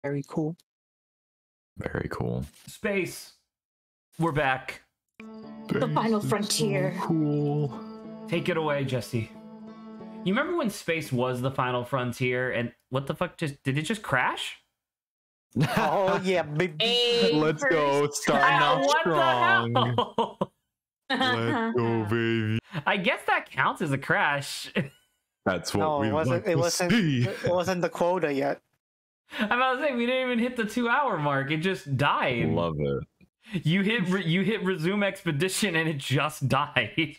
Very cool. Very cool. Space. We're back. The final frontier. So cool. Take it away, Jesse. You remember when space was the final frontier and what the fuck did it just crash? Oh yeah, baby. Let's go. Starting off What strong. the hell? Let's go, baby. I guess that counts as a crash. That's what No, we it wasn't. like It to wasn't. see. It wasn't the quota yet. I'm about to say we didn't even hit the 2-hour mark. It just died. Love it. You hit resume expedition and it just died.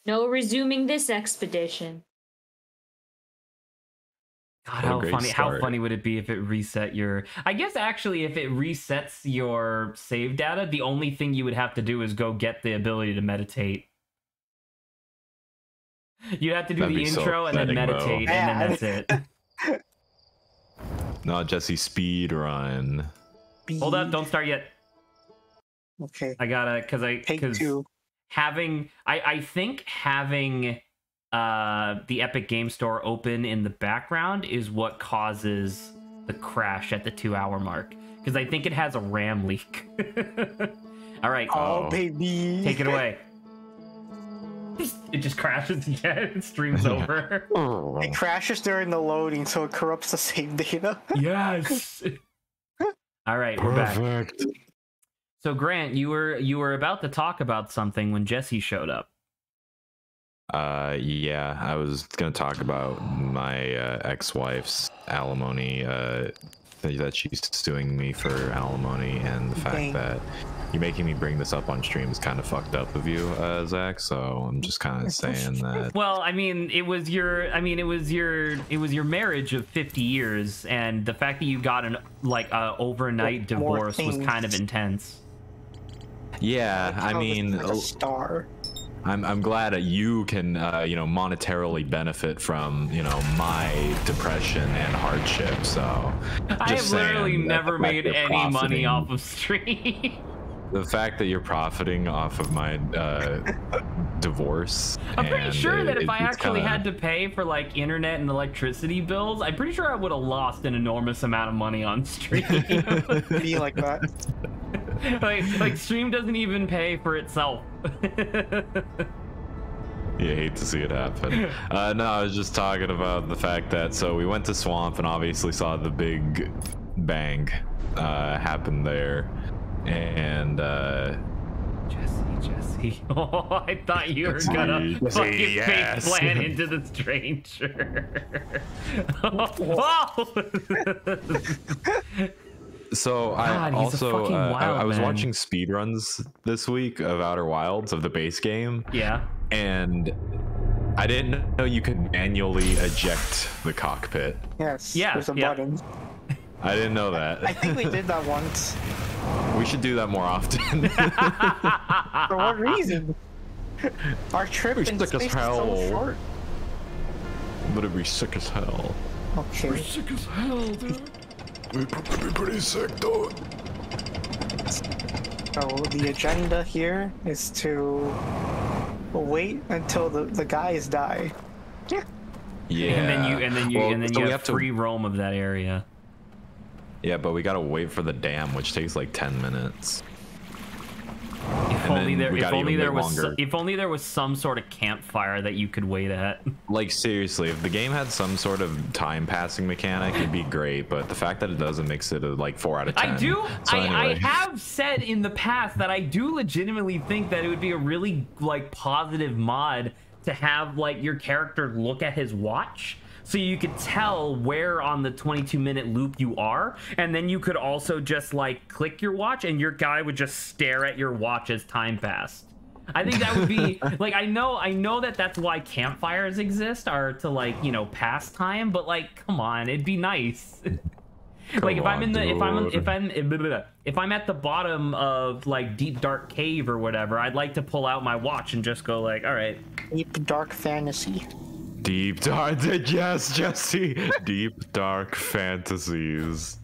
No resuming this expedition. God, What a how great funny! How start. funny would it be if it reset your? I guess actually, if it resets your save data, the only thing you would have to do is go get the ability to meditate. You have to do That'd the be so intro and then upsetting, meditate, though. and then that's it. No, Jesse, speed run. Hold up! Don't start yet. Okay. I gotta Take because two. I think having the Epic Game Store open in the background is what causes the crash at the 2-hour mark, because I think it has a RAM leak. All right, Oh, baby. take it away. It just crashes again. Stream's over. It crashes during the loading, so it corrupts the save data. Yes. All right, we're back. Perfect. So Grant, you were about to talk about something when Jesse showed up. Yeah, I was gonna talk about my ex-wife's alimony, that she's suing me for alimony, and the fact Dang. that you making me bring this up on stream is kind of fucked up of you, Zach. So I'm just kind of saying that. Well, I mean, it was your marriage of 50 years, and the fact that you got an overnight More divorce was things. kind of intense. Yeah, I How this mean, is like a star. I'm glad that you can monetarily benefit from my depression and hardship. So I just have literally saying that never the fact made you're any money profiting- off of stream. The fact that you're profiting off of my divorce. I'm pretty sure that if I it's actually kinda- had to pay for like internet and electricity bills, I'm pretty sure I would have lost an enormous amount of money on stream. Be like that. like stream doesn't even pay for itself. You hate to see it happen. No, I was just talking about the fact that we went to Swamp and obviously saw the big bang happen there, and Jesse. Oh, I thought you were gonna Jesse, fucking yes. face plant into the stranger. Oh! so God, I he's a also fucking wild I was man. watching speedruns this week of Outer Wilds of the base game, Yeah. and I didn't know you could manually eject the cockpit. Yes. Yeah, There's a yeah. button. I didn't know that. I think we did that once. We should do that more often. For what reason? Our trip We're in sick as space is hell. so short. But it'd be sick as hell. Okay. Sick as hell, dude. We'd probably be pretty sick, dude. So the agenda here is to wait until the guys die. Yeah. And then you so we have free roam of that area. Yeah, but we gotta wait for the dam, which takes like 10 minutes. If And only then there we if gotta only even there wait was longer. if only there was some sort of campfire that you could wait at. Like, seriously, if the game had some sort of time passing mechanic, it'd be great, but the fact that it doesn't makes it a, like 4 out of 10. I do. So I anyway. have said in the past that I do legitimately think that it would be a really like positive mod to have like your character look at his watch, so you could tell where on the 22-minute loop you are, and then you could also just like click your watch, and your guy would just stare at your watch as time passed. I think that would be like I know that that's why campfires exist, are to like pass time, but like come on, it'd be nice. Like if I'm in the if I'm at the bottom of like deep dark cave or whatever, I'd like to pull out my watch and just go like, all right. Deep dark fantasy. Deep dark, yes, Jesse. Deep dark fantasies.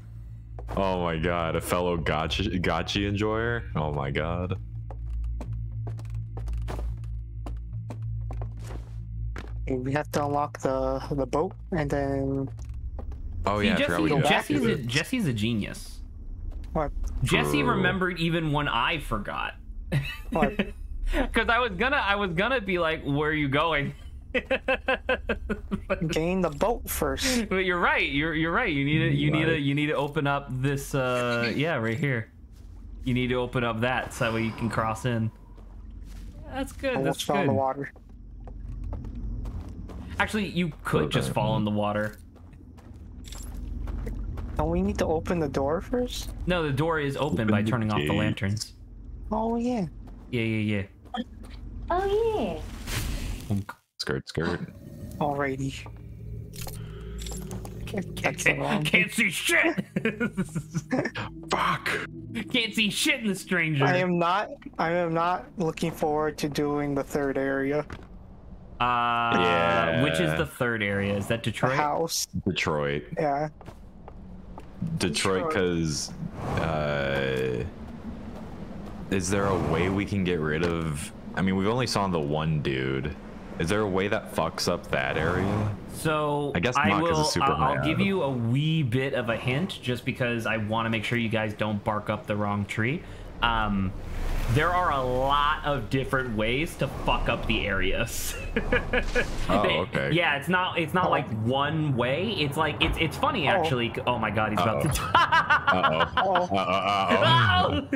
Oh my god, a fellow gotcha enjoyer. Oh my god. Okay, we have to unlock the boat, and then Oh See, yeah, I forgot we did Jesse's a genius. What? Jesse remembered even when I forgot. What? Because I was gonna be like, "Where are you going?" Gain the boat first. But you're right. You're right. You need to open up this. Yeah, right here. You need to open up that so that way you can cross in. That's good. Almost That's fell in the good. water. Actually, you could just fall in the water. Don't we need to open the door first? No, the door is open by the turning off the gate. lanterns. Oh yeah. Yeah. Oh yeah. Skirt. Alrighty. That's the wrong. Can't see shit. Fuck. Can't see shit in the stranger. I am not looking forward to doing the third area. Yeah. Which is the third area? Is that The Detroit? house. Detroit, Yeah. because is there a way we can get rid of? I mean, we've only saw the one dude. Is there a way that fucks up that area? So I guess not, 'cause it's super I'll mad. give you a wee bit of a hint, just because I want to make sure you guys don't bark up the wrong tree. There are a lot of different ways to fuck up the areas. Oh, okay. Yeah, it's not like one way. It's like it's funny actually. Oh my god, he's about to die. Uh-oh.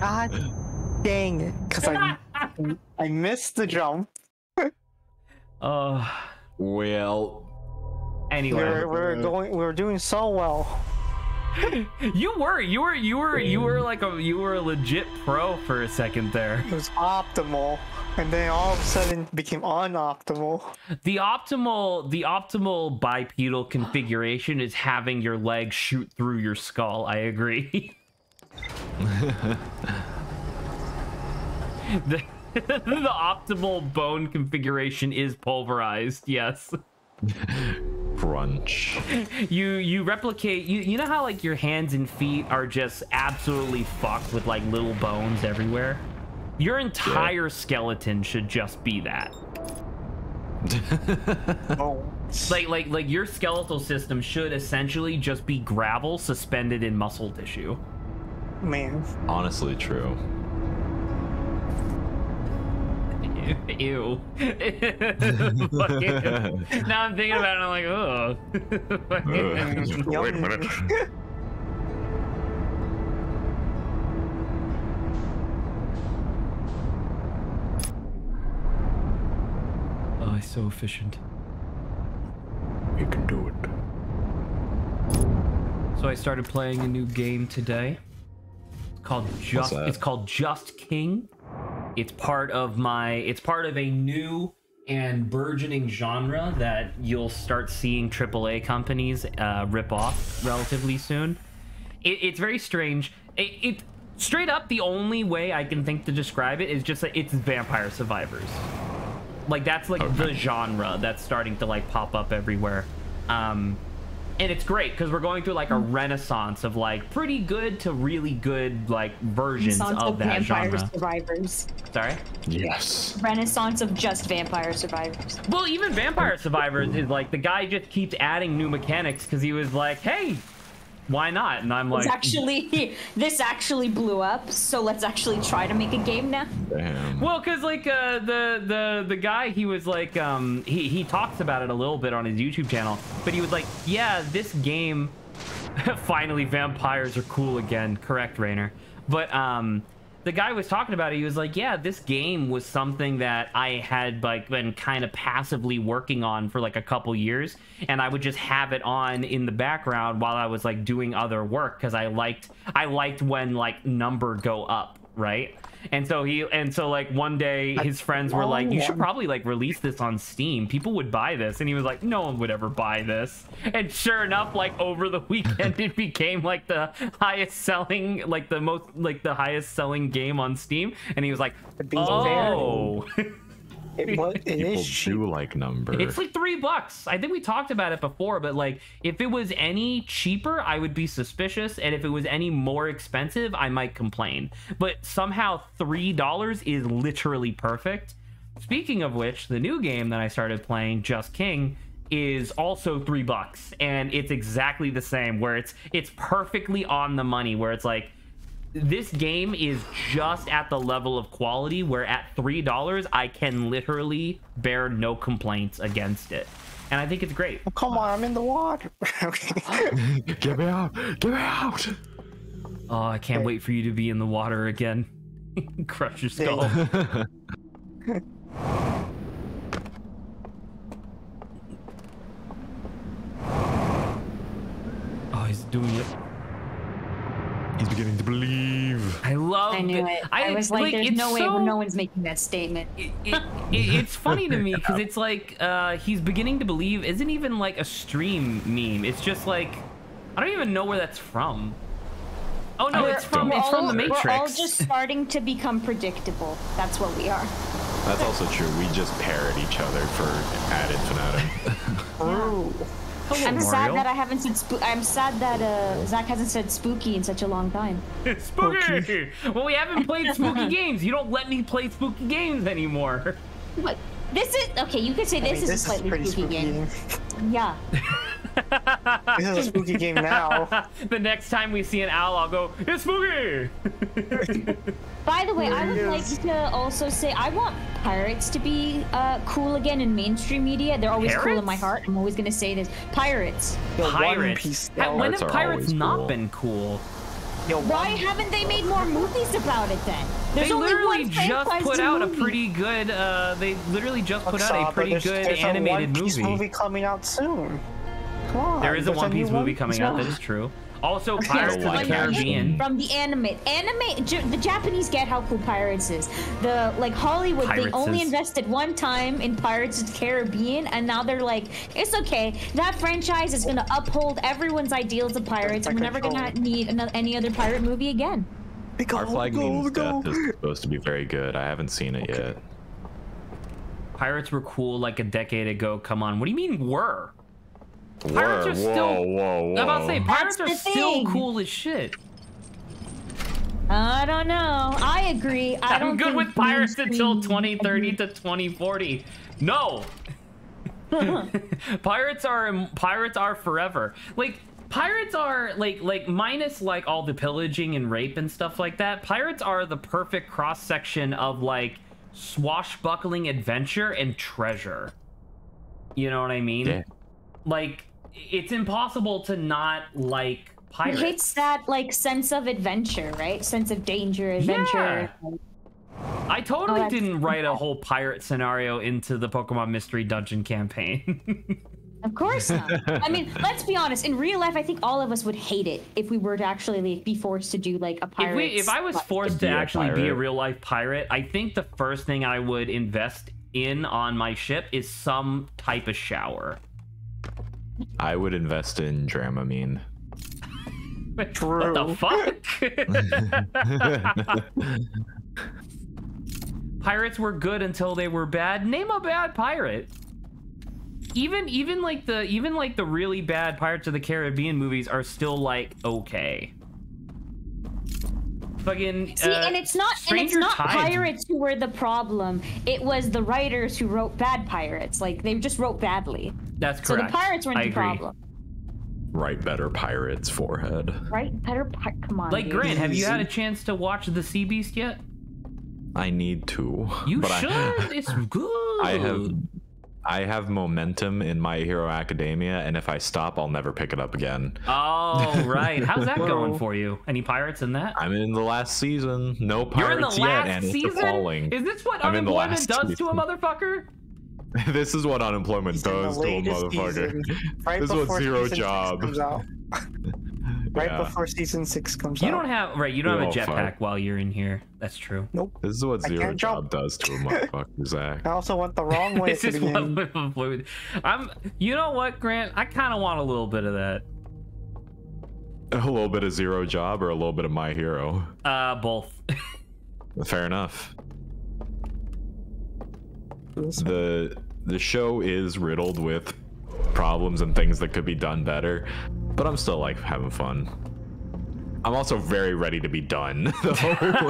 God dang it! Because I missed the jump. Well, Anyway, We were doing so well. you were like you were a legit pro for a second there. It was optimal, and then all of a sudden it became unoptimal. The optimal bipedal configuration is having your legs shoot through your skull. I agree. the optimal bone configuration is pulverized. Yes. crunch. You replicate. You know how like your hands and feet are just absolutely fucked with like little bones everywhere. Your entire skeleton should just be that. Oh. Like your skeletal system should essentially just be gravel suspended in muscle tissue. Man. Honestly, true. Ew. Fucking- now I'm thinking about it, I'm like, oh. Wait a minute. Oh, he's so efficient. You can do it. So I started playing a new game today. It's called Just King. It's part of a new and burgeoning genre that you'll start seeing AAA companies rip off relatively soon. It's very strange. It straight up, the only way I can think to describe it is just that it's Vampire Survivors. Like that's like the genre that's starting to like pop up everywhere. And it's great because we're going through like a renaissance of like pretty good to really good like versions of that Vampire genre. Survivors. Sorry? Yes. Renaissance of just Vampire Survivors. Well, even Vampire Survivors is like the guy just keeps adding new mechanics because he was like, hey, why not? And I'm like, This actually blew up, so let's actually try to make a game now. Damn. well, because like the guy, he was like he talks about it a little bit on his YouTube channel, but he was like, yeah, this game finally vampires are cool again. Correct, Rainer. But the guy was talking about it. He was like, yeah, this game was something that I had like been kind of passively working on for like a couple years, and I would just have it on in the background while I was like doing other work because I liked when like number go up, right? And so like one day his friends were like, you should probably like release this on Steam. People would buy this. And he was like, no one would ever buy this. And sure enough, like over the weekend, it became like the highest selling, like the highest selling game on Steam. And he was like, oh. It People is cheap. do like number. It's like $3. I think we talked about it before, but like if it was any cheaper, I would be suspicious, and if it was any more expensive, I might complain. But somehow $3 is literally perfect. Speaking of which, the new game that I started playing, Just King, is also $3, and it's exactly the same. Where it's perfectly on the money. Where it's like, this game is just at the level of quality where at $3 I can literally bear no complaints against it, and I think it's great. Oh, come on, I'm in the water. Okay. Get me out! Get me out! Oh, I can't wait for you to be in the water again. Crush your skull. Oh, he's doing it. He's beginning to believe. I love I knew it. I was like, there's no way where no one's making that statement. It's funny to me because it's like he's beginning to believe isn't even like a stream meme. It's just like, I don't even know where that's from. Oh no, it's from the Matrix. We're all just starting to become predictable. That's what we are. That's also true. We just parrot each other for ad infinitum. Oh. Hello, I'm Mario. sad that I haven't said I'm sad that Zach hasn't said spooky in such a long time. Spooky. Well, we haven't played spooky games. You don't let me play spooky games anymore. What? This is okay. You could say this is a slightly pretty spooky game. Yeah. This is a spooky game now. The next time we see an owl, I'll go, it's spooky. By the way, I would There like it is. to also say I want pirates to be cool again in mainstream media. They're always cool in my Pirates? heart. I'm always gonna say this. Pirates. Yo, One Pirates. Piece. When Pirates have are pirates always not cool. been cool? Yo, Why haven't they made more movies about it then? There's They only literally one just franchise put out a movie. pretty good. They literally just put out a pretty good there's animated a One Piece movie. movie coming out soon. Come on. There is a there's One Piece new movie coming out. That movie. is true. Also, Yes, Pirates of the live Caribbean. From the anime. The Japanese get how cool Pirates is. The Hollywood, they Pirates only is- invested invested one time in Pirates of the Caribbean, and now they're like, it's okay. That franchise is gonna uphold everyone's ideals of pirates, and we're never gonna need any other pirate movie again. Our flag means death is supposed to be very good. I haven't seen it yet. Pirates were cool like a decade ago. Come on. What do you mean were? Pirates are still. Whoa. I'm about to say pirates That's are the still thing. cool as shit. I don't know. I agree. I don't I'm good think with pirates until mainstream- 2030 to 2040. No. Pirates are forever. Like pirates are like minus like all the pillaging and rape and stuff like that. Pirates are the perfect cross section of like swashbuckling adventure and treasure. You know what I mean? Yeah. Like it's impossible to not like pirates. It's that sense of adventure, right? Sense of danger, adventure. I totally that's- didn't write a whole pirate scenario into the Pokemon Mystery Dungeon campaign. Of course not. I mean, let's be honest. In real life, I think all of us would hate it if we were to actually be forced to do a pirate. If I was forced to be a actually be a pirate. real life pirate, I think the first thing I would invest in on my ship is some type of shower. I would invest in Dramamine. What True. the fuck? Pirates were good until they were bad. Name a bad pirate. Even like the really bad Pirates of the Caribbean movies are still okay. Fucking See, and it's not Stranger Tides. pirates who were the problem. It was the writers who wrote bad pirates. They just wrote badly. That's So correct. the pirates weren't I the agree. problem, Write better pirates, forehead. right? Come on. Like dude. Grant, have you had a chance to watch The Sea Beast yet? I need to. You but should. It's good. I have momentum in My Hero Academia, and if I stop, I'll never pick it up again. Oh, right. How's that going for you? Any pirates in that? I'm in the last season. No You're in the pirates last yet, and season? it's falling. Is this what I'm in the unemployment last does to a season. motherfucker? This is what unemployment He's in the does to a latest motherfucker. season, right This is what before zero season 6 job. comes out. Right Yeah. before season 6 comes You out. don't have you don't have a Oh, jetpack fuck. while you're in here. That's true. Nope. This is what I zero can't job jump. does to a motherfucker, Zach. I also went the wrong way This at the is what beginning. I'm employed. You know what, Grant? I kind of want a little bit of that. A little bit of zero job or a little bit of My Hero. Both. Fair enough. The show is riddled with problems and things that could be done better, but I'm still having fun. I'm also very ready to be done though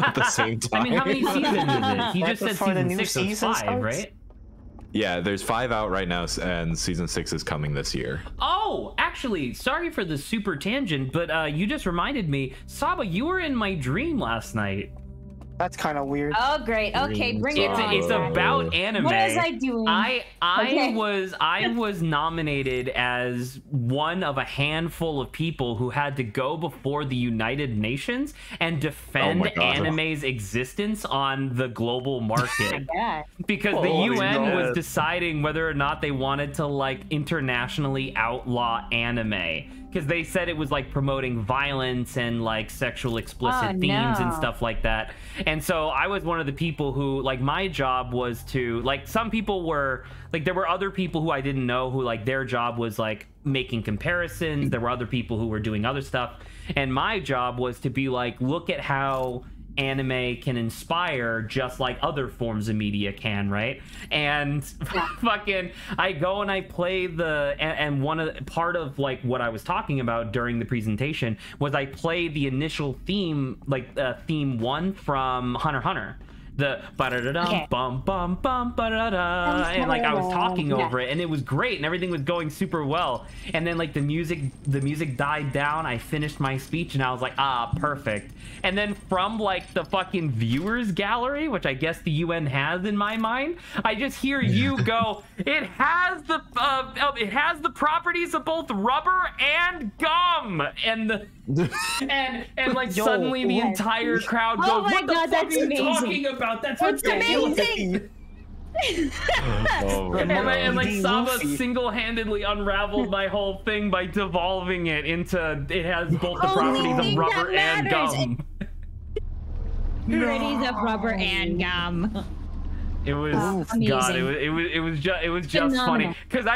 at the same time. I mean, how many seasons is it? He Right just said before the season new 6 was season 5, starts? right? Yeah, there's 5 out right now, and season 6 is coming this year. Oh, actually, sorry for the super tangent, but you just reminded me, Saba, you were in my dream last night. That's kind of weird. Oh, great. Okay, bring it on. It's about anime. What was I doing? I was nominated as one of a handful of people who had to go before the United Nations and defend anime's existence on the global market. Because the UN was deciding whether or not they wanted to like internationally outlaw anime. Because they said it was like promoting violence and like sexual explicit themes and stuff like that. And so I was one of the people who, like, my job was to, like, some people were, like, there were other people who I didn't know who, like, their job was, like, making comparisons. There were other people who were doing other stuff. And my job was to be like, look at how anime can inspire just like other forms of media can, right? And fucking I go and I play and one of part of like what I was talking about during the presentation was I played the initial theme, like theme 1 from Hunter x Hunter, the ba-da-da-dum, bum bum bum ba-da-da, and like I was talking over it and it was great and everything was going super well, and then like the music died down. I finished my speech and I was like, perfect. And then from like the fucking viewers gallery, which I guess the UN has in my mind, I just hear you go, it has the properties of both rubber and gum, and and like suddenly the entire crowd goes, what the fuck are you talking about? That's amazing. And like Saba single-handedly unraveled my whole thing by devolving it into it has both the properties of rubber and gum. Properties of rubber and gum. It was God. It was just funny because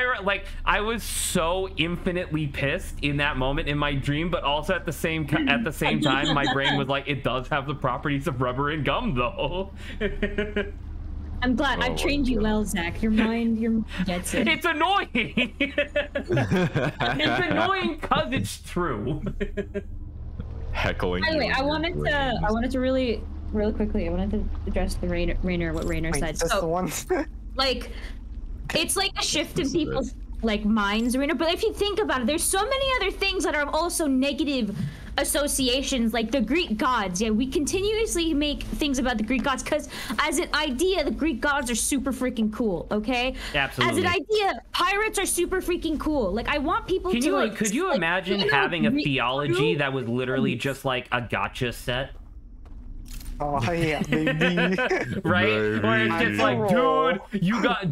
I was so infinitely pissed in that moment in my dream, but also at the same time my brain was like, it does have the properties of rubber and gum though. I'm glad I've trained you well, Zach. Your mind gets it. It's annoying. It's annoying because it's true. Heckling. Anyway, I wanted to really quickly, I wanted to address the Rainer, what Rainer said. So, the one? Like, it's like a shift in people's like minds, Rainer. But if you think about it, there's so many other things that are also negative associations, like the Greek gods. Yeah, we continuously make things about the Greek gods because as an idea, the Greek gods are super freaking cool, okay? Absolutely. As an idea, pirates are super freaking cool. Like, I want people to like... Could you imagine having a theology that was literally just like a gotcha set? Oh yeah, baby. Right? Where it's just like,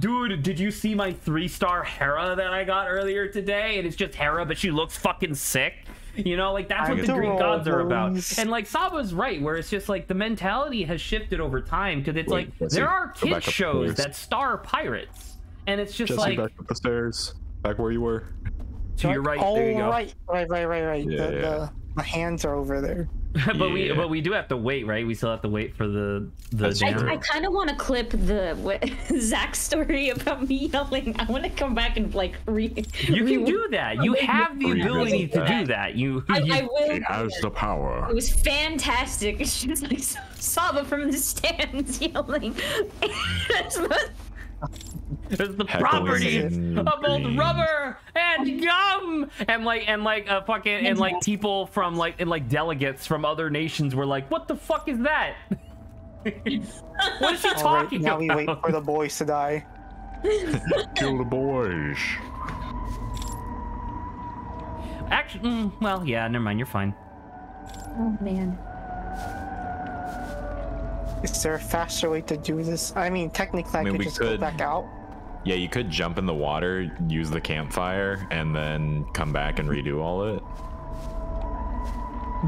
dude, did you see my 3-star Hera that I got earlier today? And it's just Hera, but she looks fucking sick. You know, like that's what the Greek gods are about. And like Saba's right, where it's just like the mentality has shifted over time because it's like there are kids shows that star pirates, and it's just like back up the stairs, back where you were. To your right. There you go. Right. Yeah, the hands are over there. But we do have to wait, right? We still have to wait for the I kind of want to clip Zach's story about me yelling. I want to come back and like You can do that. You have the ability to do that. I will. He has the power. It was fantastic. It's just like Saba from the stands yelling. There's the properties of both rubber and gum, and like people from like delegates from other nations were like, "What the fuck is that? What is she talking about?" Now we wait for the boys to die. Kill the boys. Actually, well, yeah, never mind. You're fine. Oh man. Is there a faster way to do this? I mean, technically, I could just go back out. Yeah, you could jump in the water, use the campfire, and then come back and redo all of it.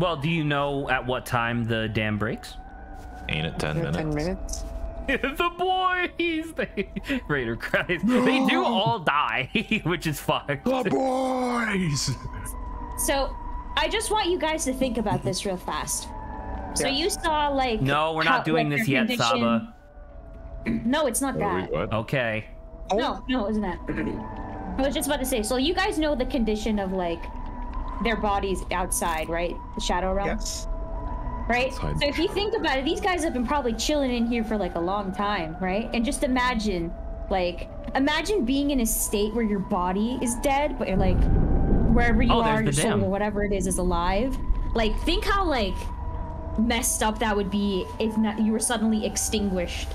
Well, do you know at what time the dam breaks? Ain't it 10 minutes? 10 minutes? The boys! Raider cries. They do all die, which is fucked. The boys! So, I just want you guys to think about this real fast. So you saw like... No, we're not doing this yet, Saba. No, it's not that. What? Okay. No, it wasn't that. I was just about to say, so you guys know the condition of like their bodies outside, right? The shadow realm? Yes. Right? So if you think about it, these guys have been probably chilling in here for like a long time, right? And just imagine like imagine being in a state where your body is dead, but you're like, wherever you are, your soul or whatever it is alive. Like, think how, like, messed up that would be if not, you were suddenly extinguished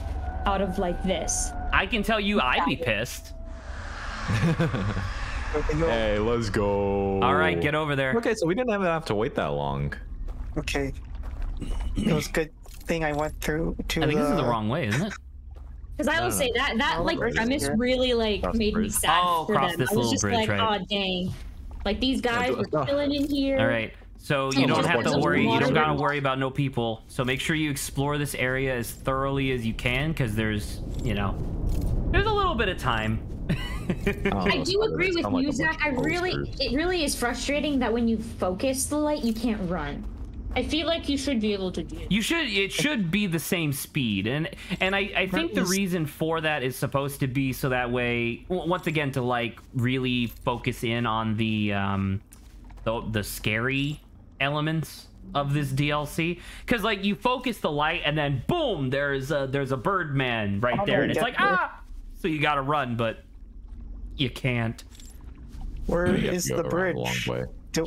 out of, like, this. I can tell you I'd be pissed. Hey, let's go. All right, get over there. Okay, so we didn't even have to wait that long. Okay. It was good thing I went through to I think this is the wrong way, isn't it? Because I will say that like premise really like made me sad for them. This I was little just bridge, like, right? oh dang, like these guys were chilling in here. All right, so you don't have to worry. You don't gotta worry about no people. So make sure you explore this area as thoroughly as you can, because there's, you know, there's a little bit of time. I do agree with you, Zach. It really is frustrating that when you focus the light, you can't run. I feel like you should be able to do it. It should be the same speed, and I think the reason for that is supposed to be so that way, once again, to like really focus in on the scary elements of this DLC, because like you focus the light and then boom, there's a Birdman right there, and it's like so you gotta run, but you can't. Where is the bridge?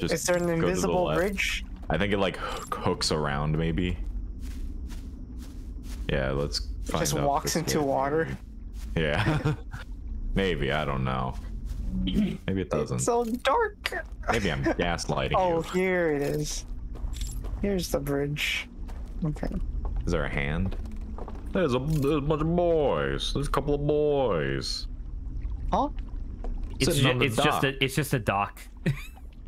Is there an invisible bridge? I think it like hooks around, maybe. Yeah, let's find out. Just walks into water. Yeah. Maybe, I don't know. Maybe it doesn't. It's so dark. Maybe I'm gaslighting you. Oh, here it is. Here's the bridge. Okay. Is there a hand? There's a bunch of boys. There's a couple of boys. Huh? It's just a dock.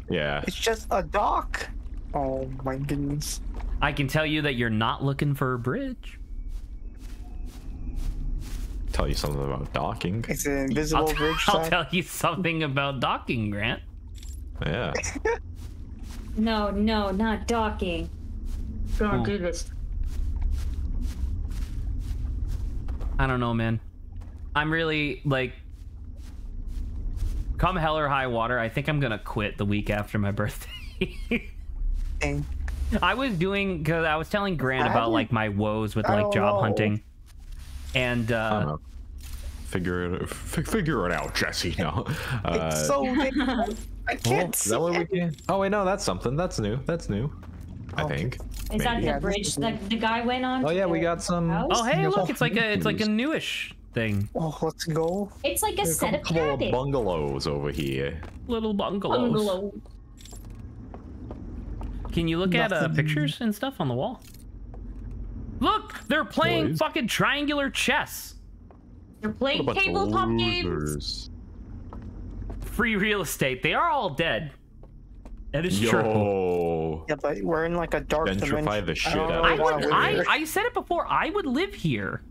Yeah. It's just a dock. Oh my goodness. I can tell you that you're not looking for a bridge. Tell you something about docking. It's an invisible bridge. I'll tell you something about docking, Grant. Yeah. No, not docking. Don't do this. I don't know, man. I'm really, like, come hell or high water, I think I'm gonna quit the week after my birthday. Dang. I was doing, because I was telling Grant about like my woes with like job hunting, and figure it out, Jesse. No, it's so difficult. I can't see it. Oh wait, no, that's something. That's new. I think. Is that the bridge that the guy went on? Oh yeah, we got some. Oh hey, look, it's like a newish thing. Oh, let's go. It's like a set of couple of cabins. bungalows over here. Little bungalows. Can you look at pictures and stuff on the wall? Look, they're playing fucking triangular chess. They're playing tabletop games. Free real estate. They are all dead. That is true. Yeah, but we're in like a dark dimension. Gentrify the shit out of it. I said it before. I would live here.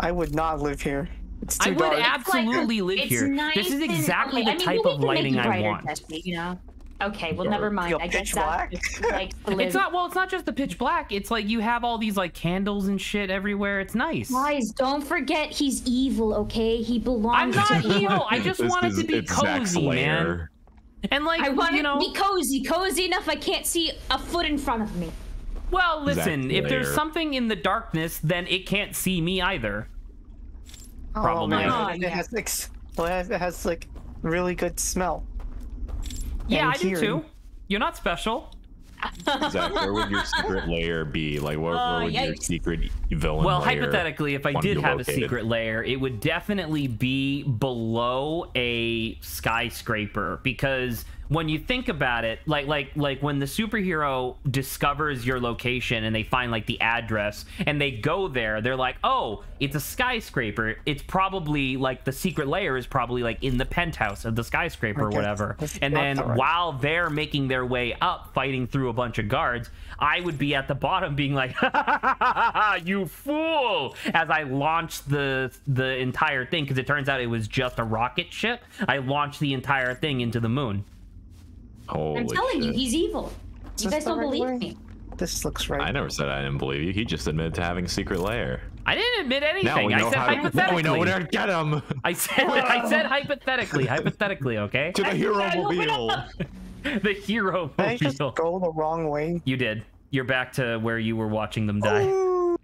I would not live here. It's too dark. I would absolutely live here. Nice, this is exactly the type of lighting I want. You know? Okay, well, never mind. I guess that's like it's not just the pitch black. It's like you have all these like candles and shit everywhere. It's nice. Guys, don't forget he's evil, okay? He belongs I'm not to evil. I just want it to be cozy, man. And like, I want it to be cozy enough I can't see a foot in front of me. Well, listen, if there's something in the darkness, then it can't see me either. Probably. It has like really good smell. Yeah, I do too. You're not special. Zach, where would your secret lair be? Like, where would your secret villain Well, lair hypothetically, if I did have a secret lair, it would definitely be below a skyscraper, because when you think about it, like when the superhero discovers your location and they find like the address and they go there, they're like, oh, it's a skyscraper. It's probably like the secret lair is probably like in the penthouse of the skyscraper or whatever. And then while they're making their way up, fighting through a bunch of guards, I would be at the bottom being like, you fool, as I launched the entire thing, because it turns out it was just a rocket ship. I launched the entire thing into the moon. Holy I'm telling you, he's evil. You guys don't believe me. This looks right. I never said I didn't believe you. He just admitted to having a secret lair. I didn't admit anything. I said hypothetically. Now we know where to get him. I said hypothetically, okay? To the hero mobile. The hero Did I just mobile. go the wrong way? You did. You're back to where you were watching them die.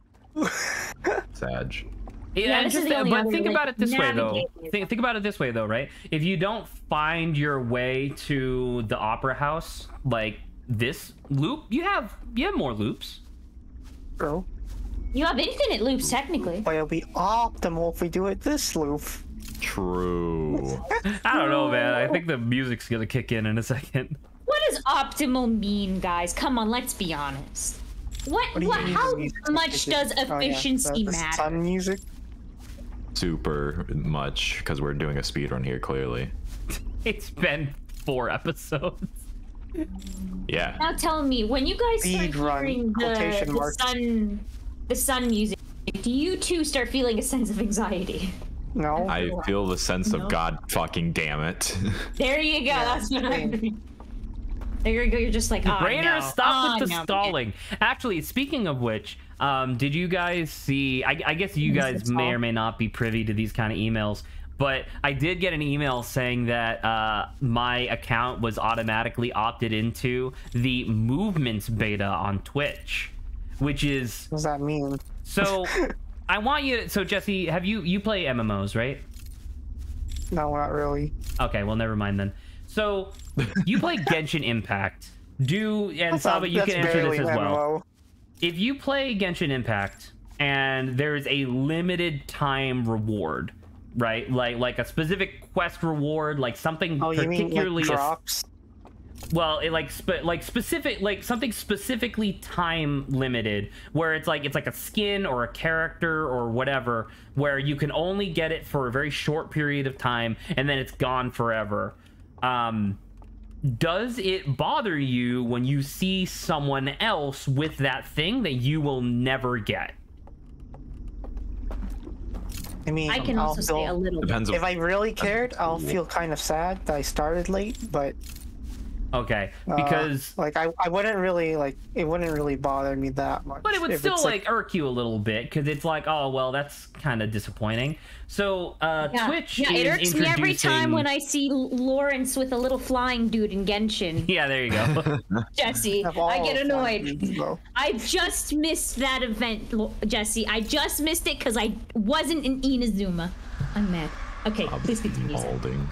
Sag. Yeah, this is just, the only but other think way about it this way though. navigate Think about it this way though, right? If you don't find your way to the opera house, like this loop, you have more loops. Bro. You have infinite loops, technically. But it'll be optimal if we do it this loop. True. I don't know, man. I think the music's gonna kick in a second. What does optimal mean, guys? Come on, let's be honest. What do you mean How music much does Oh, yeah, efficiency the matter? sun music? Super much, because we're doing a speed run here, clearly. It's been 4 episodes. Yeah. Now tell me, when you guys start Speed run, hearing quotation marks. the sun music, do you too start feeling a sense of anxiety? No. I feel the sense No. of God fucking damn it. There you go. Yeah, That's what I same. mean. There you go. You're just like, oh, Rainer, no. stop with the no. stalling. Actually, speaking of which, did you guys see? I guess you guys may or may not be privy to these kind of emails, but I did get an email saying that my account was automatically opted into the movements beta on Twitch, which is What does that mean? so. I want you to, so Jesse, have you play MMOs, right? No, not really. Okay, well, never mind then. So you play Genshin Impact. And Saba, you That's can answer barely this as well. MMO. If you play Genshin Impact and there's a limited time reward, right? Like a specific quest reward, like something Oh, you mean particularly like drops? well, it specific, like something specifically time limited, where it's like a skin or a character or whatever, where you can only get it for a very short period of time and then it's gone forever. Does it bother you when you see someone else with that thing that you will never get? I mean, I can I'll also say a feel- little bit. Depends on If I really cared, I'll feel kind of sad that I started late, but Okay, because like I wouldn't really like it wouldn't really bother me that much. but it would if still it's, like irk you a little bit because it's like, oh well, that's kind of disappointing. So Twitch Yeah, is it irks me every time introducing- when I see Lawrence with a little flying dude in Genshin. Yeah, there you go. Jesse, Of I all get annoyed. times, though. I just missed that event, Jesse. I just missed it because I wasn't in Inazuma. I'm mad. Okay, please continue. Balding.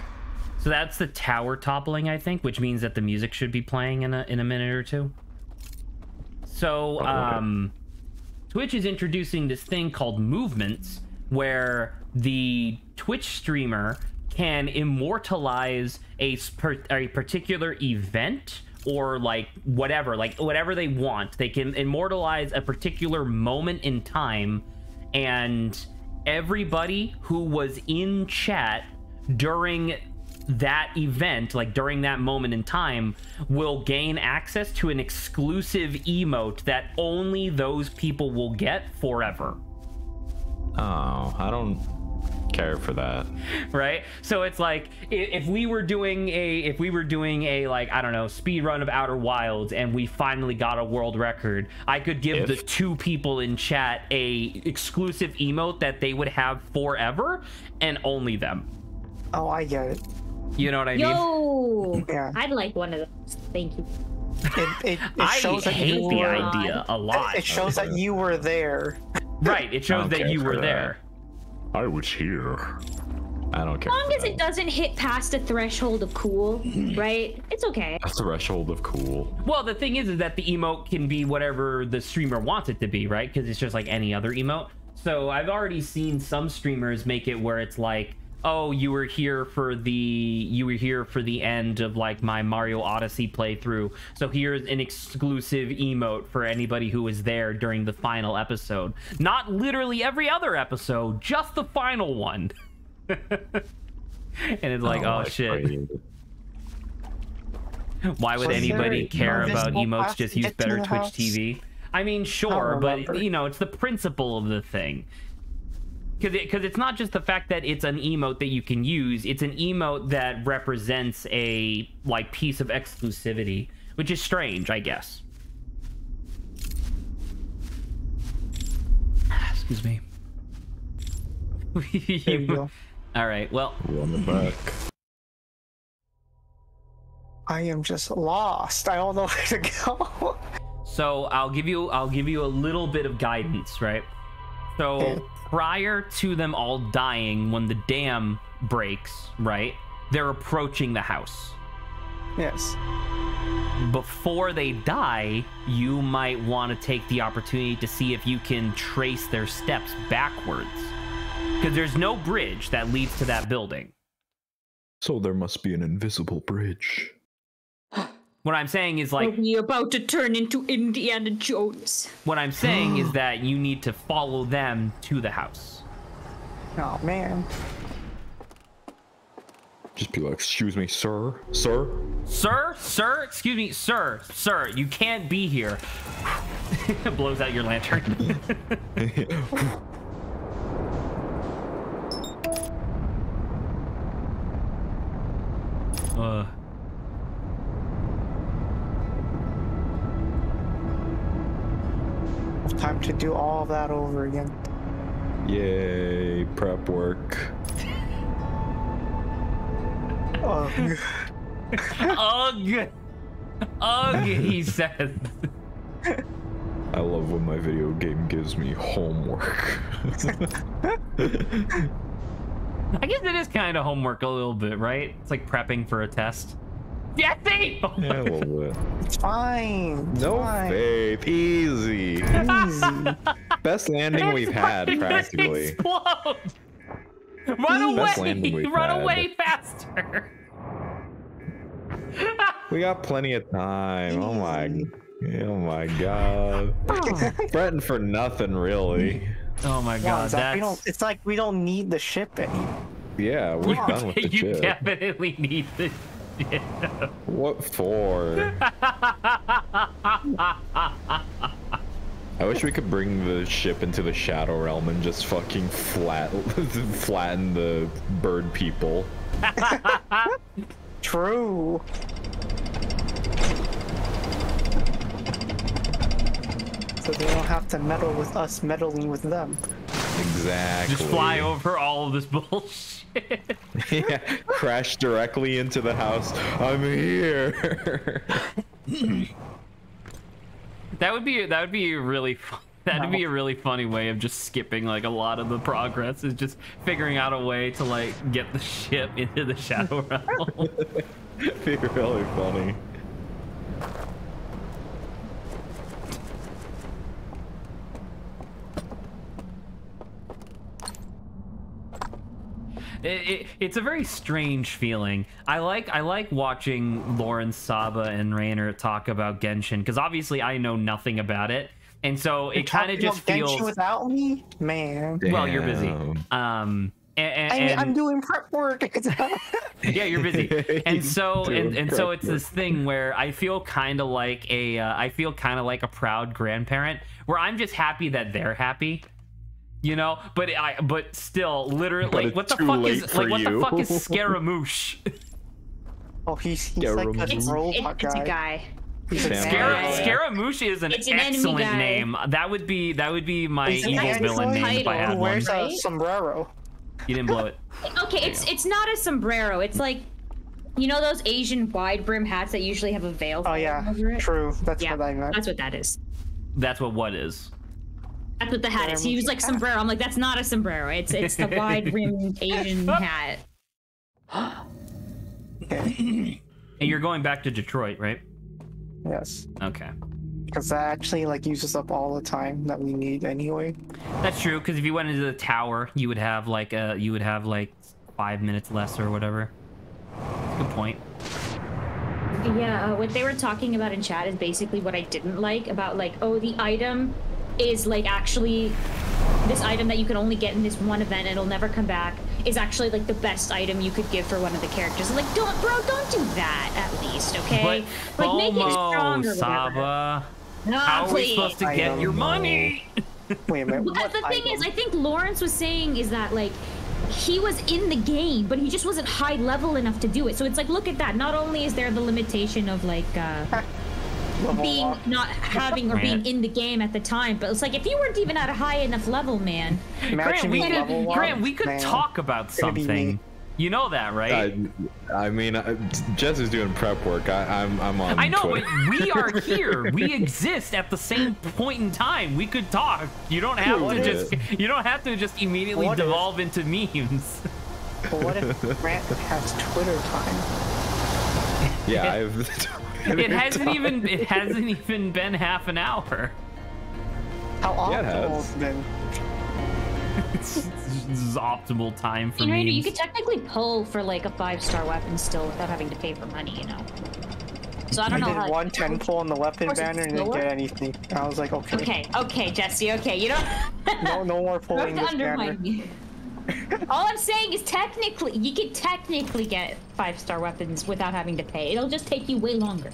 So that's the tower toppling, I think, which means that the music should be playing in a minute or two. So okay. Twitch is introducing this thing called movements, where the Twitch streamer can immortalize a particular event or like whatever they want. They can immortalize a particular moment in time, and everybody who was in chat during that event, like during that moment in time, will gain access to an exclusive emote that only those people will get forever. Oh, I don't care for that. Right? So it's like if we were doing a like, I don't know, speed run of Outer Wilds and we finally got a world record, I could give the 2 people in chat a exclusive emote that they would have forever and only them. Oh, I get it. You know what I mean? Yo, Yeah. I'd like one of those. Thank you. It I shows that hate you the were, idea a lot. It shows that you were there. Right, it shows I don't that care you for were that. there. I was here. I don't care. As long for as that. it doesn't hit past a threshold of cool, right? It's okay. A threshold of cool. Well, the thing is that the emote can be whatever the streamer wants it to be, right? Because it's just like any other emote. So I've already seen some streamers make it where it's like, oh, you were here for the end of like my Mario Odyssey playthrough. So here's an exclusive emote for anybody who was there during the final episode. Not literally every other episode, just the final one. And it's like, oh shit. Great. Why would Was anybody there care no about visible emotes? path Just to use get to better the Twitch house? TV. I mean, sure, remember. but you know, it's the principle of the thing. Because it's not just the fact that it's an emote that you can use, it's an emote that represents a like piece of exclusivity, which is strange, I guess. Excuse me. There you go. All right, well, Run it back. I am just lost. I don't know where to go. so I'll give you a little bit of guidance, right? So Okay. prior to them all dying, when the dam breaks, right? They're approaching the house. Yes. Before they die, you might want to take the opportunity to see if you can trace their steps backwards. Because there's no bridge that leads to that building. So there must be an invisible bridge. What I'm saying is, like... Are we about to turn into Indiana Jones? What I'm saying is that you need to follow them to the house. Oh, man. Just be like, excuse me, sir? Sir? Sir, excuse me, sir, you can't be here. Blows out your lantern. Time to do all that over again. Yay, prep work. Ugh. Ugh, he says. I love when my video game gives me homework. I guess it is kind of homework a little bit, right? It's like prepping for a test. Jesse! Yeah, a little bit. It's fine. It's No fine. faith. Easy. Easy. Best landing we've had, practically. Explode! Run Best away! landing we've Run had. away faster! We got plenty of time. Oh my god. Fretting for nothing, really. Oh my god, that's... It's like we don't need the ship anymore. Yeah, we're done with the You chip. definitely need this shit. What for? I wish we could bring the ship into the Shadow Realm and just fucking flatten the bird people. True. So they don't have to meddle with us meddling with them. Exactly. Just fly over all of this bullshit. Yeah, crash directly into the house. I'm here. That would be really fun. That'd be a really funny way of just skipping like a lot of the progress, is just figuring out a way to like get the ship into the Shadow Realm. It'd be really funny. It's a very strange feeling. I like watching Lawrence, Saba, and Rainer talk about Genshin, because obviously I know nothing about it, and so it kind of just feels. Genshin without me, man. Well, you're busy. I'm doing prep work. Yeah, you're busy, and so so it's this thing where I feel kind of like a proud grandparent, where I'm just happy that they're happy. You know, but still, literally, what the fuck is Scaramouche? Oh, he's like a robot It's a guy. Scaramouche is an excellent name. That would be my evil villain name if I had one. one. Where's a sombrero? You didn't blow it. Okay, it's not a sombrero. It's like, you know those Asian wide brim hats that usually have a veil. Oh yeah, over it? true. That's Yeah, what I meant. that's what that is. That's what is. That's what the hat is. He was like sombrero. I'm like, that's not a sombrero. It's the wide rimmed Asian hat. And you're going back to Detroit, right? Yes. Okay. Because that actually like uses up all the time that we need anyway. That's true. Because if you went into the tower, you would have like 5 minutes less or whatever. Good point. Yeah, what they were talking about in chat is basically what I didn't like about like, oh, the item is like actually this item that you can only get in this one event and it'll never come back is actually like the best item you could give for one of the characters. I'm like, don't do that at least, okay? But like make it stronger. Saba, No, how are we please. supposed to get your money? Wait a minute. But the thing is, I think Lawrence was saying is that like he was in the game, but he just wasn't high level enough to do it. So it's like, look at that. Not only is there the limitation of like being not having or being in the game at the time, but it's like if you weren't even at a high enough level, man. Grant, we could talk about something. You know that, right? I mean, Jesse's doing prep work. I'm on. I know, Twitter. but we are here. We exist at the same point in time. We could talk. You don't have to just immediately devolve into memes. But what if Grant has Twitter time? Yeah, it hasn't even been half an hour. How Yeah, optimal then? This is optimal time for Rainer, you memes. could technically pull for like a 5-star weapon still without having to pay for money, you know. So I don't know did how. 110 pull on the weapon course it's banner and didn't slower. get anything. I was like, okay. Okay, Jesse. Okay, you don't. No more You pulling have to this banner. undermine me. All I'm saying is technically, you can technically get 5-star weapons without having to pay. It'll just take you way longer.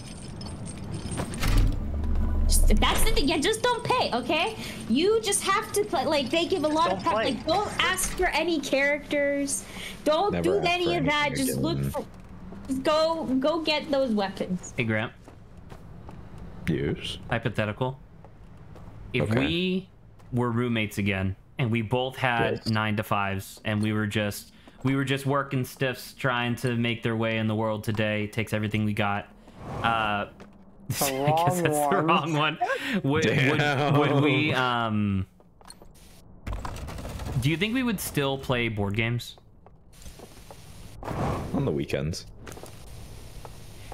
That's the thing. Yeah, just don't pay, okay? You just have to play. Like they give a lot of prep. Like don't ask for any characters. Don't Never do ask any for of that. anything Just look again. for. Go get those weapons. Hey, Grant. Yes. Hypothetical. If Okay. we were roommates again and we both had Yes. 9 to 5s and we were just working stiffs trying to make their way in the world today, takes everything we got. I guess that's the wrong one. Would we do you think we would still play board games? On the weekends.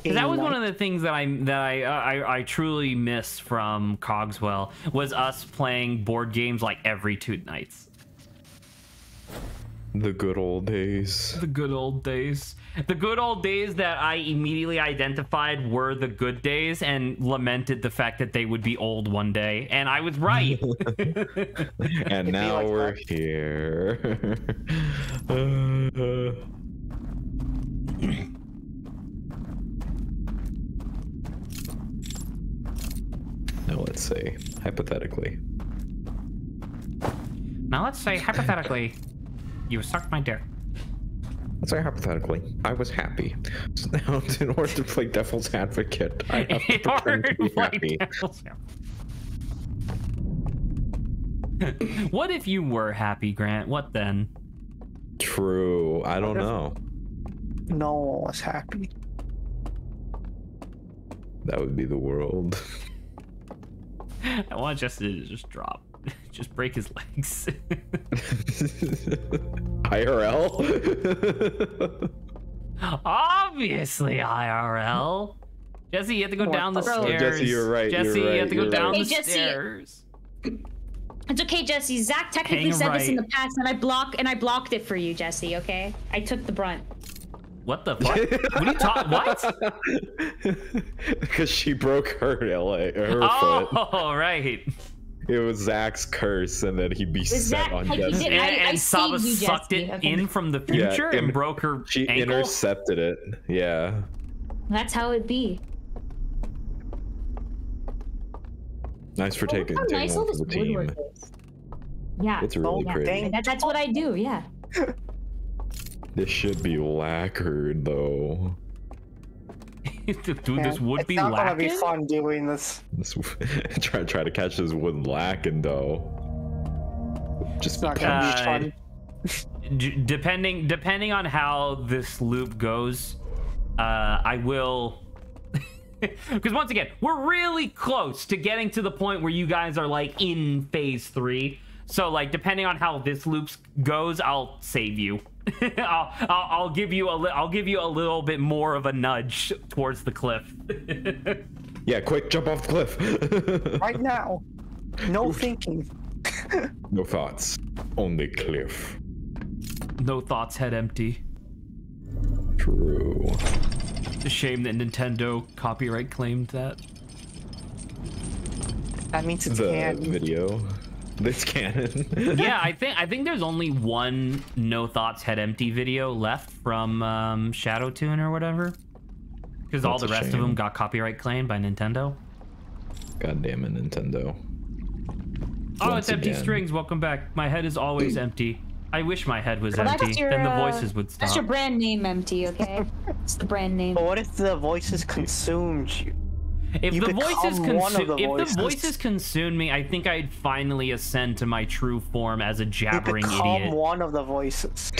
Because that was one of the things that I truly miss from Cogswell was us playing board games like every 2 nights. The good old days. The good old days. The good old days that I immediately identified were the good days and lamented the fact that they would be old one day. And I was right. And now like we're that. here. Now let's say, hypothetically. Now let's say, hypothetically, you sucked my dick. Let's say hypothetically, I was happy. So now, in order to play devil's advocate, I have to In order pretend to to be play happy. devil's advocate. What if you were happy, Grant? What then? True. I don't know. No one was happy. That would be the world. I want Justin to just drop. Just break his legs. IRL? Obviously IRL. Jesse, you have to go down the Bro, stairs. Jesse, you're right, Jesse, you're you have to go right, down you're the right. Hey, Jesse. stairs. It's okay, Jesse. Zach technically Hang said this in right. the past, and I blocked it for you, Jesse. Okay, I took the brunt. What the fuck? What are you talking? What? Because she broke her foot. Oh, right. It was Zach's curse, and then he beset Zach- on he Jesse. did- And I Saba saved you, sucked Jesse. it Okay. in from the Yeah, future and broke her She ankle. intercepted it. Yeah. That's how it be. Nice for taking Look how one nice all for this the team. woodwork is. Yeah. It's really Oh, pretty. dang. That's what I do. Yeah. This should be lacquered, though. Dude, this would be It's not gonna be lacking? fun doing this. Try to catch this wood lacking, though. Just It's not gonna be fun. Depending on how this loop goes, I will. Because once again, we're really close to getting to the point where you guys are like in phase 3. So like, depending on how this loop goes, I'll save you. I'll give you a little bit more of a nudge towards the cliff. Yeah, quick, jump off the cliff. Right now. No thinking. No thoughts, only cliff. No thoughts, head empty. True. It's a shame that Nintendo copyright claimed that. That means it's The canon. video. This canon. Yeah, I think there's only one No Thoughts Head Empty video left from Shadow Tune or whatever. Because all That's the a rest of shame. them got copyright claimed by Nintendo. God damn it, Nintendo. Oh, Once it's empty again. strings. Welcome back. My head is always empty. I wish my head was Well, that's empty. your, Then the voices would stop. That's your brand name, empty. Okay. It's the brand name. But what if the voices consumed you? If You the become one of the if the voices. voices consumed me, I think I'd finally ascend to my true form as a You jabbering become idiot. one of the voices.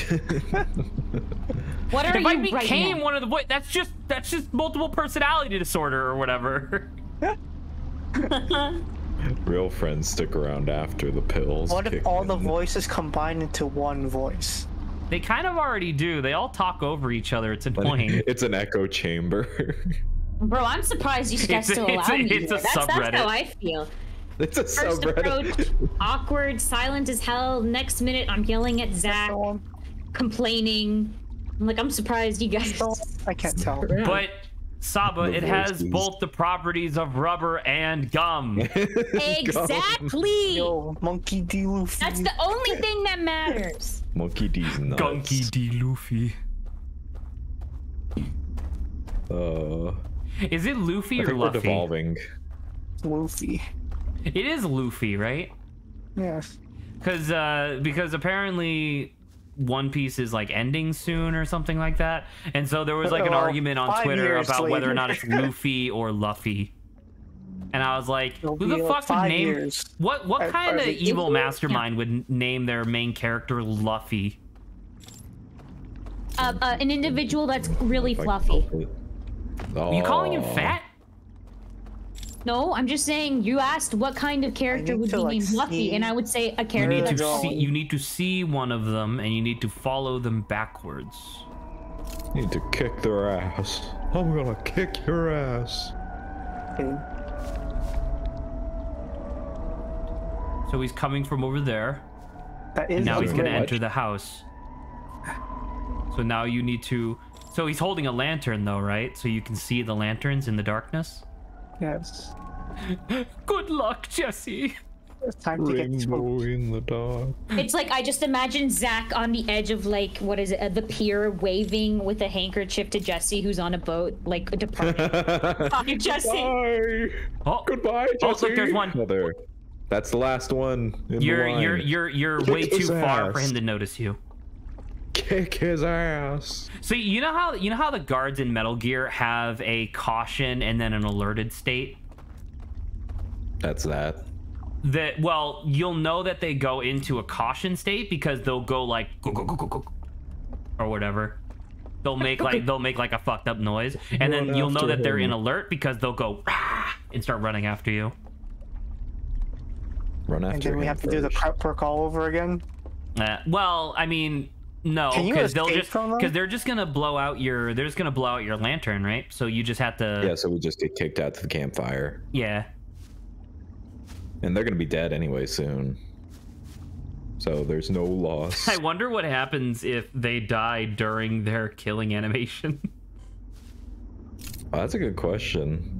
What are If I you right became now? one of the voice, that's just multiple personality disorder or whatever. Real friends stick around after the pills. What if kick all the in. voices combine into one voice? They kind of already do. They all talk over each other. It's annoying. It's an echo chamber. Bro, I'm surprised you guys still allow me it's here. a That's subreddit. how I feel. It's a First subreddit. approach, awkward, silent as hell. Next minute, I'm yelling at Zach, So, complaining. I'm like, I'm surprised you guys. I can't tell. But Saba, The it has voices. both the properties of rubber and gum. Exactly. Yo, Monkey D. Luffy. That's the only thing that matters. Monkey D's nuts. Gunky D. Luffy. Is it Luffy I or think we're Luffy? devolving. Luffy. It is Luffy, right? Yes. Because apparently One Piece is like ending soon or something like that, and so there was like an Well, argument on 5 Twitter years about whether or later. not it's Luffy or Luffy. And I was like, It'll who be the like fuck would 5 name years. what Or kind of the- evil mastermind would name their main character Luffy? An individual that's really Like, fluffy. Are you calling him Oh. fat? No, I'm just saying. You asked what kind of character need would to, be like, named Fluffy, see and I would say a You character need that's go. to see. You need to see one of them, and you need to follow them backwards. Need to kick their ass. I'm gonna kick your ass. Okay. So he's coming from over there. That is And now the he's gonna Pretty much. enter the house. So now you need to. So he's holding a lantern, though, right? So you can see the lanterns in the darkness. Yes. Good luck, Jesse. It's time to get Rainbow spooked. in the dark. It's like I just imagine Zach on the edge of like what is it, the pier, waving with a handkerchief to Jesse, who's on a boat, like departing. Talking to Jesse. Bye. Oh, Goodbye, Jesse. Oh, look, there's one. Oh, there. That's the last one. In the line. You're Kick way too his far for ass. him to notice you. Kick his ass. So you know how the guards in Metal Gear have a caution and then an alerted state. That's that. That well, you'll know that they go into a caution state because they'll go like go go go go go, or whatever. They'll make like a fucked up noise, and then Run you'll know after that they're in him. alert because they'll go rah, and start running after you. Run after And then we him have to do the first. prep work all over again. Well, I mean, no, Can you because they'll escape just from them? because they're just gonna blow out your lantern, right? So you just have to Yeah, so we just get kicked out to the campfire. yeah. And they're gonna be dead anyway soon. So there's no loss. I wonder what happens if they die during their killing animation. Oh, that's a good question.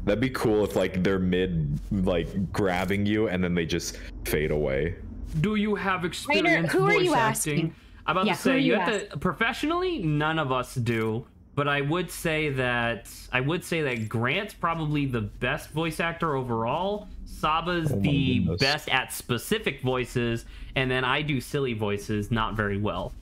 That'd be cool if like they're mid like grabbing you and then they just fade away. Do you have experience who are voice you acting? asking? I'm about Yeah, to say who are you you have to professionally. None of us do, but I would say that Grant's probably the best voice actor overall. Saba's Oh my the goodness. best at specific voices, and then I do silly voices not very well.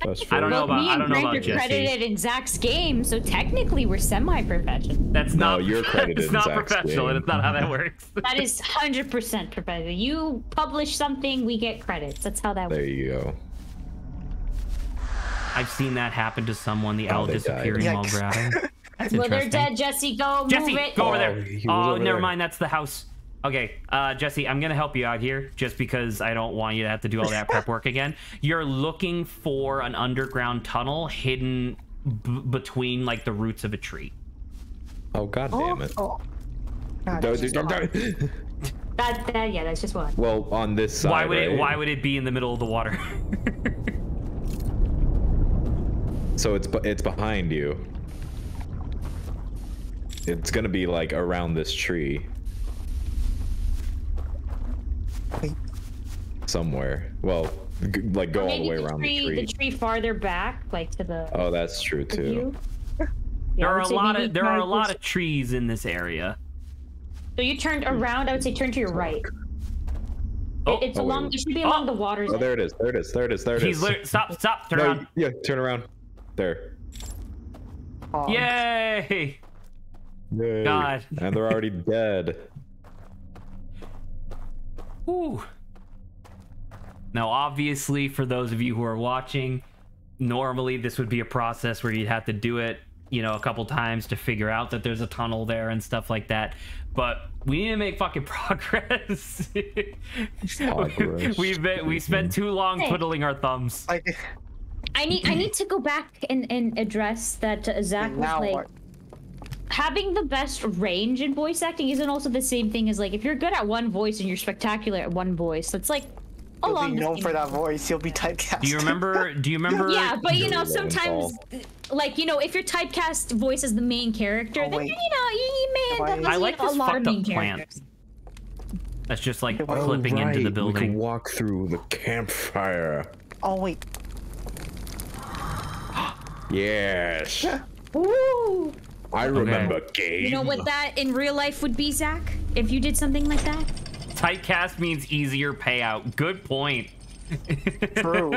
That's I don't know fair. about- Me I and don't know Grant about are Jesse. credited in Zach's game, so technically we're semi-professional. That's No, not. you're credited It's in not Zach's professional, game. and it's not how that works. That is 100% professional. You publish something, we get credits. That's how that There works. you go. I've seen that happen to someone. The Oh, owl they died. disappearing while Yikes. grabbing. That's Well, they're interesting. dead, Jesse. Go Jesse, move it. go over Oh, there. he was Oh, over never there. mind. That's the house. Okay, Jesse, I'm gonna help you out here just because I don't want you to have to do all that prep work again. You're looking for an underground tunnel hidden between like the roots of a tree. Oh god damn it. Oh. God, No, it's just hard. Yeah, that's just one. Well, on this side. Why would it? right? Why would it be in the middle of the water? So it's behind you. It's gonna be like around this tree Wait, somewhere. Well, like go all the Maybe way around the tree. the tree farther back, like to the Oh, that's true too. view. there Yeah, I are would a say lot maybe of there are a try lot this- of trees in this area. So you turned around. I would say turn to your right. Oh, It's oh, along. wait. It should be Oh. along the waters. Oh, there it is. There it is. There it is. There it He's is. literally stop, turn No, around. yeah, turn around. There. oh, Yay! Yay. God. And they're already dead. Whew. Now, obviously, for those of you who are watching, normally this would be a process where you'd have to do it, you know, a couple times to figure out that there's a tunnel there and stuff like that. But we need to make fucking progress. We spent too long twiddling our thumbs. I need to go back and address that Zach was now like. what? Having the best range in voice acting isn't also the same thing as like if you're good at one voice and you're spectacular at one voice. It's like You'll be known for that voice. You'll be typecast. Do you remember? Yeah, but you know, sometimes, like, you know, if your typecast voice is the main character, then wait. you know you may end up I like with this a lot of fucked main up plant. characters. That's just like Oh, clipping into the We building. can walk through the campfire. Oh wait. Yes. Ooh. I remember game. You know what that in real life would be, Zach? If you did something like that? Typecast means easier payout. Good point. True.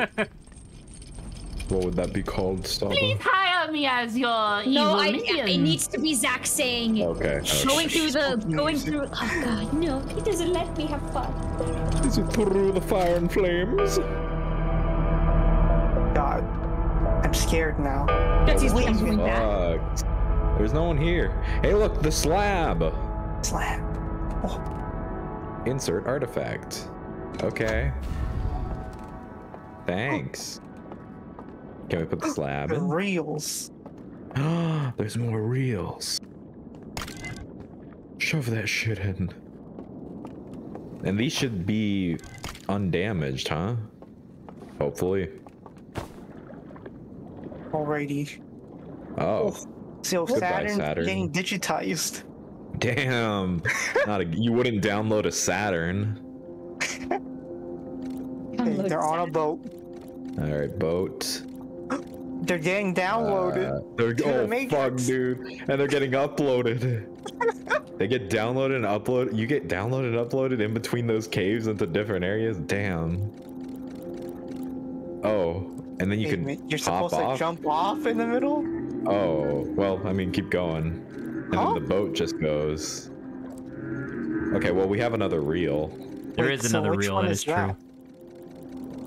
What would that be called, Saba? Please hire me as your No, evil it minion. needs to be Zach saying, Okay. going through. Oh God, no, he doesn't let me have fun. Is it through the fire and flames? God. I'm scared now. That's his way Wait, of doing that. Fucked. There's no one here. Hey, look, the slab. Slap. Insert artifact. Okay. Thanks. Can we put the slab The in? reels. There's more reels. Shove that shit in. And these should be undamaged, huh? Hopefully. Alrighty. Oh. So Goodbye, Saturn's Saturn. getting digitized. Damn. You wouldn't download a Saturn. Okay, they're on a boat. Alright, boat. They're getting downloaded. They're to the oh Matrix. fuck, dude. And they're getting uploaded. They get downloaded and uploaded. You get downloaded and uploaded in between those caves into different areas? Damn. Oh, and then you can You're hop supposed off? to jump off in the middle? Oh, well, I mean, keep going. And Huh? then the boat just goes. Okay, well, we have another reel. There Wait, is so another which reel, one that is is true. that?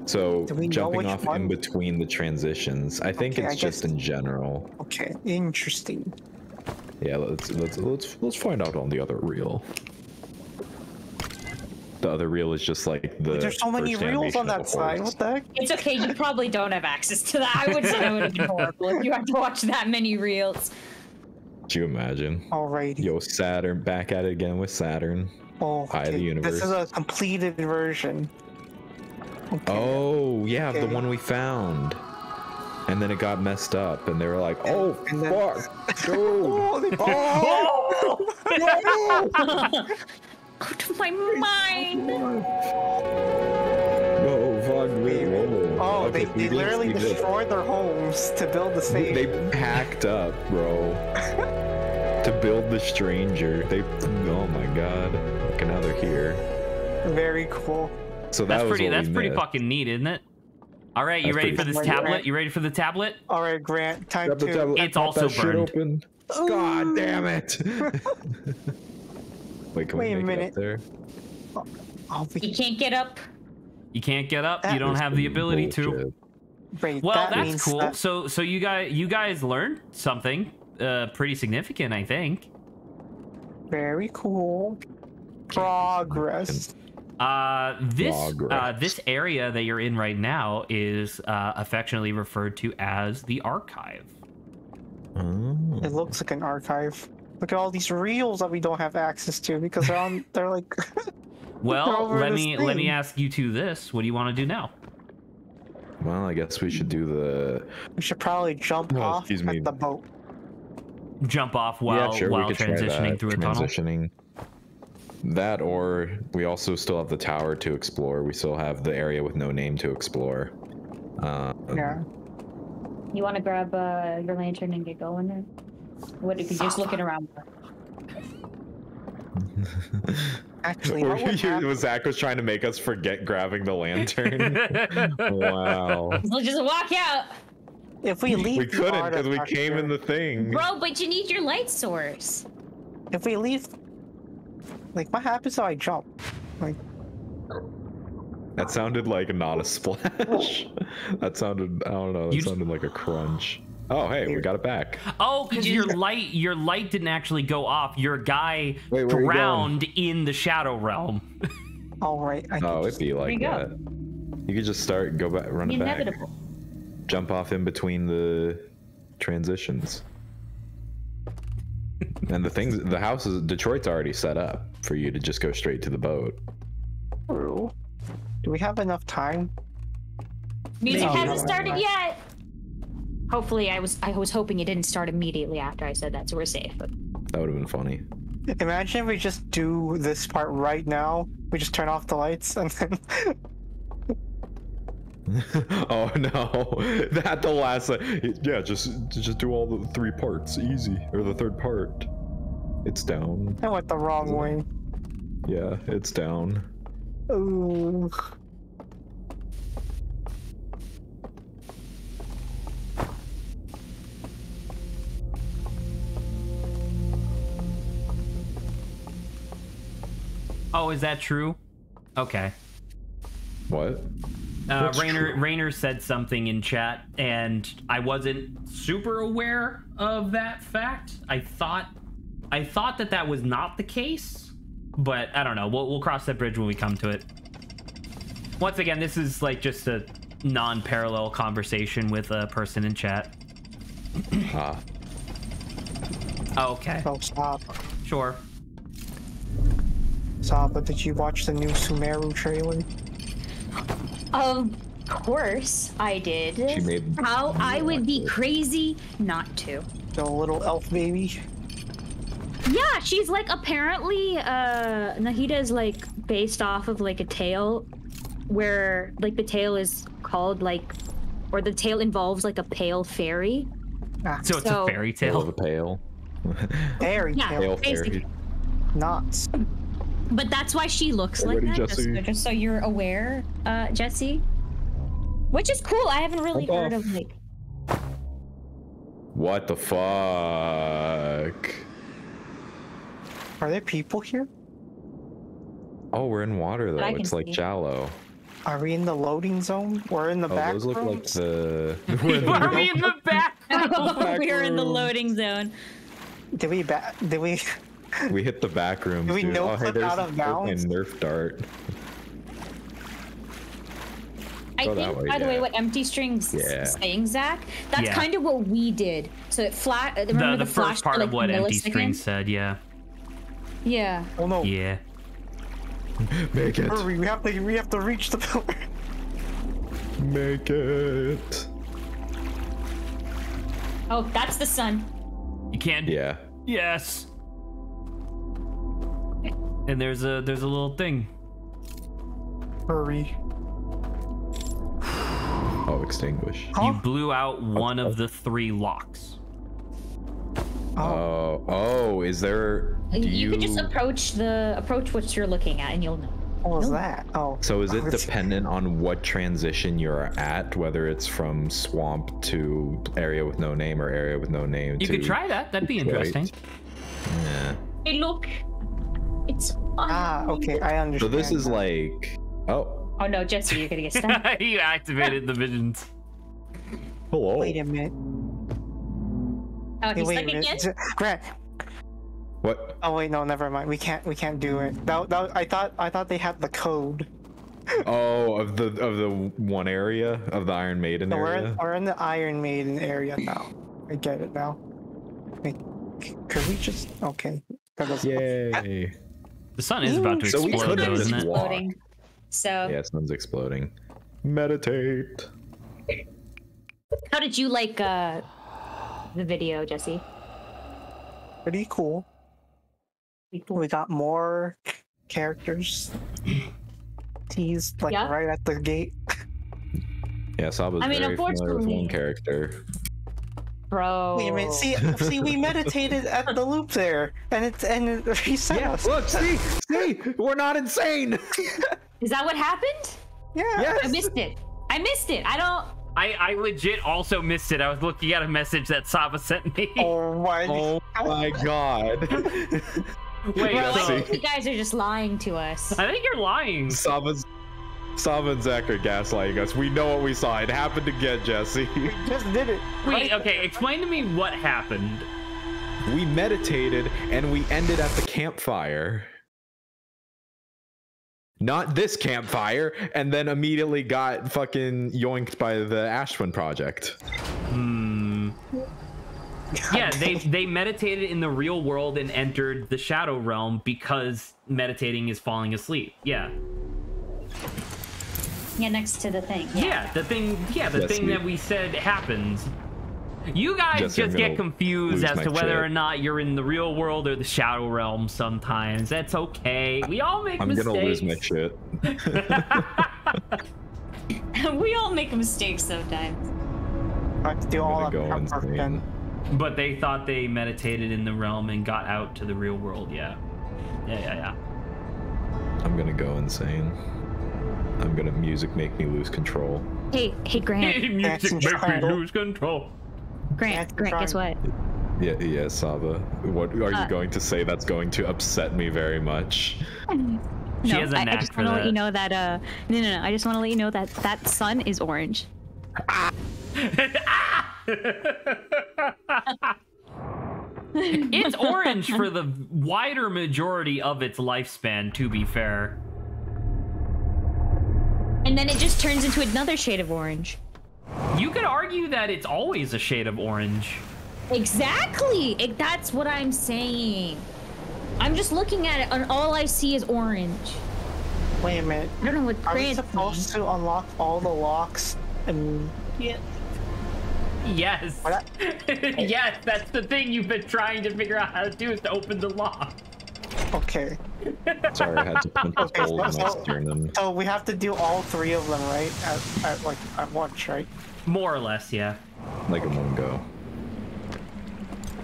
So, Do we know jumping which off one? in between the transitions. I think Okay, it's I just guess- in general. Okay, interesting. Yeah, let's find out on the other reel. The other reel is just like the. There's so many first reels animation on of that the side. horse. What the heck? It's okay, you probably don't have access to that. I would say that would have been horrible if you had to watch that many reels. Could you imagine? Alrighty. Yo, Saturn, back at it again with Saturn. Oh, Eye of the okay. universe. This is a completed version. Okay. Oh, yeah, the Okay. one we found. And then it got messed up, and they were like, "Oh, And then- fuck, dude! Oh, they Out of my mind. No, fuck me! Whoa. Oh, Okay, they we did literally see this. destroyed their homes to build the stage. They packed up, bro, to build the stranger. Oh my god! Okay, now they're here. Very cool. So that That's was pretty. what That's we pretty missed. fucking neat, isn't it? All right, you That's ready for pretty this cool. tablet? You ready for the tablet? All right, Grant. Time Grab the to. tablet, It's pop also that shit burned. open. God damn it! Wait, can Wait a we make it minute. up there? I'll You be. can't get up. You can't get up. That You don't is have the ability to. Bullshit. Wait, Well, that that's means cool. that- So you guys learned something pretty significant, I think. Very cool. Progress. This area that you're in right now is affectionately referred to as the archive. Oh. It looks like an archive. Look at all these reels that we don't have access to because they're on. They're like. Well, over let this me thing. ask you two this. What do you want to do now? Well, I guess we should do the. We should probably jump Oh, off excuse me. at the boat. Jump off while while we could try transitioning that, through a tunnel. transitioning. That, or we also still have the tower to explore. We still have the area with no name to explore. Yeah. You want to grab your lantern and get going there? What if you're just looking around? Actually, what would happen? Zach was trying to make us forget grabbing the lantern. Wow. We'll just walk out. If we leave, We the couldn't because we artifact came in here- the thing. Bro, but you need your light source. if we leave, like, what happens if I jump? Like, That sounded like not a splash. That sounded, I don't know, that sounded like a crunch. Oh, hey, we got it back. Oh, because your light didn't actually go off. Your guy Wait, where are you drowned in the shadow realm. all right. Oh, it'd be like There you that. You could just start, go back, run it back. Inevitable. Jump off in between the transitions. And the house is, Detroit's already set up for you to just go straight to the boat. True. Do we have enough time? Music No, hasn't no, started no. yet. Hopefully, I was hoping it didn't start immediately after I said that, so we're safe. But That would have been funny. Imagine if we just do this part right now. We just turn off the lights and then. Oh no, that the last, yeah, just do all the 3 parts, easy, or the 3rd part. It's down. I went the wrong way. Yeah, it's down. Ooh. Oh, is that true? Okay. What? What's true? Rainer said something in chat, and I wasn't super aware of that fact. I thought that was not the case, but I don't know. We'll cross that bridge when we come to it. Once again, this is like just a non-parallel conversation with a person in chat. Ah. Oh, okay. Oh, stop. Sure. Stop, but did you watch the new Sumeru trailer? of course, I did. She made. How I would be crazy not to. The little elf baby? Yeah, she's like apparently Nahida is like based off of like a tale where like the tale is called like, or the tale involves like a pale fairy. Ah, So it's So- a fairy Tale tale. of a pale. fairy Yeah. tale. Pale basically. fairy. Nuts. But that's why she looks Already, like that, Jesse. just so you're aware, Jesse. Which is cool. I haven't really Fuck heard off. of like. What the fuck? Are there people here? Oh, we're in water though. I can It's like see. shallow. Are we in the loading zone? We're in the Oh, back those look like rooms? the. Are we in the back? We're in the loading zone. Did we We hit the back rooms. Do we dude. no Oh, hey, clip there's out of a bounds? Nerf dart. I Go that think, way, by the way, yeah. what Empty Strings Yeah. saying, Zach, that's Yeah. kind of what we did. So it remember The flash first part for, of what like, Empty milliseconds? String said, yeah. Yeah. Oh no. Yeah. Make it. Hurry, we have to reach the pillar. Make it. Oh, that's the sun. You can't. Yeah. Yes. And there's a little thing. Hurry. Oh, extinguish. Huh? You blew out one of the 3 locks. Oh, oh, is there? Do You could just approach what you're looking at, and you'll know. What was that? Oh. So is it it's- dependent on what transition you're at, whether it's from swamp to area with no name or area with no name? You to could try that. That'd be Detroit? interesting. Yeah. Hey, look. It's fun. Ah, okay, I So understand. this is like, oh, Oh no, Jesse, you're gonna get stuck. You activated the visions. hello. Wait a minute. Oh, Hey, he's wait a stuck minute. again? Grant. What? Oh wait, no, never mind. We can't do it. I thought they had the code. Oh, of the one area of the Iron Maiden No, area. we're in the Iron Maiden area now. I get it now. Wait, could we just okay? That doesn't- Yay! The sun is about to So we explode, could though, just isn't it? walk. Exploding. So, Yeah, sun's exploding. Meditate. how did you like the video, Jesse? Pretty cool. We got more characters teased like Yeah. right at the gate. Yeah, Saba's I mean, very familiar with unfortunately- one character. Bro. Wait a minute. See, we meditated at the loop there, and it reset us. Look, see, we're not insane. Is that what happened? Yeah. Yes. I missed it. I don't. I legit also missed it. I was looking at a message that Saba sent me. Oh my. Oh my god. Wait, Well, I so, think you guys are just lying to us. I think you're lying. Saba and Zach are gaslighting us. We know what we saw. It happened again, Jesse. We just did it. Wait, okay, explain to me what happened. We meditated and we ended at the campfire. Not this campfire, and then immediately got fucking yoinked by the Ashwin project. Yeah, they meditated in the real world and entered the shadow realm because meditating is falling asleep. Yeah. Yeah, next to the thing. Yeah, the thing that we said happens. You guys Jesse, just I'm get gonna confused lose as my to whether shit. or not you're in the real world or the shadow realm sometimes. That's okay. We all make mistakes. I'm gonna lose my shit. We all make mistakes sometimes. I have to do all I'm of gonna prep go work insane. then. But they thought they meditated in the realm and got out to the real world. Yeah. Yeah. I'm gonna go insane. I'm gonna music make me lose control. Hey, Grant. Music makes me lose control. Grant, guess what? Yeah, Saba. What are you going to say that's going to upset me very much? She has a I knack just for want to let you that. know that no. I just want to let you know that that sun is orange. It's orange for the wider majority of its lifespan, to be fair. And then it just turns into another shade of orange. You could argue that it's always a shade of orange. Exactly. That's what I'm saying. I'm just looking at it, and all I see is orange. Wait a minute. I don't know what Are we Grant's supposed to unlock all the locks and Yes. What? Yes, that's the thing you've been trying to figure out how to do is to open the lock. Okay. Sorry, I had to punch a Okay, hole in my so- sternum. So we have to do all three of them, right? At once, right? More or less, yeah. Like in one go.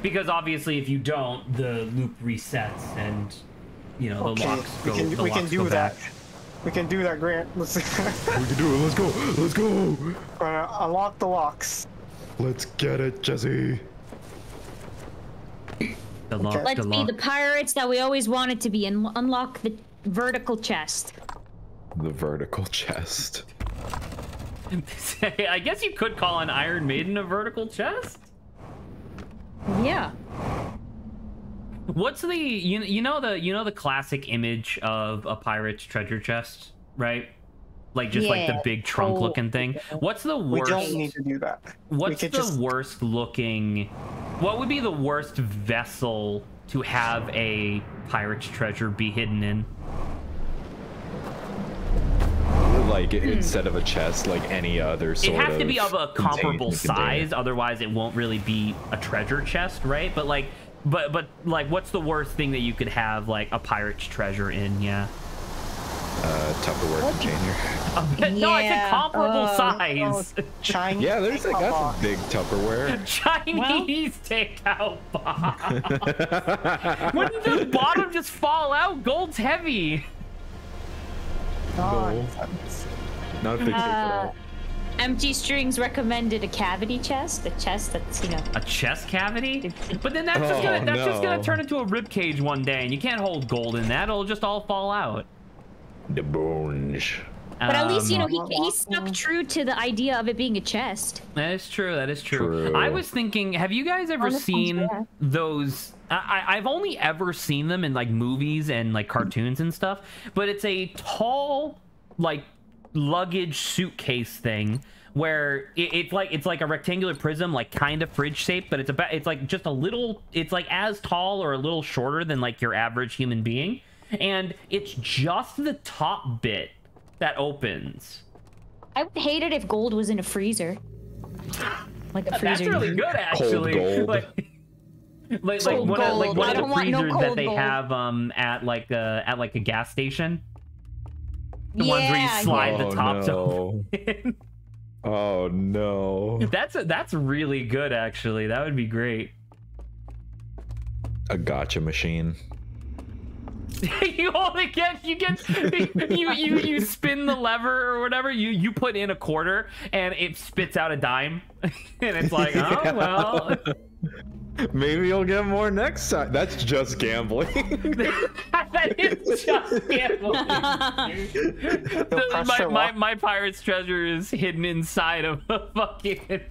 Because obviously if you don't, the loop resets and, you know, the Okay. locks go We can do that. back. We can do that, Grant. Let's We can do it. Let's go. Let's go. unlock the locks. Let's get it, Jesse. The lock, Let's the be lock. the pirates that we always wanted to be and unlock the vertical chest. The vertical chest. I guess you could call an Iron Maiden a vertical chest. Yeah. What's the you know the classic image of a pirate's treasure chest, right? Like just like the Yeah. big trunk looking thing. What's the We worst? don't need to do that. What's we the could just worst looking? What would be the worst vessel to have a pirate's treasure be hidden in? Like instead of a chest, like any other It sort of. has to be of a comparable contained container. size, otherwise it won't really be a treasure chest, right? But like, but like, what's the worst thing that you could have like a pirate's treasure in? Yeah. Tupperware container. No, it's a Yeah. comparable size. Chinese. Yeah, there's I got box. some big Tupperware. Chinese takeout box. Wouldn't the bottom just fall out? Gold's heavy. Nonsense. Not if they take it out. Empty Strings recommended a cavity chest, a chest that's, you know. A chest cavity? But then that's just Oh, just gonna no. turn into a rib cage one day, and you can't hold gold in that. It'll just all fall out. The bones. But at least, you know, Um, he stuck true to the idea of it being a chest. That is true. That is true. True. I was thinking, have you guys ever Oh, that sounds seen bad. those? I've only ever seen them in like movies and like cartoons and stuff. But it's a tall, like luggage suitcase thing where it's like a rectangular prism, like kind of fridge shaped, but it's like just a little. It's like as tall or a little shorter than like your average human being, and it's just the top bit that opens. I would hate it if gold was in a freezer. Like a That's freezer. really good, actually. gold. Like Cold one of gold. I the don't want no freezers that cold they gold. have at like a gas station. The ones where you Yeah, slide the Oh, tops no. open. Oh no. That's really good, actually. That would be great. A gotcha machine. You only get you spin the lever or whatever. You put in a quarter and it spits out a dime, and it's like, oh well. Maybe you'll get more next time. That's just gambling. That is just gambling. My pirate's treasure is hidden inside of a fucking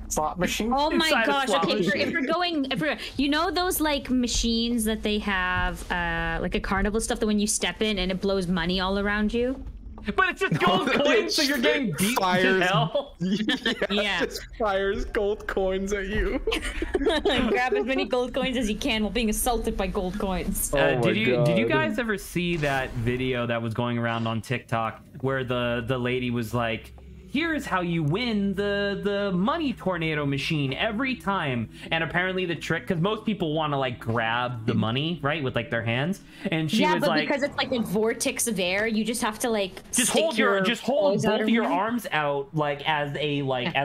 slot machine. Oh my Inside a gosh! slot Okay, machine. if we're you know those like machines that they have, like a carnival stuff that when you step in and it blows money all around you. But it's just gold coins, so you're getting beat to hell. Yeah. It just fires gold coins at you. Grab as many gold coins as you can while being assaulted by gold coins. Oh my Did you God. guys ever see that video that was going around on TikTok where the lady was like, here's how you win the money tornado machine every time, and apparently the trick, because most people want to like grab the money right with like their hands, and she was but like, because it's like a vortex of air, you just have to like just stick hold both clothes out of your her. arms out like as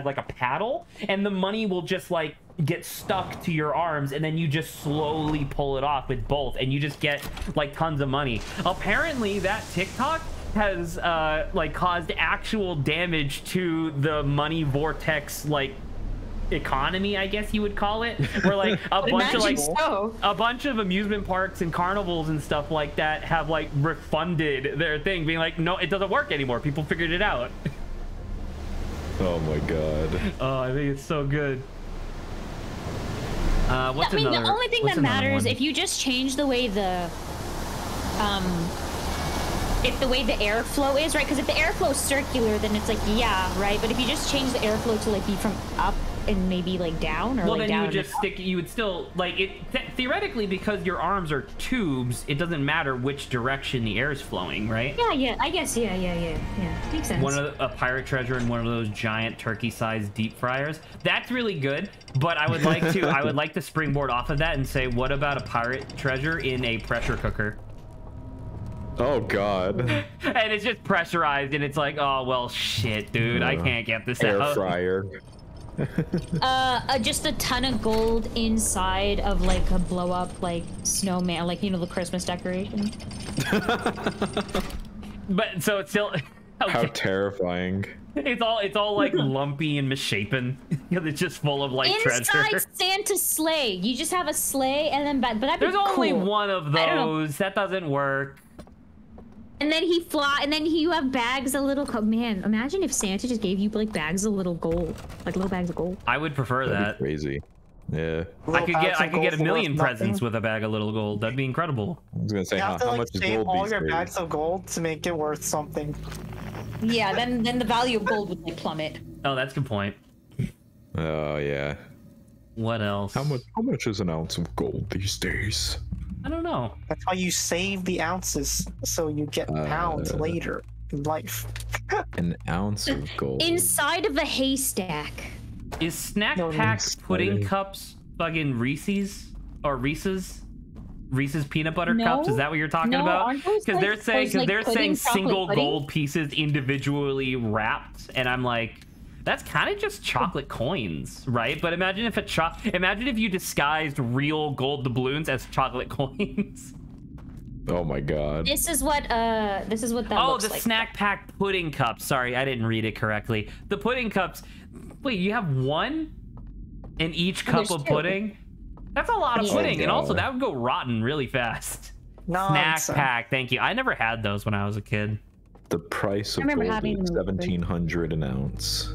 like a paddle, and the money will just like get stuck to your arms, and then you just slowly pull it off with both, and you just get like tons of money. Apparently that TikTok has like caused actual damage to the money vortex like economy, I guess you would call it, where like a bunch of amusement parks and carnivals and stuff like that have like refunded their thing, being like, no, it doesn't work anymore, people figured it out. Oh my God. Oh, I think it's so good. What's I mean, another, the only thing what's that another matters one? if you just change the way if the way the airflow is, right? Because if the airflow is circular, then it's like, yeah, right? But if you just change the airflow to like be from up and maybe like down, or well, like then down you would just stick. You would still like it theoretically, because your arms are tubes. It doesn't matter which direction the air is flowing, right? Yeah, I guess, yeah. Makes sense. One of a pirate treasure and one of those giant turkey-sized deep fryers. That's really good. But I would like to springboard off of that and say, what about a pirate treasure in a pressure cooker? Oh God. And it's just pressurized, and it's like, oh well, shit, dude, I can't get this Air out. fryer. Just a ton of gold inside of like a blow up like snowman, like, you know, the Christmas decoration. But so it's still okay. How terrifying. It's all like lumpy and misshapen because it's just full of like Inside treasure. Santa's sleigh. You just have a sleigh and then but that'd be There's only cool. one of I don't know. those. That doesn't work. And then you have bags of little man, imagine if Santa just gave you like bags of little gold, like little bags of gold. I would prefer That'd that. be crazy. Yeah. I could get a million presents presents with a bag of little gold. That'd be incredible. I was gonna say, You have to how like much is save gold all these your days? bags of gold to make it worth something. Yeah, then the value of gold would like plummet. Oh, that's a good point. Oh yeah. What else? How much is an ounce of gold these days? I don't know. That's why you save the ounces so you get pounds later in life. An ounce of gold. Inside of a haystack. Is snack No, pack it's pudding funny. cups fucking Reese's or Reese's peanut butter No. cups? Is that what you're talking No, about? aren't those, Because like, they're saying those, like, pudding, single chocolate pudding? gold pieces individually wrapped, and I'm like, that's kind of just chocolate coins, right? But imagine if you disguised real gold doubloons as chocolate coins. Oh my God. This is what that Oh, looks the like. snack pack pudding cups. Sorry, I didn't read it correctly. The pudding cups. Wait, you have one in each cup there's of two. pudding? That's a lot of Yeah. pudding, and also God. that would go rotten really fast. Snack Nonsense. pack. Thank you. I never had those when I was a kid. The price of remember gold having is them. 1,700 an ounce.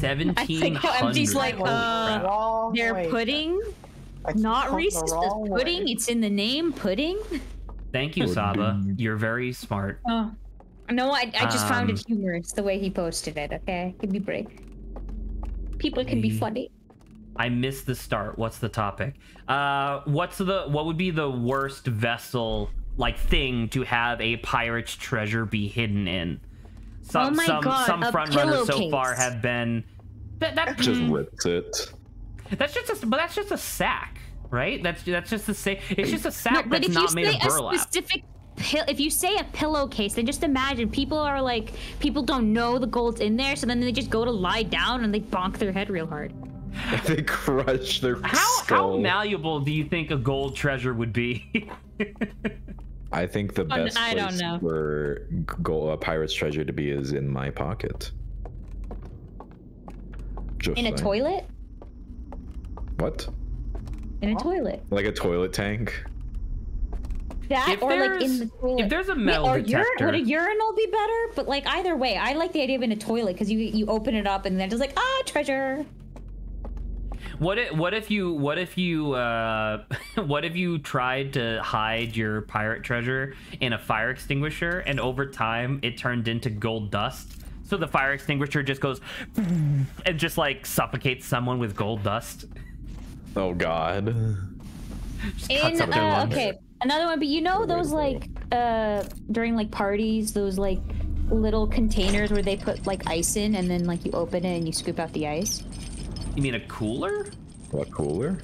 1,700. how empty's like, Wrong They're way. pudding, I not took the Reese's. It's wrong pudding. way. It's in the name, pudding. Thank you, Saba. You're very smart. Oh. No, I just found Um, it humorous the way he posted it. Okay, give me a break. People can be Hey. funny. I missed the start. What's the topic? What would be the worst vessel like thing to have a pirate's treasure be hidden in? Oh my God, some a front runners so pillowcase. far have been that Just rips it. that's just a sack, right? That's just the same. It's just a sack But that's if you not made say of a burlap. specific if you say a pillowcase, then just imagine people don't know the gold's in there, so then they just go to lie down and they bonk their head real hard. They crush their How skull. malleable do you think a gold treasure would be? I think the best I don't place know. for a pirate's treasure to be is in my pocket. Just In a saying. toilet? What? In a toilet. Like a toilet tank? That If or like in there's- the toilet. if there's a metal or detector- would a urinal be better? But like either way, I like the idea of in a toilet because you open it up and then it's like treasure. What if you what if you tried to hide your pirate treasure in a fire extinguisher, and over time it turned into gold dust? So the fire extinguisher just goes and just like suffocates someone with gold dust. Oh god. Just In cuts up their lungs. okay, another one. But you know those like during like parties, those like little containers where they put like ice in, and then like you open it and you scoop out the ice. You mean a cooler? What, cooler?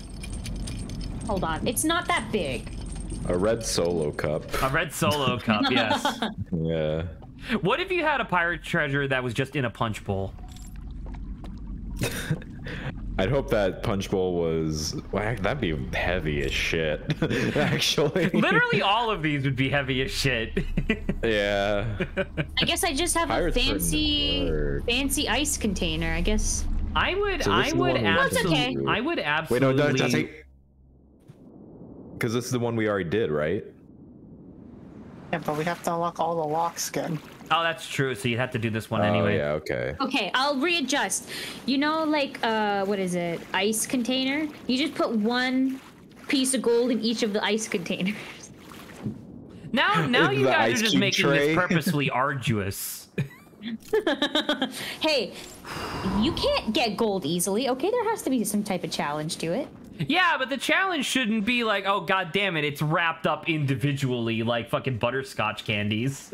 Hold on, it's not that big. A red Solo cup. A red Solo cup, yes. Yeah. What if you had a pirate treasure that was just in a punch bowl? I'd hope that punch bowl was... Well, that'd be heavy as shit, actually. Literally all of these would be heavy as shit. Yeah. I guess I just have Pirates a wouldn't fancy work. ice container. I guess. I would So this is the one we absolutely okay. I would Wait, absolutely no, don't take... Because this is the one we already did, right? Yeah, but we have to unlock all the locks again. Oh, that's true. So you'd have to do this one Oh, anyway. yeah, okay. Okay, I'll readjust. You know, like what is it? Ice container. You just put one piece of gold in each of the ice containers. Now you The guys ice are just cube making tray. this purposefully arduous. Hey, you can't get gold easily. Okay, there has to be some type of challenge to it. Yeah, but the challenge shouldn't be like, oh god damn it, it's wrapped up individually like fucking butterscotch candies.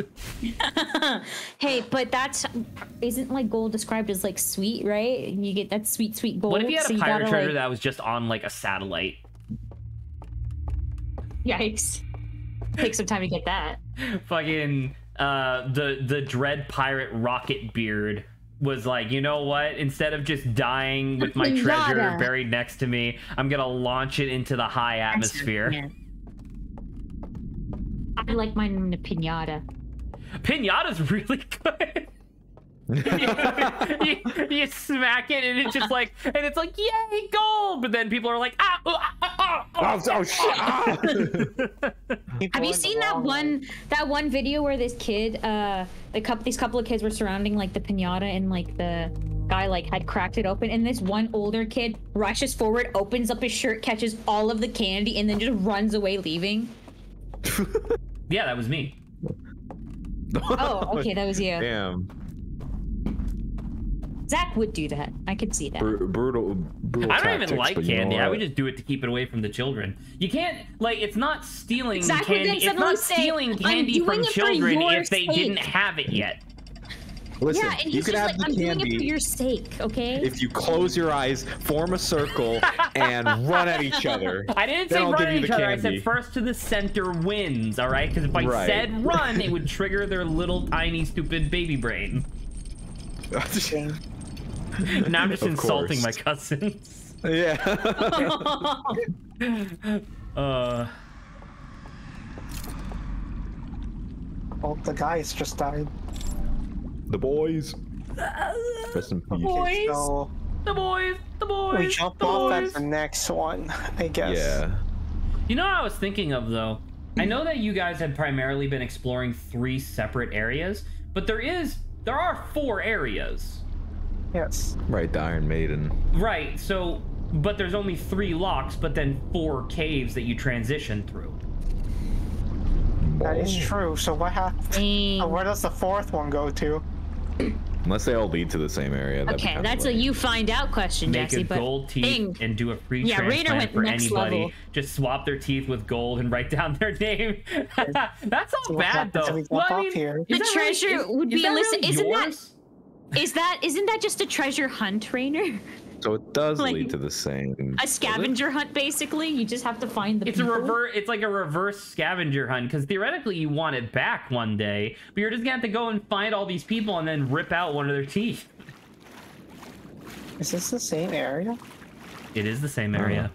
Hey, but isn't like gold described as like sweet, right? You get that sweet gold. What if you had so a pirate gotta, treasure like... that was just on like a satellite? Yikes! Take some time to get that. Fucking the dread pirate Rocket Beard was like, you know what? Instead of just dying with my treasure Pinata. buried next to me, I'm gonna launch it into the high atmosphere. Yeah. I like mine in a pinata. Pinata's really good. you smack it and it's just like, and it's like, yay, gold! But then people are like, Oh, shit! Ah! Have you seen that one video where this kid, these couple of kids were surrounding like the pinata and like the guy like had cracked it open, and this one older kid rushes forward, opens up his shirt, catches all of the candy, and then just runs away, leaving? Yeah, that was me. Oh, okay, that was you. Damn. Zach would do that. I could see that. Brutal I don't even tactics, like but you know candy. I what? would just do it to keep it away from the children. You can't, like, it's not stealing Zach would then candy. It's suddenly not say, stealing "I'm candy doing from it for children your if they sake." didn't have it yet. Listen, Yeah, and you he's can just have like, the I'm doing it for candy your sake, okay? if you close your eyes, form a circle, and run at each other. I didn't Then say I'll run give at you each the other. I candy. said first to the center wins, all right? Because if I Right. said run, it would trigger their little tiny stupid baby brain. Now I'm just Of insulting course. my cousins. Yeah. Oh, the guys just died. The boys. Rest in peace. Boys. So The boys, the boys, we jump the off boys. at the next one, I guess. Yeah. You know what I was thinking of, though? I know that you guys had primarily been exploring 3 separate areas, but there are 4 areas. Yes. Right, the Iron Maiden. Right, so, but there's only 3 locks, but then 4 caves that you transition through. That is true. So what happens? Dang. Where does the 4th one go to? Unless they all lead to the same area. that'd be Okay, kinda that's a lame. you find out question, Make Jesse. a But gold teeth thing, and do a free Yeah, Rainer transplant went for next anybody. level. Just swap their teeth with gold and write down their name. That's not So what bad, happens though. if we jump Well, I up mean, here? is The that really- treasure would is be that illicit- really isn't that- yours? isn't that just a treasure hunt, Rainer? So it does like, lead to the same. A scavenger hunt, basically. You just have to find the. It's a people. reverse. It's like a reverse scavenger hunt because theoretically you want it back one day, but you're just gonna have to go and find all these people and then rip out one of their teeth. Is this the same area? It is the same area.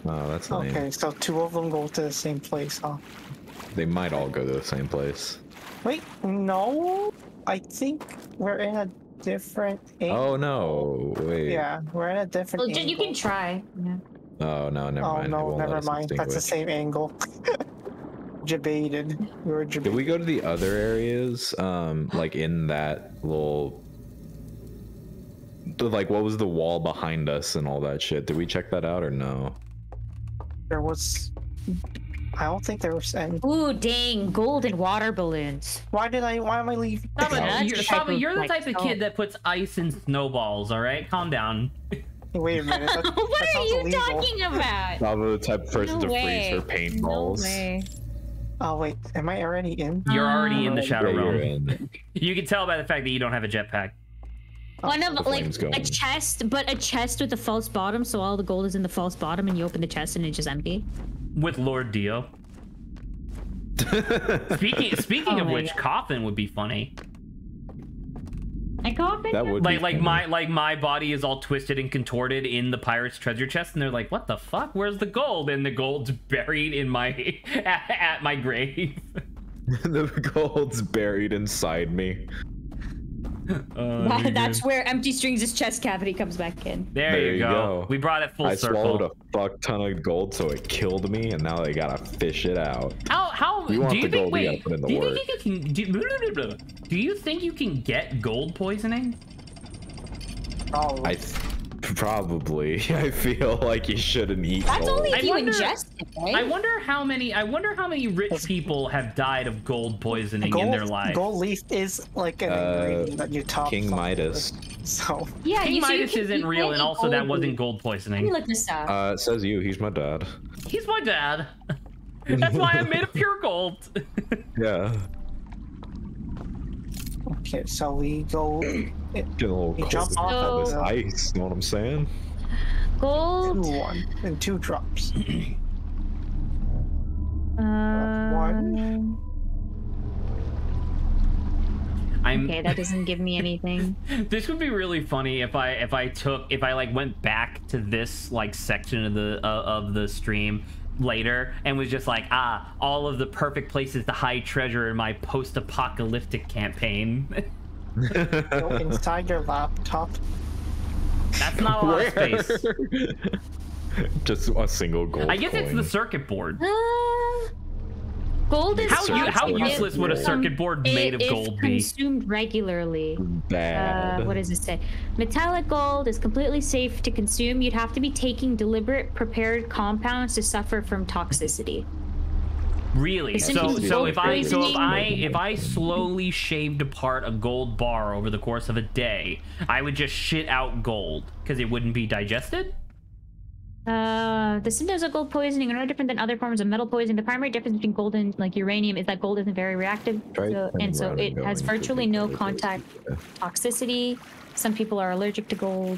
Oh, that's lame. Okay, so 2 of them go to the same place, huh? They might all go to the same place. Wait, no. I think we're in a different angle. Oh no! Wait. Yeah, we're in a different Well, angle. you can try. Yeah. Oh no! Never Oh mind. It no, won't let never us mind. That's the distinguish. same angle. Debated. We were Did debated. we go to the other areas? Like in that little. Like, what was the wall behind us and all that shit? Did we check that out or no? There was. I don't think there was any. Ooh, dang, golden water balloons. Why am I leaving? Saba, you're the like, type of kid that puts ice in snowballs, alright? Calm down. Wait a minute. That, What that are sounds you illegal. talking about? Probably the type of person No to freeze way. her paintballs. No way. Oh wait, am I already in? You're already in the Shadow Yeah, you're Realm. in. You can tell by the fact that you don't have a jetpack. One of The like flame's going. a chest, but a chest with a false bottom, so all the gold is in the false bottom, and you open the chest and it's just empty. With Lord Dio. Speaking Oh of my which, God. Coffin would be funny. I got it. That would be Like funny. my body is all twisted and contorted in the pirate's treasure chest, and they're like, "What the fuck? Where's the gold?" And the gold's buried in my at my grave. The gold's buried inside me. That's where Empty Strings' chest cavity comes back in. There you go. We brought it full I circle. swallowed a fuck ton of gold, so it killed me, and now they gotta fish it out. How We want do you the think? gold, we gotta Wait, put in the do you work. think you can? Do you think you can get gold poisoning? Oh, Probably. I feel like you shouldn't eat That's gold. only if I you wonder- ingest it, right? I wonder how many rich people have died of gold poisoning in their life. Gold leaf is like an ingredient that you top. King something Midas. with. So Yeah, King so you Midas can- isn't you real, can and eat also that gold wasn't leaf. gold Let me poisoning. look this up. It says you. He's my dad. He's my dad. That's why I'm made of pure gold. Yeah. okay, so we go. Getting a little You cold jump with off all of this the- ice. You know what I'm saying? Gold. 1 and 2 drops. One. Okay, that doesn't give me anything. This would be really funny if I like went back to this like section of the stream later and was just like, all of the perfect places to hide treasure in my post-apocalyptic campaign. Go inside your laptop. That's not a lot of space. Just a single gold I guess it's coin. the circuit board. Gold is How toxic. useless would a circuit board made of If gold be? consumed regularly. Bad. What does it say? Metallic gold is completely safe to consume. You'd have to be taking deliberate prepared compounds to suffer from toxicity. Really? Isn't So it so gold if I poisoning? slowly shaved apart a gold bar over the course of a day, I would just shit out gold because it wouldn't be digested? The symptoms of gold poisoning are no different than other forms of metal poisoning. The primary difference between gold and like uranium is that gold isn't very reactive, Try so, turning and so around it and has going to virtually the no other contact place. toxicity. Some people are allergic to gold.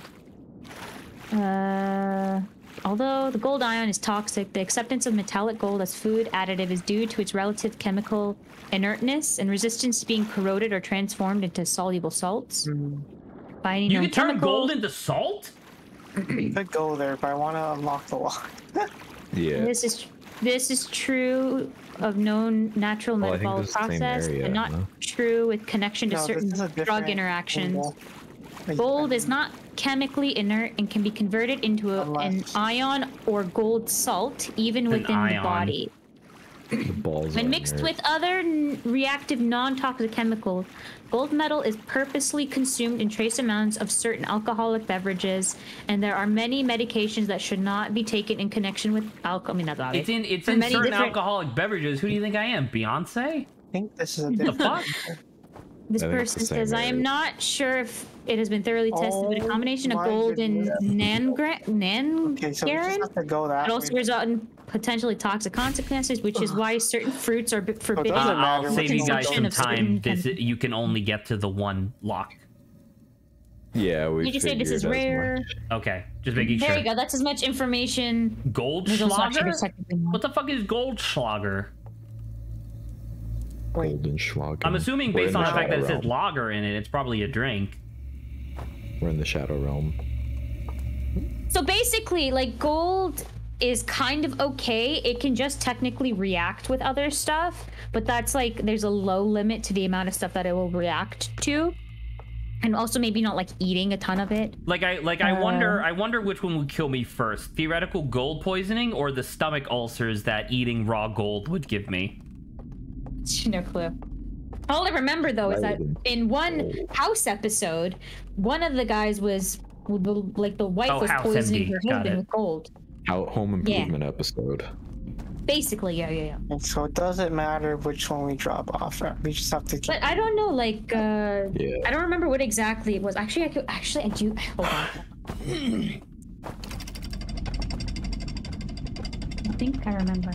Although the gold ion is toxic, the acceptance of metallic gold as food additive is due to its relative chemical inertness and resistance to being corroded or transformed into soluble salts. Finding You known can turn chemicals- gold into salt? Could go there, but I want to unlock the lock. Yeah. This is true of known natural Well, I think metabolic this is the same process, area, but not no? true with connection to No, certain this is a drug different interactions. angle. Gold is not chemically inert and can be converted into an Unless- ion or gold salt even within the ion. body. The balls When are mixed inert. with other reactive non-toxic chemicals, gold metal is purposely consumed in trace amounts of certain alcoholic beverages, and there are many medications that should not be taken in connection with alcohol. I mean, that's obvious. It's For in many certain different- alcoholic beverages. Who do you think I am? Beyonce? I think this is a The different. fuck? This I think it's the person same says, I am area. not sure if it has been thoroughly tested, but a Oh combination of my gold and goodness. Okay, so we just have to go that could also way. result in potentially toxic consequences, which is why certain fruits are forbidden. doesn't matter I'll what save you guys consumption some of certain time. chemicals. You can only get to the one lock. Yeah, we You just say this figured is as rare. much. Okay, just making There sure. you go. That's as much information. There's also actually Goldschlager? technically more. What the fuck is Goldschlager? Golden Schlagen. I'm assuming We're based in on the the fact that it Shadow says Realm. lager in it, it's probably a drink. We're in the Shadow Realm. So basically, like, gold is kind of okay. It can just technically react with other stuff, but that's like, there's a low limit to the amount of stuff that it will react to. And also maybe not like eating a ton of it. I wonder which one would kill me first. Theoretical gold poisoning or the stomach ulcers that eating raw gold would give me. No clue. All I remember though is that in one house episode, one of the guys was like the wife was poisoning her husband with gold. Home improvement episode. Basically, yeah. And so it doesn't matter which one we drop off. We just have to keep. But I don't know, like, I don't remember what exactly it was. Actually, I do. Hold on. I think I remember.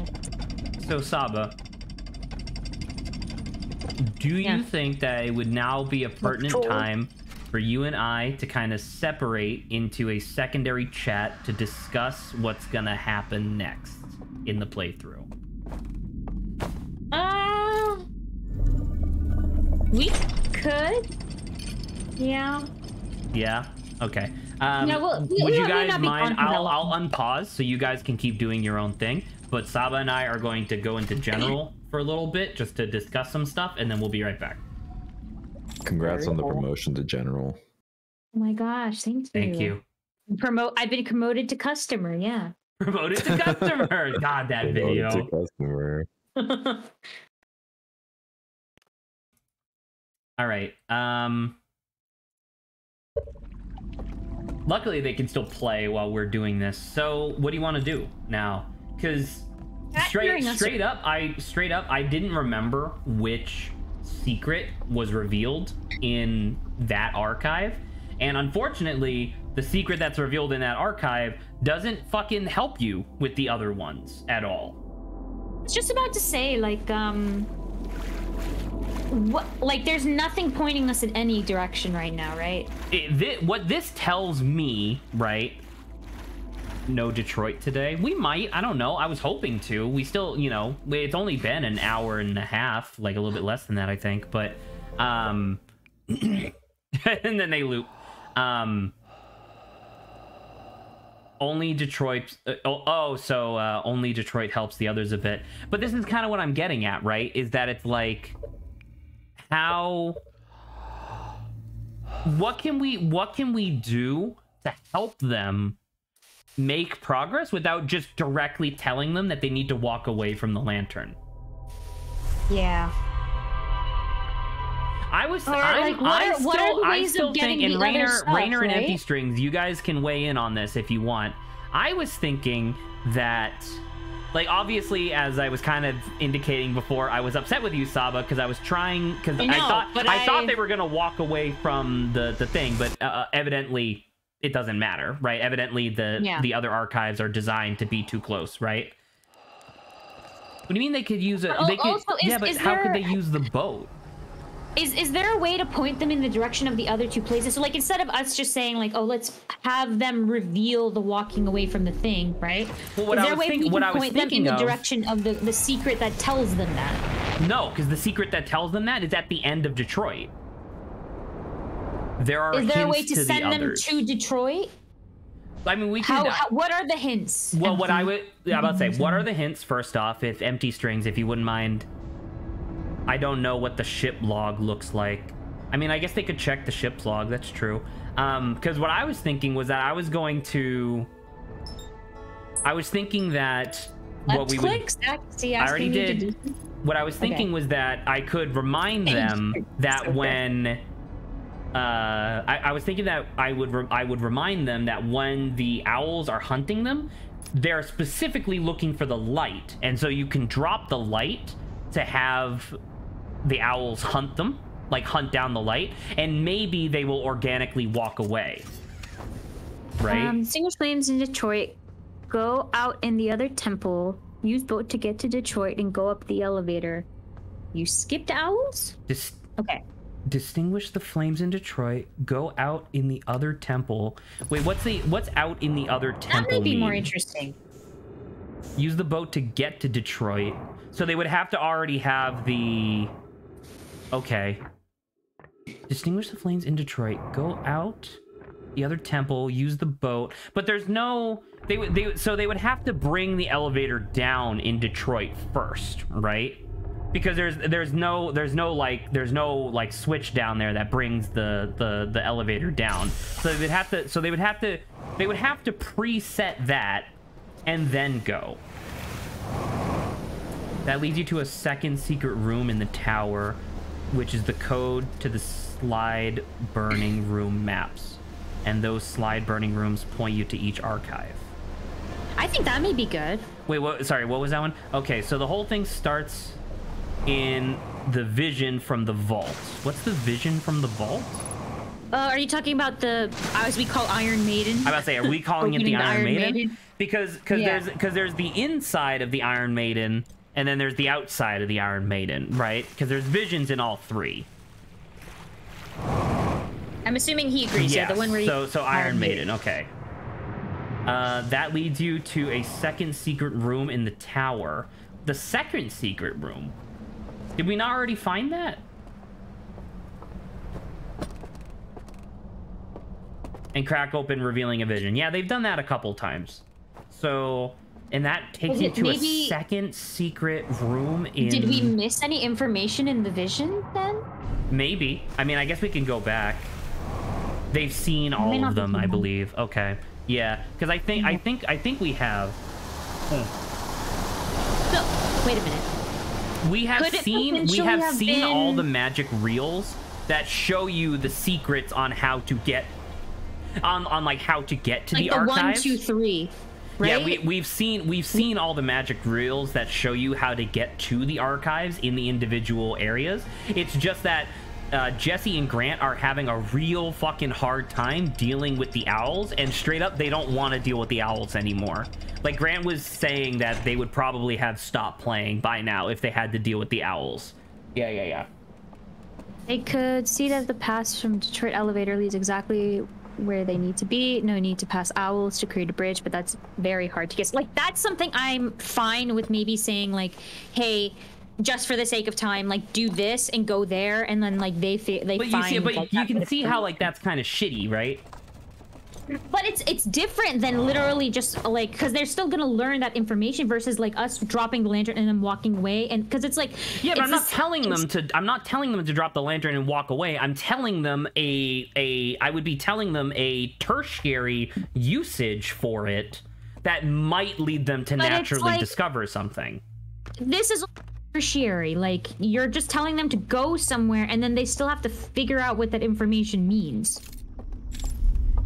So Saba, do you think that it would now be a pertinent time for you and I to kind of separate into a secondary chat to discuss what's gonna happen next in the playthrough? We could. Yeah. Yeah. Okay. Would you guys mind? I'll unpause so you guys can keep doing your own thing. But Saba and I are going to go into general for a little bit just to discuss some stuff, and then we'll be right back. Congrats on the promotion to general. Oh my gosh! Thank you. I've been promoted to customer. Yeah. Promoted to customer. God, that video. To customer. All right. Luckily, they can still play while we're doing this. So, what do you want to do now? Because straight up, I didn't remember which secret was revealed in that archive, and unfortunately, the secret that's revealed in that archive doesn't fucking help you with the other ones at all. I was just about to say, like, there's nothing pointing us in any direction right now, right? What this tells me, right? No Detroit today. We might. I don't know. I was hoping to. We still, it's only been an hour and a half, like a little bit less than that, I think. But, and then they loop. Only Detroit. So only Detroit helps the others a bit. But this is kind of what I'm getting at, right? Is that it's like, what can we do to help them make progress without just directly telling them that they need to walk away from the lantern? Yeah. I'm still thinking, Rainer and Empty Strings, you guys can weigh in on this if you want. I was thinking that, like, obviously, as I was kind of indicating before, I was upset with you, Saba, because I was trying, because I thought they were gonna walk away from the thing, but evidently it doesn't matter, right? Evidently the other archives are designed to be too close, right? What do you mean they could use it? How could they use the boat? Is there a way to point them in the direction of the other two places? So, like, instead of us just saying, like, oh, let's have them reveal the walking away from the thing, right? Well, is there a way we can point them in the direction of the secret that tells them that? No, because the secret that tells them that is at the end of Detroit. There are hints to the others. Is there a way to send them to Detroit? I mean, we can. What are the hints? Well, I'm about to say, what are the hints, first off, if Empty Strings, if you wouldn't mind. I don't know what the ship log looks like. I mean, I guess they could check the ship's log. That's true. Because what I was thinking was that I was thinking that what we would... I already did. What I was thinking was that I could remind them that when... I was thinking that I would remind them that when the owls are hunting them, they're specifically looking for the light. And so you can drop the light to have the owls hunt them, like hunt down the light, and maybe they will organically walk away. Right? Distinguished flames in Detroit. Go out in the other temple. Use boat to get to Detroit and go up the elevator. You skipped owls? Okay. Distinguish the flames in Detroit. Go out in the other temple. Wait, what's out in the other temple? That might be more interesting. Use the boat to get to Detroit. So they would have to already have the... Okay. Distinguish the flames in Detroit. Go out the other temple, use the boat, but there's no, they would have to bring the elevator down in Detroit first, right? Because there's no like switch down there that brings the elevator down. So they would have to preset that and then go. That leads you to a second secret room in the tower, which is the code to the slide burning room maps. And those slide burning rooms point you to each archive. I think that may be good. Wait, what? Sorry, what was that one? Okay, so the whole thing starts in the vision from the vault. What's the vision from the vault? Are you talking about the, as we call Iron Maiden? I'm about to say, are we calling it the Iron Maiden? Maiden? Because there's the inside of the Iron Maiden, and then there's the outside of the Iron Maiden, right? Because there's visions in all three. I'm assuming he agrees. Yes. Yeah, the one where so Iron Maiden, okay. That leads you to a second secret room in the tower. The second secret room. Did we not already find that? And crack open, revealing a vision. Yeah, they've done that a couple times. So, and that takes you to a second secret room in... Did we miss any information in the vision then? Maybe. I mean, I guess we can go back. They've seen all of them, I believe. Okay. Yeah, because I think we have. So, wait a minute. We have seen all the magic reels that show you the secrets on how to get on like how to get to like the archives. 1, 2, 3. Right? Yeah, we've seen all the magic reels that show you how to get to the archives in the individual areas. It's just that Jesse and Grant are having a real fucking hard time dealing with the owls, and straight up they don't want to deal with the owls anymore. Like, Grant was saying that they would probably have stopped playing by now if they had to deal with the owls. Yeah. They could see that the pass from Detroit elevator leads exactly where they need to be. No need to pass owls to create a bridge, but that's very hard to get. Like, that's something I'm fine with maybe saying, like, hey, just for the sake of time, like, do this and go there, and then like they find. But you can see how like that's kind of shitty, right? But it's different than literally just like, because they're still gonna learn that information versus like us dropping the lantern and then walking away, and because it's like, yeah, but I'm not telling them to drop the lantern and walk away. I'm telling them I would be telling them a tertiary usage for it that might lead them to naturally discover something. This is tertiary, like, you're just telling them to go somewhere and then they still have to figure out what that information means.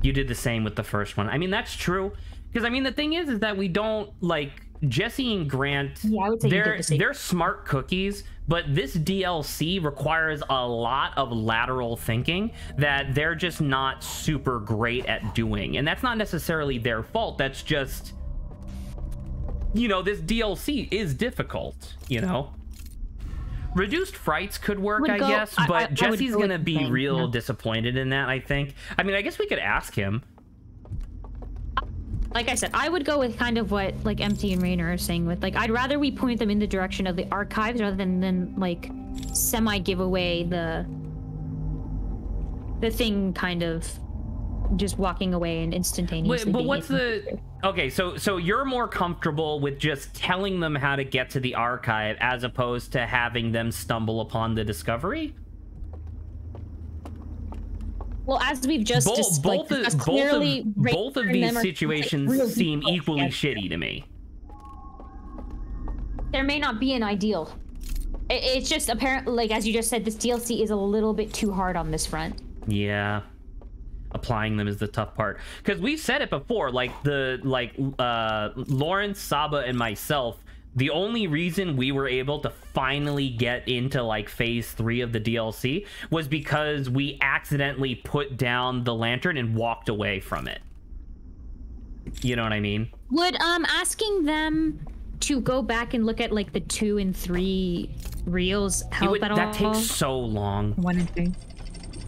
You did the same with the first one. I mean, that's true. Because, I mean, the thing is that we don't, like, Jesse and Grant, yeah, I would say they're smart cookies, but this DLC requires a lot of lateral thinking that they're just not super great at doing. And that's not necessarily their fault. That's just, you know, this DLC is difficult, you know? Reduced frights could work, I guess, but Jesse's gonna be real disappointed in that, I think. I mean, I guess we could ask him. Like I said, I would go with kind of what like MT and Rainer are saying with, like, I'd rather we point them in the direction of the archives rather than like semi-give away the thing, kind of just walking away and instantaneously. But what's the... Okay, so you're more comfortable with just telling them how to get to the archive as opposed to having them stumble upon the discovery? Well, as we've just both of these situations seem equally shitty to me. There may not be an ideal. It's just apparently, like, as you just said, this DLC is a little bit too hard on this front. Yeah. Applying them is the tough part, because we've said it before, like Lawrence, Saba, and myself, the only reason we were able to finally get into like phase 3 of the DLC was because we accidentally put down the lantern and walked away from it. You know what I mean? Would asking them to go back and look at like the 2 and 3 reels help at all? That takes so long. 1 and 3.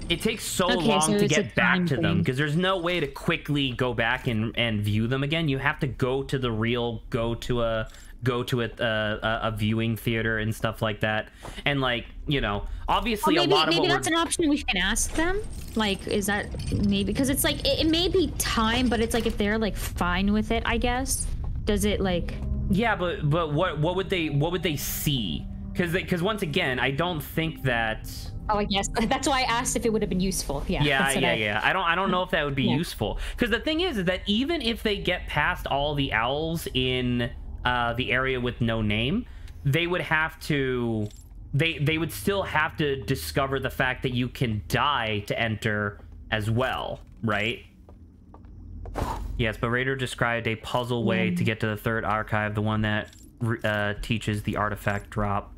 It takes so long to get back to them, because there's no way to quickly go back and view them again. You have to go to the reel, go to go to a viewing theater and stuff like that. And like, you know, obviously maybe, a lot of maybe what that's an option we can ask them. Like, is that maybe because it's like it may be time, but it's like if they're like fine with it, I guess. Does it like? Yeah, but what would they see? Because once again, I don't think that. Oh, I guess that's why I asked if it would have been useful. Yeah. Yeah. I don't know if that would be useful. Because the thing is that even if they get past all the owls in the area with no name, they would have to. They would still have to discover the fact that you can die to enter as well, right? Yes, but Raider described a puzzle way to get to the third archive, the one that teaches the artifact drop.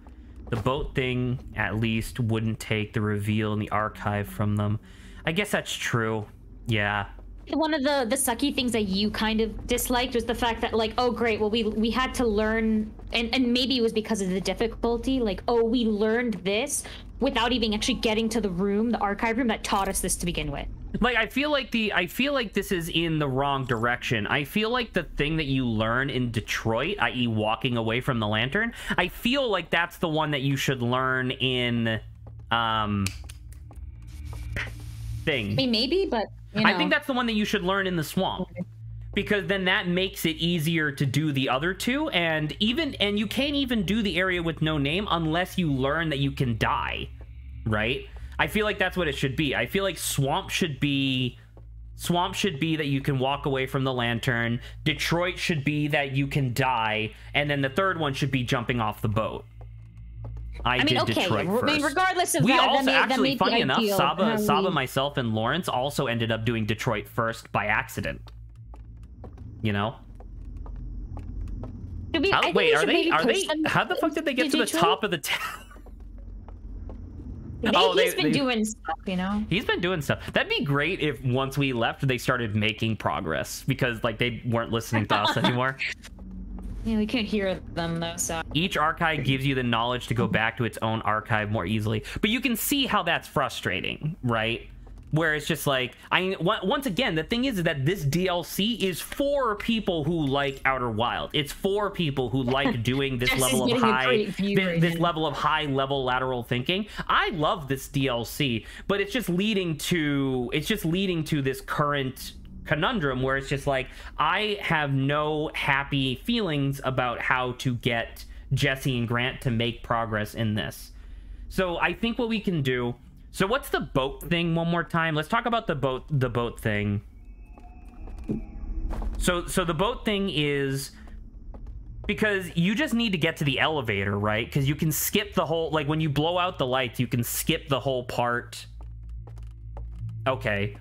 The boat thing, at least, wouldn't take the reveal in the archive from them. I guess that's true. Yeah. One of the sucky things that you kind of disliked was the fact that, like, oh great, well we had to learn, and maybe it was because of the difficulty, like, oh, we learned this without even actually getting to the room, the archive room that taught us this to begin with. Like, I feel like this is in the wrong direction. I feel like the thing that you learn in Detroit, i.e. walking away from the lantern, I feel like that's the one that you should learn in thing. I mean, maybe, but you know. I think that's the one that you should learn in the swamp. Because then that makes it easier to do the other two, and you can't even do the area with no name unless you learn that you can die, right? I feel like that's what it should be. I feel like swamp should be that you can walk away from the lantern. Detroit should be that you can die, and then the third one should be jumping off the boat. I mean, did Detroit first. I mean, regardless of we that, also that actually, made funny enough, Saba, we... myself, and Lawrence also ended up doing Detroit first by accident. You know? Wait, are they? How the fuck did they get to the top of the town? He's been doing stuff, you know? He's been doing stuff. That'd be great if once we left, they started making progress, because like they weren't listening to us anymore. Yeah, we couldn't hear them though, so. Each archive gives you the knowledge to go back to its own archive more easily. But you can see how that's frustrating, right? Where it's just like, once again, the thing is that this DLC is for people who like Outer Wild. It's for people who like doing this level of high level lateral thinking. I love this DLC, but it's just leading to this current conundrum where it's just like, I have no happy feelings about how to get Jesse and Grant to make progress in this. So I think what we can do. So what's the boat thing one more time? Let's talk about the boat thing. So the boat thing is because you just need to get to the elevator, right? Because you can skip the whole, like when you blow out the lights, you can skip the whole part. Okay.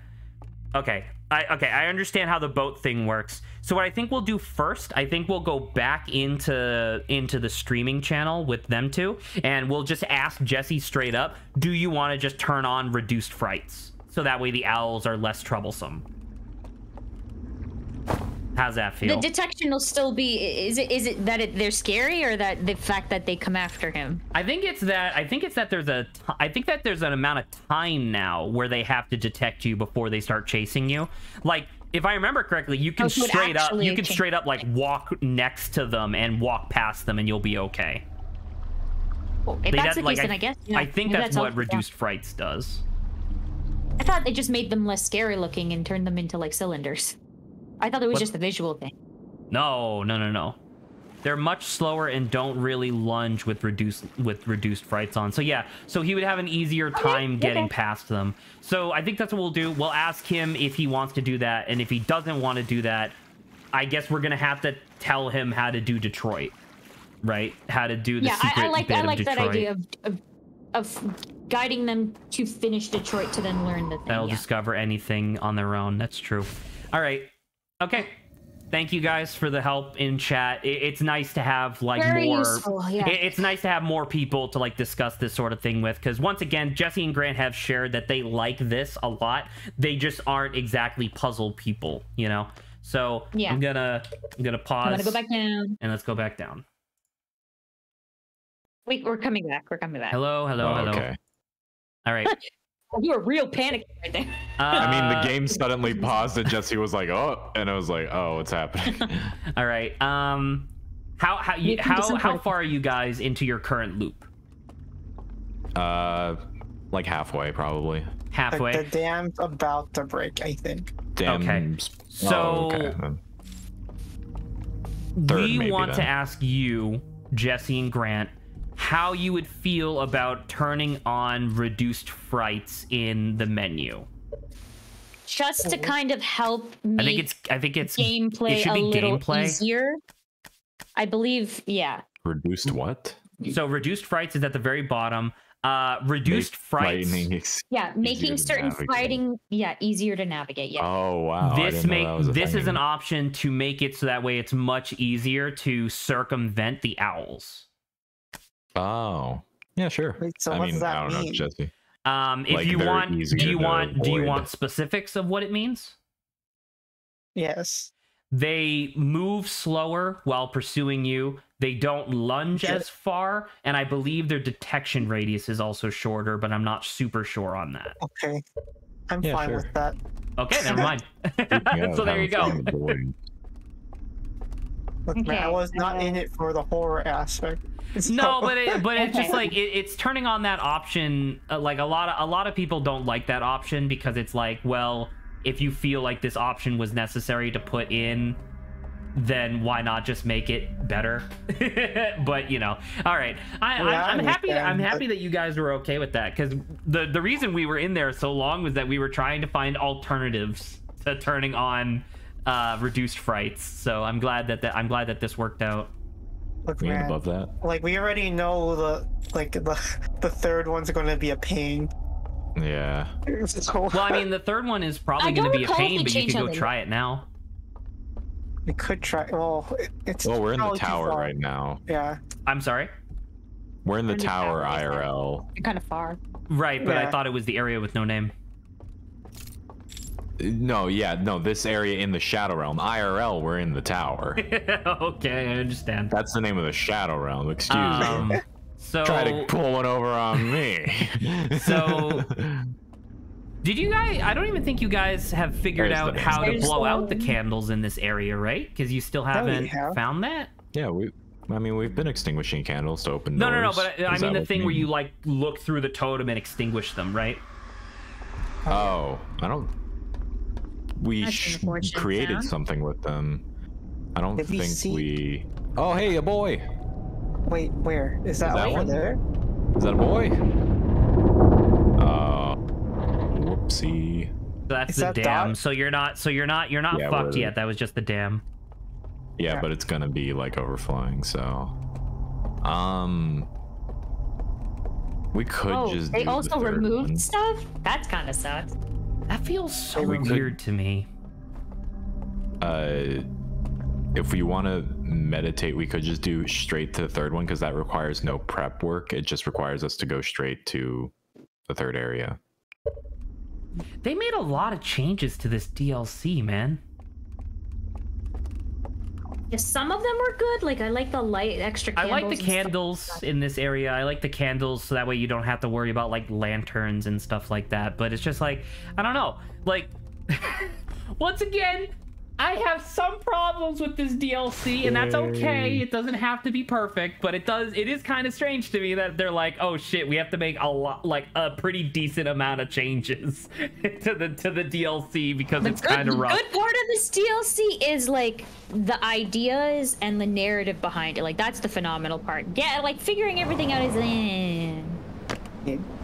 I understand how the boat thing works. So what I think we'll do first, I think we'll go back into the streaming channel with them two, and we'll just ask Jesse straight up, do you want to just turn on reduced frights? So that way the owls are less troublesome. How's that feel? The detection will still be, is it that they're scary, or that the fact that they come after him? I think that there's an amount of time now where they have to detect you before they start chasing you. Like, if I remember correctly, you can straight up like walk next to them and walk past them and you'll be okay. Well, if that's the case, then I guess. Yeah, I think that's what reduced frights does. I thought they just made them less scary looking and turned them into like cylinders. I thought it was just a visual thing. No. They're much slower and don't really lunge with reduced frights on. So yeah, so he would have an easier time getting past them. So I think that's what we'll do. We'll ask him if he wants to do that, and if he doesn't want to do that, I guess we're gonna have to tell him how to do Detroit, right? How to do the secret I like bit of that Detroit. idea of guiding them to finish Detroit to then learn the thing. They'll discover anything on their own. That's true. All right. Okay. Thank you guys for the help in chat. It's nice to have like Very more. Useful, yeah. It's nice to have more people to like discuss this sort of thing with, because once again, Jesse and Grant have shared that they like this a lot. They just aren't exactly puzzle people, you know. So yeah. I'm gonna pause. I'm gonna go back down. And let's go back down. Wait, we're coming back. Hello. Okay. All right. You were real panicking right there. I mean, the game suddenly paused and Jesse was like, oh, and I was like, oh, what's happening? All right. How far are you guys into your current loop? Like halfway, probably. Halfway. The dam's about to break, I think. Dams. Okay. So we want to ask you, Jesse and Grant, how you would feel about turning on reduced frights in the menu. Just to kind of help make I think it's gameplay it should a be little gameplay. easier. I believe, yeah. Reduced what? So reduced frights is at the very bottom. Reduced frights. Yeah, making certain fighting easier to navigate. Yeah. Oh wow. This is an option to make it so that way it's much easier to circumvent the owls. Oh. Yeah, sure. Wait, so I what mean, does that I don't mean? know, Jesse. If Like, you they're want, easier do you to want avoid. specifics of what it means? Yes. They move slower while pursuing you. They don't lunge as far, and I believe their detection radius is also shorter, but I'm not super sure on that. Okay. I'm Yeah, fine sure. with that. Okay, never mind. So there you go. Look, man, I Okay, was not in it for the horror aspect. No, but it's just like it's turning on that option. Like a lot of people don't like that option because it's like, well, if you feel like this option was necessary to put in, then why not just make it better? But you know, all right. I'm happy. I'm happy that you guys were okay with that, because the reason we were in there so long was that we were trying to find alternatives to turning on reduced frights. So I'm glad that this worked out. Look, Being man, above that. like we already know the third one's going to be a pain. Yeah. So, Well, I mean, the third one is probably I going to don't be a recall if pain, we but you changed can go something. try it now. we could try. Well, it's. Well, we're in the probably too tower far. right now. Yeah. I'm sorry. We're in the in the tower tower, IRL. Kind of far. Right, but I Yeah. thought it was the area with no name. No, this area in the Shadow Realm. IRL, we're in the tower. Okay, I understand. That's the name of the Shadow Realm. Excuse me. So Try to pull one over on me. So- did you guys? I don't even think you guys have figured There's out the how to There's blow out the one. candles in this area, right? Because you still we haven't have. found that. Yeah, we've been extinguishing candles to open No, doors. but I Is mean that the what thing you where mean? you like look through the totem and extinguish them, right? Oh, I don't. We That's unfortunate, created yeah. something with them. I don't Did we think see- we. Oh, hey, a boy. Wait, where is that, that over one? there? Is that a boy? Whoopsie. So that's Is the that dam. dot? So you're not Yeah, fucked we're- yet. That was just the dam. Yeah, Yeah. but it's gonna be like overflowing. So, we could Oh, just. they do the also third removed one. stuff? That's kind of sucks. That feels so We could- weird to me. If we want to meditate, we could just do straight to the third one because that requires no prep work. It just requires us to go straight to the third area. They made a lot of changes to this DLC, man. Yeah, some of them were good. Like I like the light extra I candles. like the and stuff candles like that. in this area. I like the candles so that way you don't have to worry about like lanterns and stuff like that. But it's just like, I don't know. Like, once again, I have some problems with this DLC, and that's okay. It doesn't have to be perfect, but it is kind of strange to me that they're like, oh shit, we have to make a pretty decent amount of changes to the DLC because it's kind of rough. The good part of this DLC is like the ideas and the narrative behind it. Like that's the phenomenal part. Yeah, like figuring everything out is.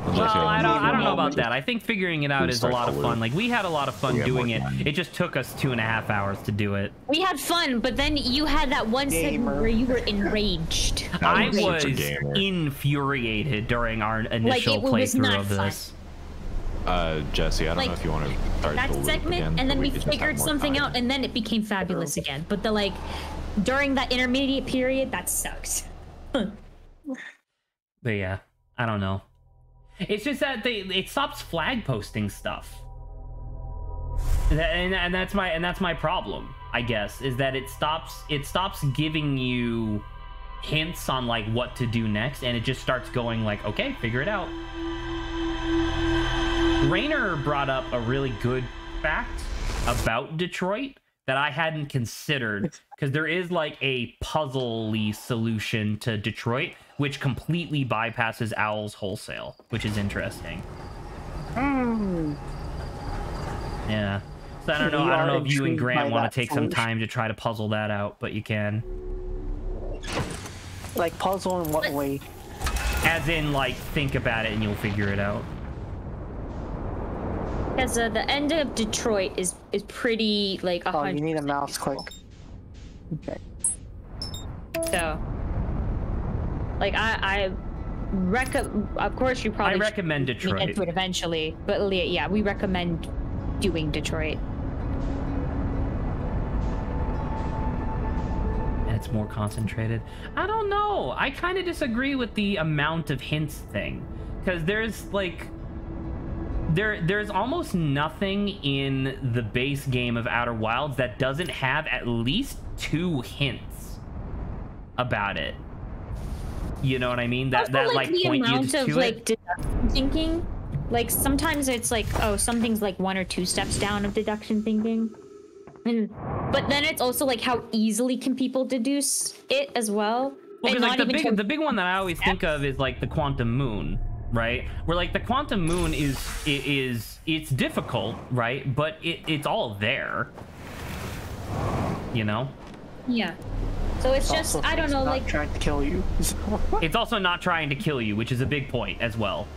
Well, I don't know about that. I think figuring it out is a lot of fun. Like, we had a lot of fun doing it. It just took us 2.5 hours to do it. We had fun, but then you had that one segment Gamer. where you were enraged. I was was such a gamer. infuriated during our initial it was playthrough not of fun. this. Jesse, I don't know Like, if you want to start That the loop segment, again, and but then we could just have figured more something time. out, and then it became fabulous again. But during that intermediate period, that sucks. But yeah, I don't know. It's just that it stops flag posting stuff. And that's my problem, I guess, is that it stops giving you hints on like what to do next, and it just starts going like, okay, figure it out. Rainer brought up a really good fact about Detroit that I hadn't considered, because there is like a puzzle-y solution to Detroit, which completely bypasses Owl's wholesale, which is interesting. Yeah. So I don't know if you and Grant want to take some time to try to puzzle that out, but you can. Like puzzle in what way? As in, like, think about it and you'll figure it out. Because the end of Detroit is pretty like 100%. Oh, you need a mouse click. Okay. So, like, of course you probably. I recommend Detroit. Get to it eventually, but yeah, we recommend doing Detroit. And it's more concentrated. I don't know. I kind of disagree with the amount of hints thing, because there's like. There's almost nothing in the base game of Outer Wilds that doesn't have at least 2 hints about it. You know what I mean? That like the point amount you of to like it. deduction thinking. Like sometimes it's like, oh, something's like 1 or 2 steps down of deduction thinking. But then it's also like how easily can people deduce it as well? Well, because like the big one that I always think of is like the quantum moon. Right, where like the quantum moon it's difficult, right, but it's all there, you know. Yeah, so it's just I don't know, like trying to kill you. It's also not trying to kill you, which is a big point as well.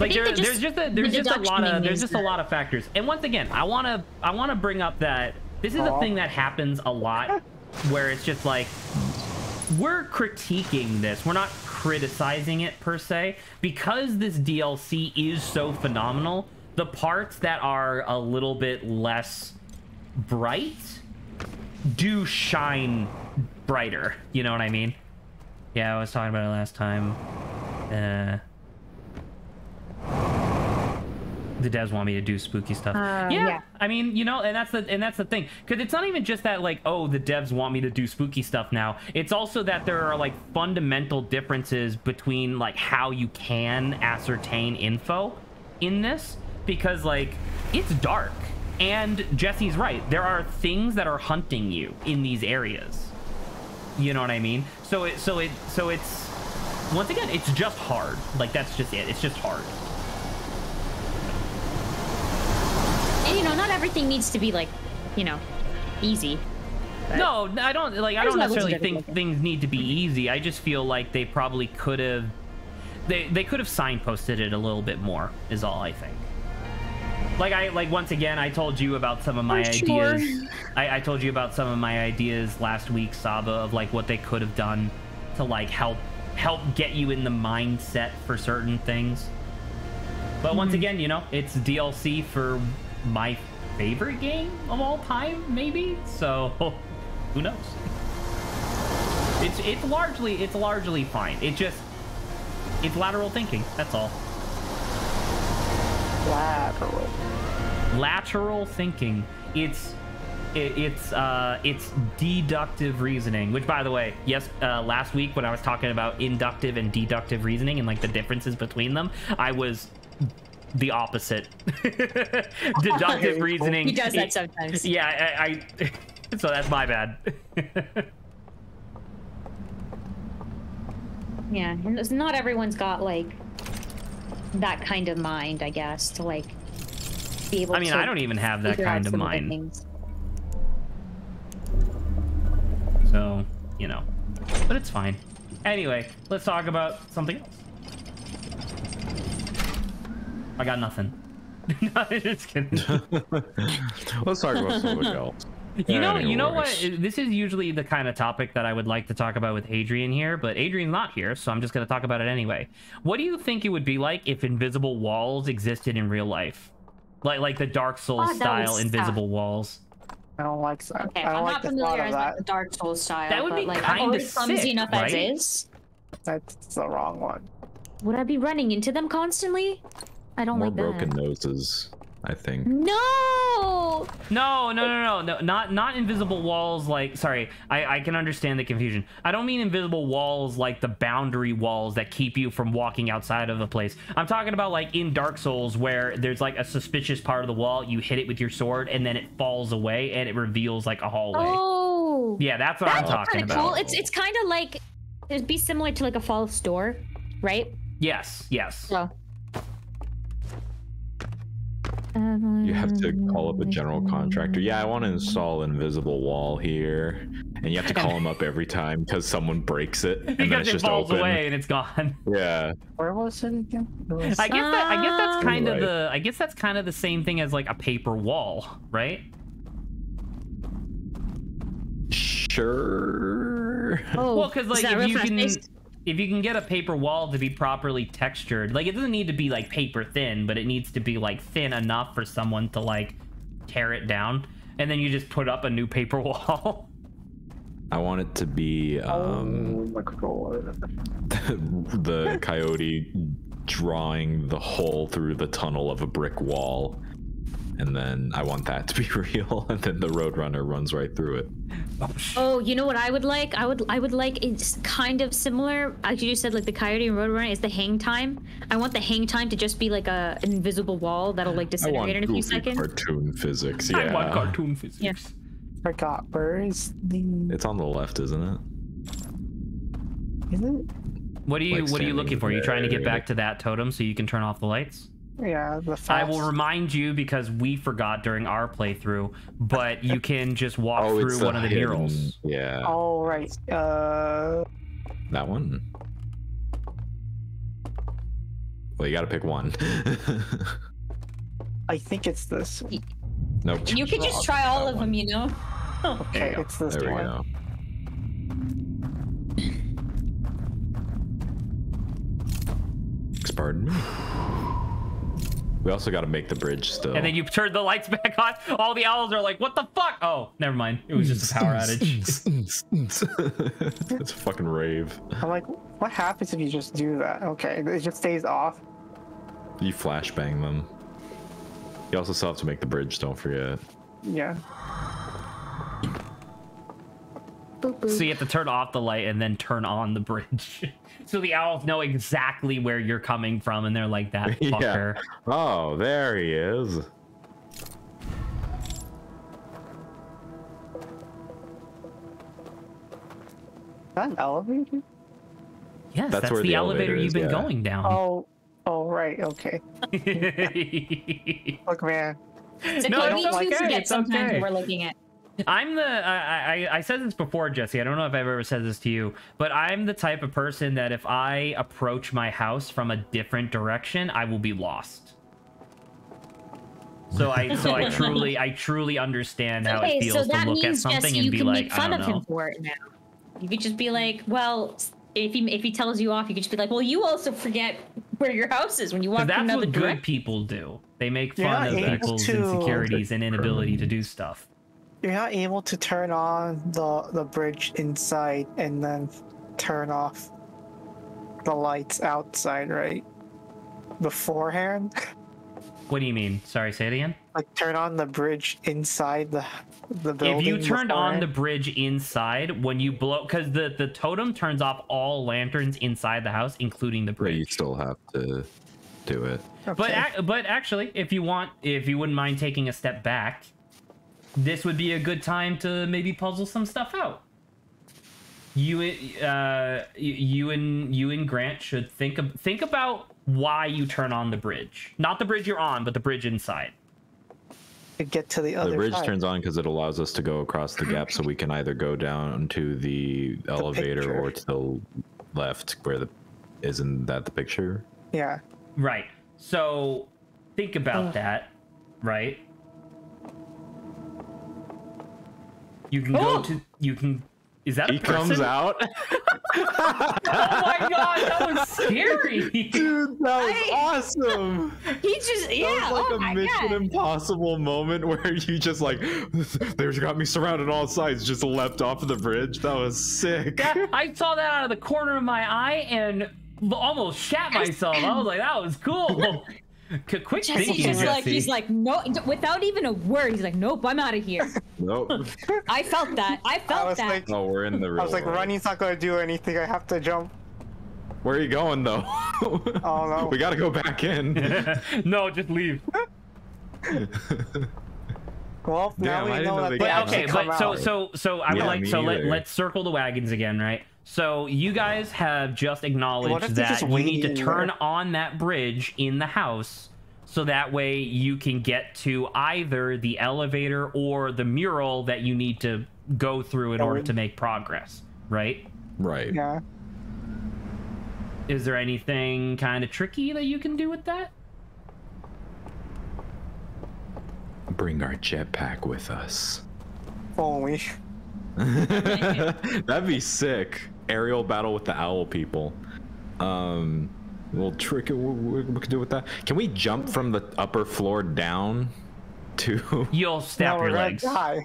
Like there's just a lot of factors. And once again, I wanna bring up that this is a thing that happens a lot, where it's just like we're critiquing this, we're not criticizing it per se, because this DLC is so phenomenal. The parts that are a little bit less bright do shine brighter, you know what I mean? Yeah, I was talking about it last time. The devs want me to do spooky stuff. Yeah, I mean, you know, and that's the thing, because it's not even just that like, oh, the devs want me to do spooky stuff now. It's also that there are like fundamental differences between like how you can ascertain info in this, because like it's dark, and Jesse's right. There are things that are hunting you in these areas. You know what I mean? So it's once again, it's just hard. Like that's just it. It's just hard. And you know, not everything needs to be like, you know, easy. No, I don't necessarily think things need to be easy. I just feel like they probably could have they could have signposted it a little bit more is all I think. Like once again, I told you about some of my ideas. Sure. I told you about some of my ideas last week, Saba, of like what they could have done to like help get you in the mindset for certain things. But once again, you know, it's DLC for my favorite game of all time, maybe. So who knows? It's largely fine. It's lateral thinking. That's all. Lateral thinking. It's deductive reasoning, which, by the way, yes, last week when I was talking about inductive and deductive reasoning and like the differences between them, I was the opposite. Deductive reasoning. He does that sometimes. Yeah, I so that's my bad. Yeah, and not everyone's got like that kind of mind, I guess, to like be able to. I mean, I don't even have that kind of mind. So, you know, but it's fine. Anyway, let's talk about something else. I got nothing. No, just kidding. Let's talk about something else. You know what? This is usually the kind of topic that I would like to talk about with Adrian here, but Adrian's not here, so I'm just going to talk about it anyway. What do you think it would be like if invisible walls existed in real life? Like the Dark Souls style invisible walls. I don't like that. Okay, I'm not familiar with the Dark Souls style. That would be like, kind of clumsy enough right? as is. That's the wrong one. Would I be running into them constantly? I don't More like that. broken noses. I think. No. No, not invisible walls. Like, sorry, I can understand the confusion. I don't mean invisible walls like the boundary walls that keep you from walking outside of the place. I'm talking about like in Dark Souls where there's like a suspicious part of the wall, you hit it with your sword and then it falls away and it reveals like a hallway. Oh. Yeah, that's what I'm talking about. Cool. It's kind of like it'd be similar to like a false door, right? Yes. So. You have to call up a general contractor. Yeah, I want to install invisible wall here, and you have to call them up every time because someone breaks it and then Because it's it just falls open. away and it's gone. Yeah. Where was it again? I guess that's kind of Right. the. I guess that's kind of the same thing as like a paper wall, right? Sure. Oh, Well, because like is that real fast-paced? if you can get a paper wall to be properly textured, like it doesn't need to be like paper thin, but it needs to be like thin enough for someone to like tear it down, and then you just put up a new paper wall. I want it to be Oh my god. the coyote drawing the hole through the tunnel of a brick wall, and then I want that to be real, and then the roadrunner runs right through it. Oh, you know what I would like? I would like it's kind of similar. Actually, you said like the coyote and roadrunner is the hang time. I want the hang time to just be like an invisible wall that'll like I want disintegrate in a few goofy seconds. cartoon physics. Yeah. I want cartoon physics. Yeah. Forgot. Where is the? It's on the left, isn't it? Is it? What are you Like looking standing for? You trying to get there. back to that totem so you can turn off the lights? Yeah, the fast. I will remind you because we forgot during our playthrough, but you can just walk Oh, it's through one of the hidden- murals. Yeah. Oh right. That one. Well, you gotta pick one. I think it's this. Nope. You could just try all of them, you know? Okay, it's this There we one. go. Pardon me. We also got to make the bridge still. And then you turn the lights back on. All the owls are like, "What the fuck?" Oh, never mind. It was just a power outage. It's a fucking rave. I'm like, what happens if you just do that? Okay, it just stays off. You flashbang them. You also still have to make the bridge. Don't forget. Yeah. Boop, boop. So you have to turn off the light and then turn on the bridge. So the owls know exactly where you're coming from, and they're like, "That fucker." Yeah. Oh, there he is. Is that an elevator? Yes, that's where the the elevator elevator you've is, been yeah. going down. Oh, right. Okay. Look, man. It's No, okay. it's We do okay, forget it's sometimes okay. what we're looking at. I'm the I said this before, Jesse. I don't know if I've ever said this to you, but I'm the type of person that if I approach my house from a different direction, I will be lost. So I truly understand how Okay, it so feels to that look at means, something Jesse, and you be can like, make I fun don't of know. him for it now. You could just be like, well, if he tells you off, you could just be like, well, you also forget where your house is when you walk Because in that's another what good direction. people do. They make You're fun not of able people's to- insecurities and inability to do stuff. You're not able to turn on the bridge inside and then turn off the lights outside, right? Beforehand? What do you mean? Sorry, say it again. Like turn on the bridge inside the building. If you turned on the beforehand? bridge inside, when you blow, because the totem turns off all lanterns inside the house, including the But bridge. you still have to do it. Okay. But actually, if you wouldn't mind taking a step back, this would be a good time to maybe puzzle some stuff out. You and Grant should think about why you turn on the bridge. Not the bridge you're on, but the bridge inside. To get to the other The bridge side. turns on because it allows us to go across the gap, so we can either go down to the elevator picture. or to the left, where isn't that the picture? Yeah. Right. So think about that, right? You can go to is that a He person? comes out. Oh my god, that was scary. Dude, that was awesome. He just, yeah, That was like oh a my Mission god. Impossible moment where you just like, they got me surrounded on all sides, just leapt off of the bridge. That was sick. I saw that out of the corner of my eye and almost shat myself. I was like, that was cool. Quick Jesse's thinking, just like, Jesse. he's like, no, without even a word, he's like, nope, I'm out of here. Nope. I felt that. I felt was that. like- Oh, we're in the real I was like, world. running's not gonna do anything. I have to jump. Where are you going, though? Oh no. We gotta go back in. No, just leave. Well, now Damn, I we didn't know know that they they got actually Okay, come but out. so I would Yeah, like me so either. let's circle the wagons again, right? So you guys have just What acknowledged if they that just you wait need to in turn there? on that bridge in the house, so that way you can get to either the elevator or the mural that you need to go through in order to make progress, right? Right. Yeah. Is there anything kind of tricky that you can do with that? Bring our jetpack with us. Only. That'd be sick. Aerial battle with the owl people. We'll trick it. We can do with that. Can we jump from the upper floor down to? You'll snap No, we're your gonna legs. die.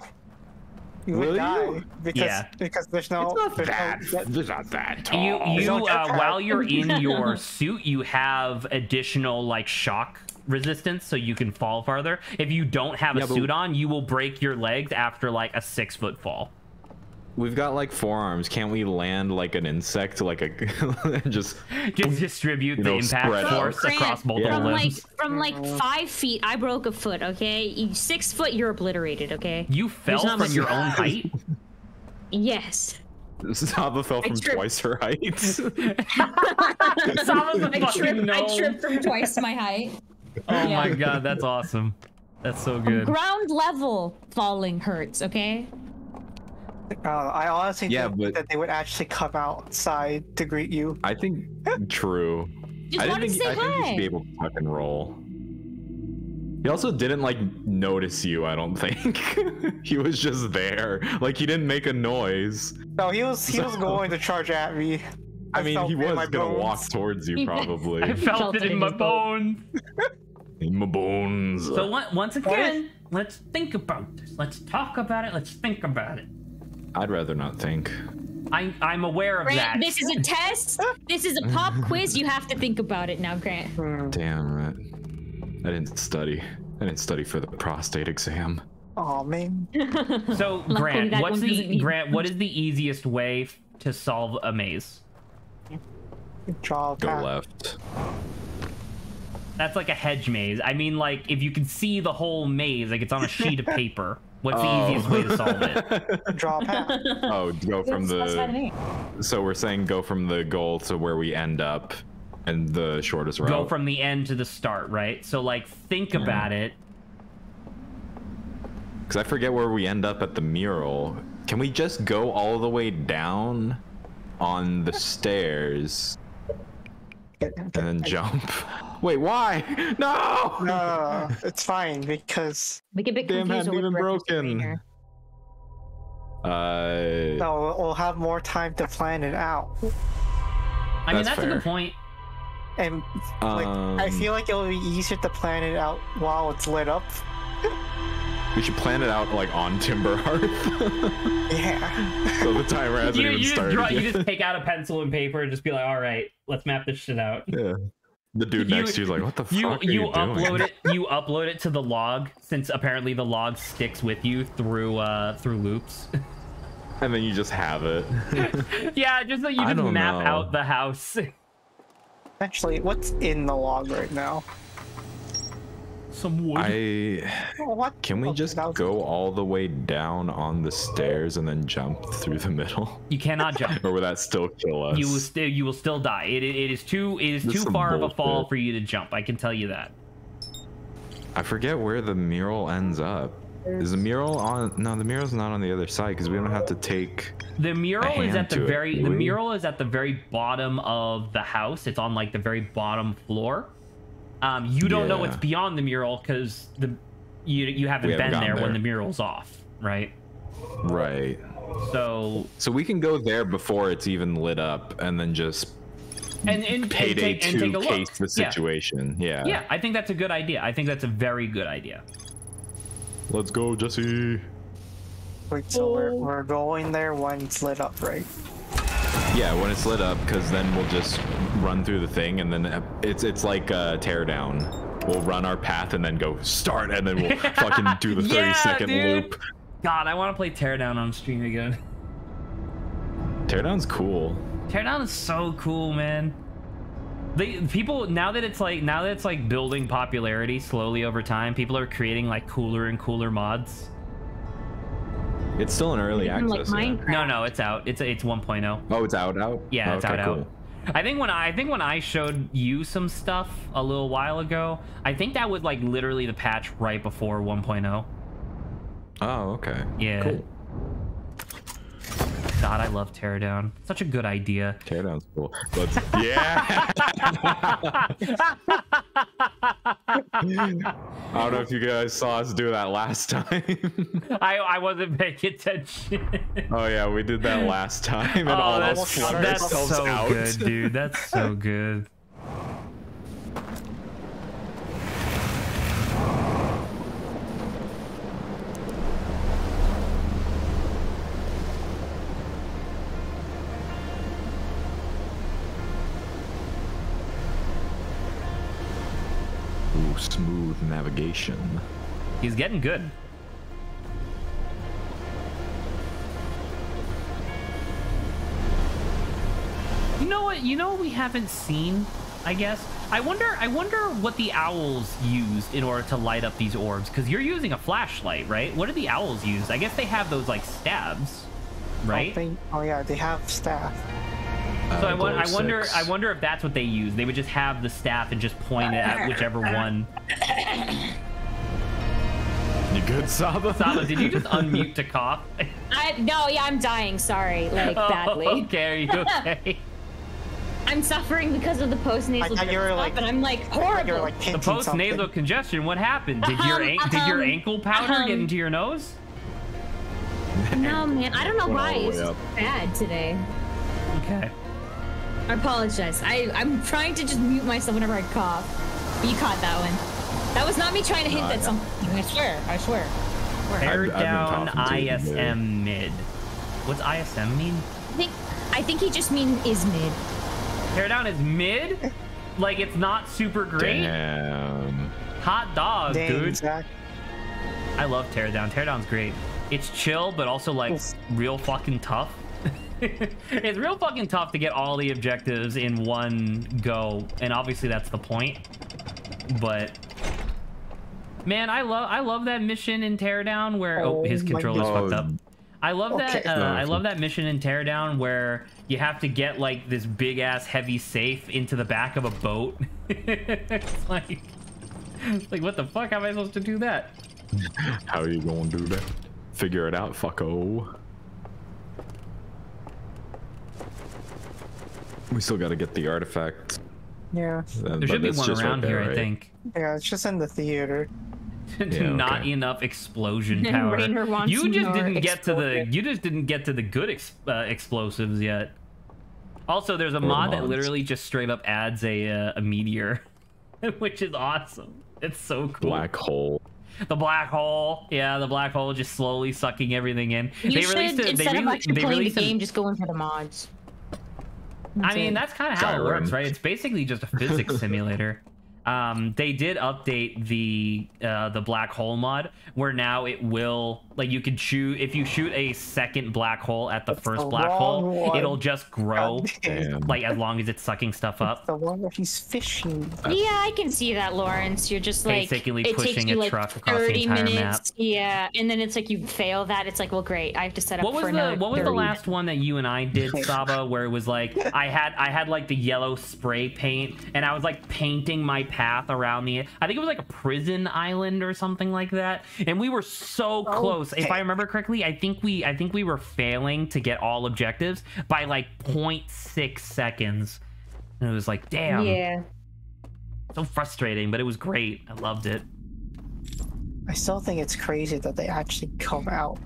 You Will would you? die Yeah. because there's no. there's no- It's not that tall. You no jetpack. while you're in your suit, you have additional like shock resistance, so you can fall farther. If you don't have a Yeah, but- suit on, you will break your legs after like a 6-foot fall. We've got like forearms. Can't we land like an insect, like a just? Just distribute You the know, impact spread out. force across multiple From limbs. like 5 feet, I broke a foot. Okay, 6 foot, you're obliterated. Okay. You fell not from much- your own height. Yes. Saba fell from tripped. twice her height. Sava's a I fucking tripped. I gnome. tripped from twice my height. Oh my Yeah. god, that's awesome. That's so good. Ground level falling hurts. Okay. I honestly Yeah, think but- that they would actually come outside to greet you. I think true. Just I wanted didn't to think say I think he hi. should be able to tuck and roll. He also didn't like notice you, I don't think. He was just there. Like he didn't make a noise. No, he was going to charge at me. I mean, felt he it in was my gonna bones. walk towards you He- probably. I felt it in my his bones. bones. In my bones. So once again, let's think about this. Let's talk about it. Let's think about it. I'd rather not think. I'm aware of Grant, that. this is a test. This is a pop quiz. You have to think about it now, Grant. Damn it. I didn't study. I didn't study for the prostate exam. Oh man. So Luckily, Grant, that one doesn't need- what is the easiest way to solve a maze? Draw a Go path. left. That's like a hedge maze. I mean, like if you can see the whole maze, like it's on a sheet of paper. What's the easiest way to solve it? Draw a path. Oh, go from That's fine to the. me. So we're saying go from the goal to where we end up, and the shortest route. Go from the end to the start, right? So like think about it. Because I forget where we end up at the mural. Can we just go all the way down on the stairs and then jump? Wait, why? No! No, it's fine because We get a bit Damn, confused hadn't with even breakfast broken. here. no, we'll have more time to plan it out. I mean, That's that's a fair. good point. And like, I feel like it'll be easier to plan it out while it's lit up. We should plan it out like on Timber Hearth. Yeah. So the timer hasn't even started. You yet. just take out a pencil and paper and just be like, all right, let's map this shit out. Yeah. The dude next to you's like, what the fuck are you doing? upload it to the log, since apparently the log sticks with you through loops. And then you just have it. Yeah, just so you I just don't map know. out the house. Actually, what's in the log right now? Some wood. What? Can we Okay, just that was- go all the way down on the stairs and then jump through the middle? You cannot jump. Or will that still kill us? You will still die. It is too some far of a fall bullshit. for you to jump. I can tell you that. I forget where the mural ends up. Is the mural on? No, the mural's not on the other side because we don't have to take. The mural is hand at the to it, very do the we? mural is at the very bottom of the house. It's on like the very bottom floor. You don't know Yeah. what's beyond the mural because you haven't We haven't been gone there when there. the mural's off, right? Right. So So we can go there before it's even lit up, and then just and payday take a two look. case the Yeah. situation. Yeah. Yeah, I think that's a good idea. I think that's a very good idea. Let's go, Jesse. Wait, so we're going there when it's lit up, right? Yeah, when it's lit up, because then we'll just run through the thing, and then it's like a tear down. we'll run our path and then go start, and then we'll fucking do the 30-second loop. God, I want to play Teardown on stream again. Teardown's cool. Teardown is so cool, man. People now that it's like building popularity slowly over time, people are creating like cooler and cooler mods. It's still in early access. Like Yeah. No, it's out. It's 1.0. Oh, it's out. Yeah, it's okay, out. cool. I think when I showed you some stuff a little while ago, I think that was like literally the patch right before 1.0. Oh, okay. Yeah. Cool. God, I love Teardown. Such a good idea. Teardown's cool. Yeah. I don't know if you guys saw us do that last time. I wasn't paying attention. Oh yeah, we did that last time and almost flung that's ourselves so out. good, dude. That's so good. Ooh, smooth navigation. He's getting good. You know what? You know what we haven't seen, I guess? I wonder what the owls used in order to light up these orbs, because you're using a flashlight, right? What do the owls use? I guess they have those like stabs, right? Oh yeah, they have staff. So I wonder if that's what they use. They would just have the staff and just point it at whichever one. You good, Saba? Saba, did you just unmute to cough? No, yeah, I'm dying. Sorry, like badly. Okay, are you okay? I'm suffering because of the post-nasal I thought you were, drip like- stuff, and I'm like horrible. The post-nasal congestion. What happened? Did your ankle powder get into your nose? No, man, I don't know Went why. all the It's way just up. bad today. Okay. I apologize. I'm trying to just mute myself whenever I cough. But you caught that one. That was not me trying to hint at something. I swear. I swear. Tear I've been down talking to you, ISM mid. What's ISM mean? I think he just mean is mid. Tear down is mid? Like it's not super great? Damn. Hot dog, Dang, dude. Zach. I love Teardown. Teardown's great. It's chill, but also like real fucking tough. It's real fucking tough to get all the objectives in one go, and obviously that's the point. But man, I love that mission in Teardown where his my controller's God. fucked up. I love that. Okay. I love that mission in Teardown where you have to get like this big ass heavy safe into the back of a boat. It's like what the fuck? How am I supposed to do that? How are you gonna do that? Figure it out, fucko. We still gotta get the artifact. Yeah. There should be one around here, I think. Yeah, it's just in the theater. Not okay. enough explosion And power. Rainer wants You just more didn't get to the. explosion. You just didn't get to the good explosives yet. Also, there's a mod that mods. literally just straight up adds a meteor, which is awesome. It's so cool. Black hole. The black hole. Yeah, the black hole just slowly sucking everything in. You should, instead of actually playing the game, just go in for the mods. I mean, that's kind of how it Skyrim. works, right? It's basically just a physics simulator. They did update the black hole mod, where now it will, like, you could shoot, if you shoot a second black hole at the first the black wrong hole, one. it'll just grow, Damn. like, as long as it's sucking stuff up. The one where he's fishing. Yeah, I can see that, Lawrence. You're just like Basically it takes pushing you a like truck across the 30 entire minutes. map. Yeah, and then it's like you fail that. It's like, well, great. I have to set up What was for the another. what was the 30. last one that you and I did, Saba, where it was like I had like the yellow spray paint and I was like painting my path around the, I think it was like a prison island or something like that, and we were so close. If I remember correctly, I think we were failing to get all objectives by like 0.6 seconds, and it was like, damn, Yeah. so frustrating, but it was great. I loved it. I still think it's crazy that they actually come out.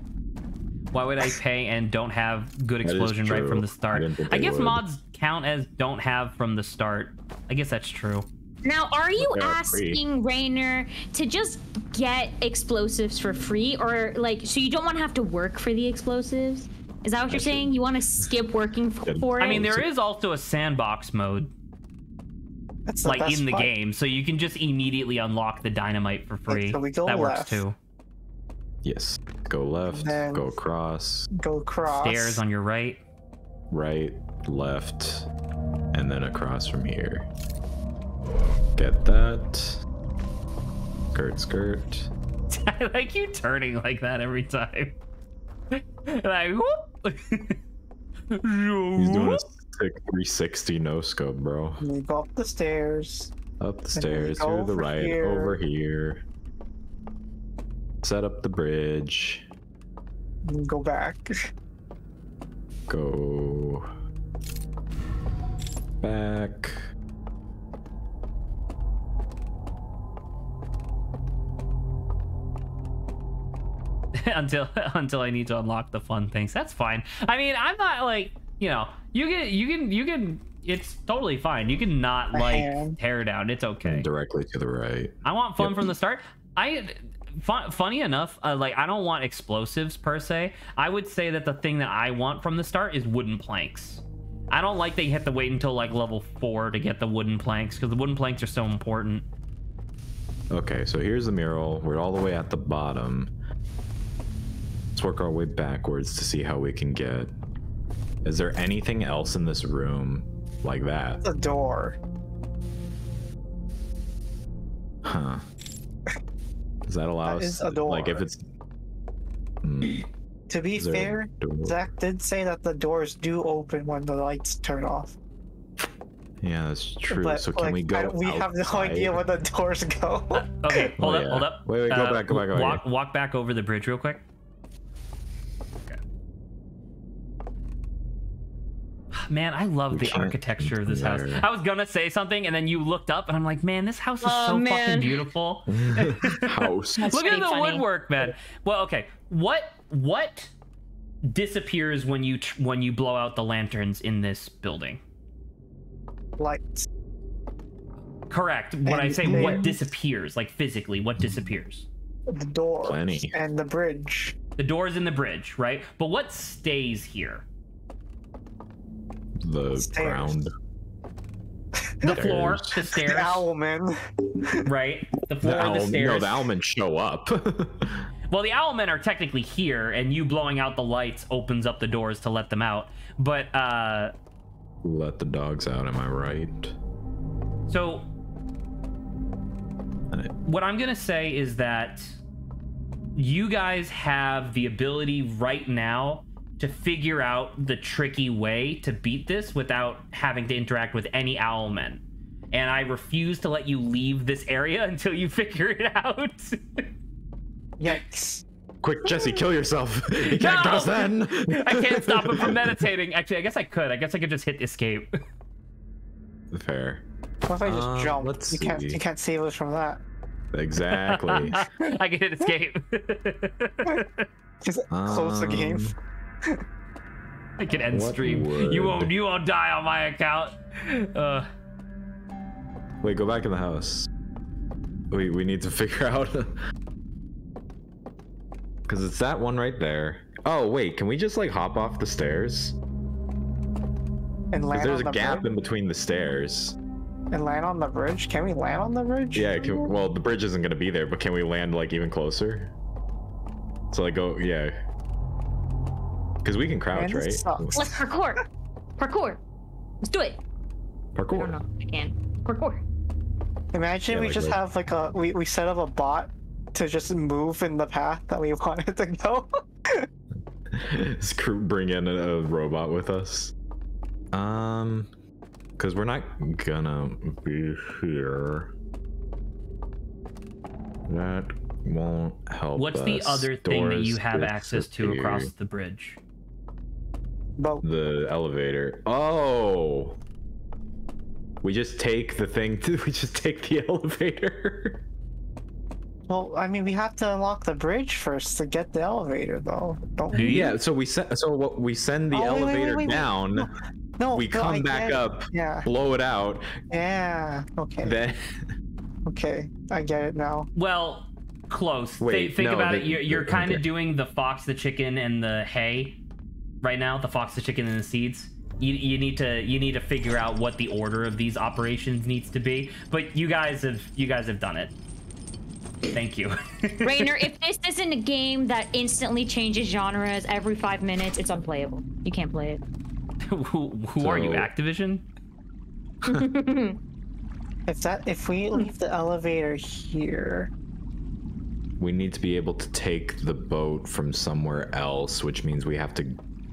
Why would I pay and don't have good That is explosion right true. from the start? I didn't think I they guess would. mods count as don't have from the start. I guess that's true. Now, are you They are free. asking Rainer to just get explosives for free, or like, so you don't want to have to work for the explosives? Is that what you're saying? You want to skip working for it? I mean, there is also a sandbox mode. That's the like best in the part. game, so you can just immediately unlock the dynamite for free. So we go that works left. too. Yes. Go left, Then- go across, Go across. Stairs on your right. right, left, and then across from here. Get that. Skirt. I like you turning like that every time. Like, whoop. He's doing a sick 360 no scope, bro. And we go up the stairs. Up the And then we stairs, go to the over right, here. over here. Set up the bridge. And go back. Go back. until I need to unlock the fun things. That's fine. I mean, I'm not like, you know, you can it's totally fine. You can not like hand. tear down. It's okay. Directly to the right. I want fun Yep. from the start. Funny enough, like I don't want explosives per se. I would say that the thing that I want from the start is wooden planks. I don't like that you have to wait until like level 4 to get the wooden planks, because the wooden planks are so important. Okay, so here's the mural. We're all the way at the bottom. Let's work our way backwards to see how we can get. Is there anything else in this room like that? The door. Huh. Does that allow That us? is a door. Like if it's. Hmm, To be is there a fair, door? Zach did say that the doors do open when the lights turn off. Yeah, that's true. But, So can like, we go? we have no outside? idea where the doors go. Okay, hold Oh, up, yeah. hold up. Wait, go back, go back, go back. Walk back over the bridge real quick. Okay. Man, I love We the can't architecture of this enter house. there. I was gonna say something, and then you looked up, and I'm like, man, this house is Oh, so man. fucking beautiful. House. That's Look at pretty the funny. woodwork, man. Well, okay. What disappears when you blow out the lanterns in this building? Lights. Correct. When I And say what stairs. disappears, like physically, what disappears? The doors. Plenty. And the bridge. The doors in the bridge, right? But what stays here? The Stairs. ground. The floor, Stairs. the The stairs, owlman. right? The floor, The the owl, stairs. no, the owlmen show up. Well, the owlmen are technically here, and you blowing out the lights opens up the doors to let them out. But Let the dogs out, am I right? so what I'm gonna say is that you guys have the ability right now to figure out the tricky way to beat this without having to interact with any owlmen. And I refuse to let you leave this area until you figure it out. Yikes. Quick, Jesse, kill yourself. You can't get us then. I can't stop him from meditating. Actually, I guess I could. I guess I could just hit escape. Fair. What if I just jump? let's You can't see. save us from that. Exactly. I can hit escape. Just close the game. I can end What stream. would- You won't die on my account. Wait, go back in the house. We need to figure out. Because it's that one right there. Oh, wait, can we just like hop off the stairs? And 'Cause land there's on a the gap bridge. in between the stairs. And land on the bridge? Can we land on the bridge? Yeah, well, the bridge isn't gonna be there, but can we land like even closer? So like go, yeah. Because we can crouch, Man, right? this sucks. Let's parkour. Parkour. Let's do it. I don't Parkour. know. I can. Parkour. Imagine Yeah, we like just what? have like we set up a bot to just move in the path that we want it to go. Bring in a robot with us. Because we're not gonna be here. That won't help. What's the us. other thing that you Doors have access to disappear. across the bridge? But The elevator. Oh. We just take the thing. We just take the elevator. well, I mean, we have to unlock the bridge first to get the elevator, though. Don't Do we? you? Yeah. So we send. So what? We send the Oh, wait, wait, elevator wait, wait. down. No, We no, I come get back it. up. Yeah, Blow it out. yeah. Okay, Then. okay, I get it now. Well, close. Wait, Think no, about they- it. You're they- kind of okay. doing the fox, the chicken, and the hay right now. The fox, the chicken, and the seeds. you need to figure out what the order of these operations needs to be. But you guys have done it. Thank you. Rainer, if this isn't a game that instantly changes genres every 5 minutes, it's unplayable. You can't play it. Who are you, Activision? If we leave the elevator here, we need to be able to take the boat from somewhere else, which means we have to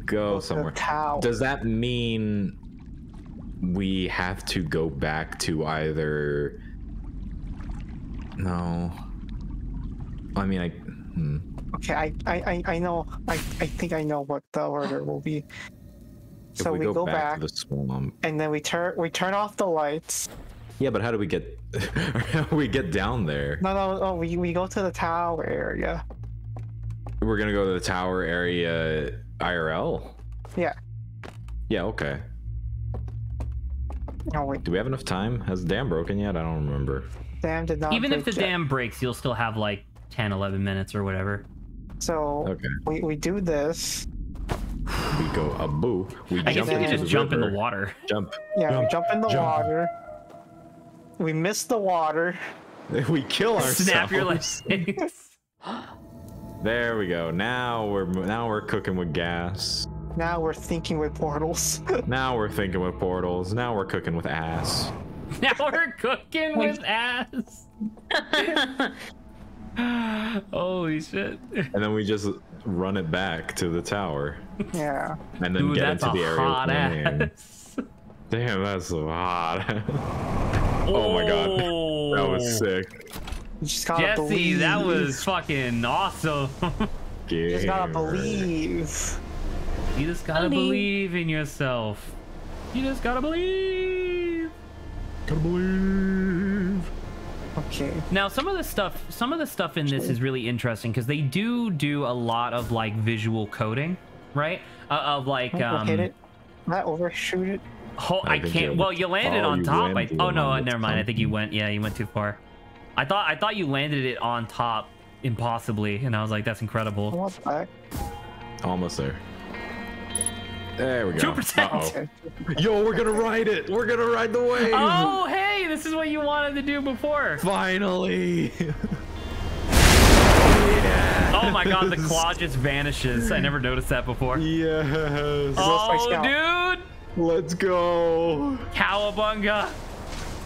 go somewhere. Does that mean we have to go back to either? No. I mean, Okay, I know. I think I know what the order will be. So we go back to the swamp, and then we turn off the lights. Yeah, but how do we get how do we get down there? No, we go to the tower area. We're gonna go to the tower area IRL? Yeah. Yeah, okay. No, wait. Do we have enough time? Has the dam broken yet? I don't remember. Dam did not Even if the break yet. dam breaks, you'll still have like 10, 11 minutes or whatever. So okay. we do this. We go a boo. We I guess jump you into could just the jump in river. the water. Jump. Yeah, we jump in the water. We miss the water. We kill ourselves. Snap your legs. There we go. Now we're cooking with gas. Now we're thinking with portals. Now we're thinking with portals. Now we're cooking with ass. Now we're cooking with ass. Holy shit. And then we just run it back to the tower. Yeah. And then Dude, get that's into the a area. hot with ass. Damn, that's so hot. Oh my god. That was sick. You just gotta Jesse, believe. that was fucking awesome. You just gotta Gamer. believe. You just gotta believe in yourself. You just gotta believe. Gotta believe. Okay. Now, some of the stuff in this is really interesting because they do a lot of like visual coding, right? Of like Hit it. Not overshoot it. I can't. Well, you landed on top. Oh no, never mind. I think you went. Yeah, you went too far. I thought you landed it on top impossibly, and I was like, that's incredible. What the heck? Almost there. There we go. 2%. Yo, we're gonna ride it. We're gonna ride the wave. Oh, hey, this is what you wanted to do before. Finally. Oh my god, the claw just vanishes. I never noticed that before. Yes. Oh, dude. Let's go. Cowabunga.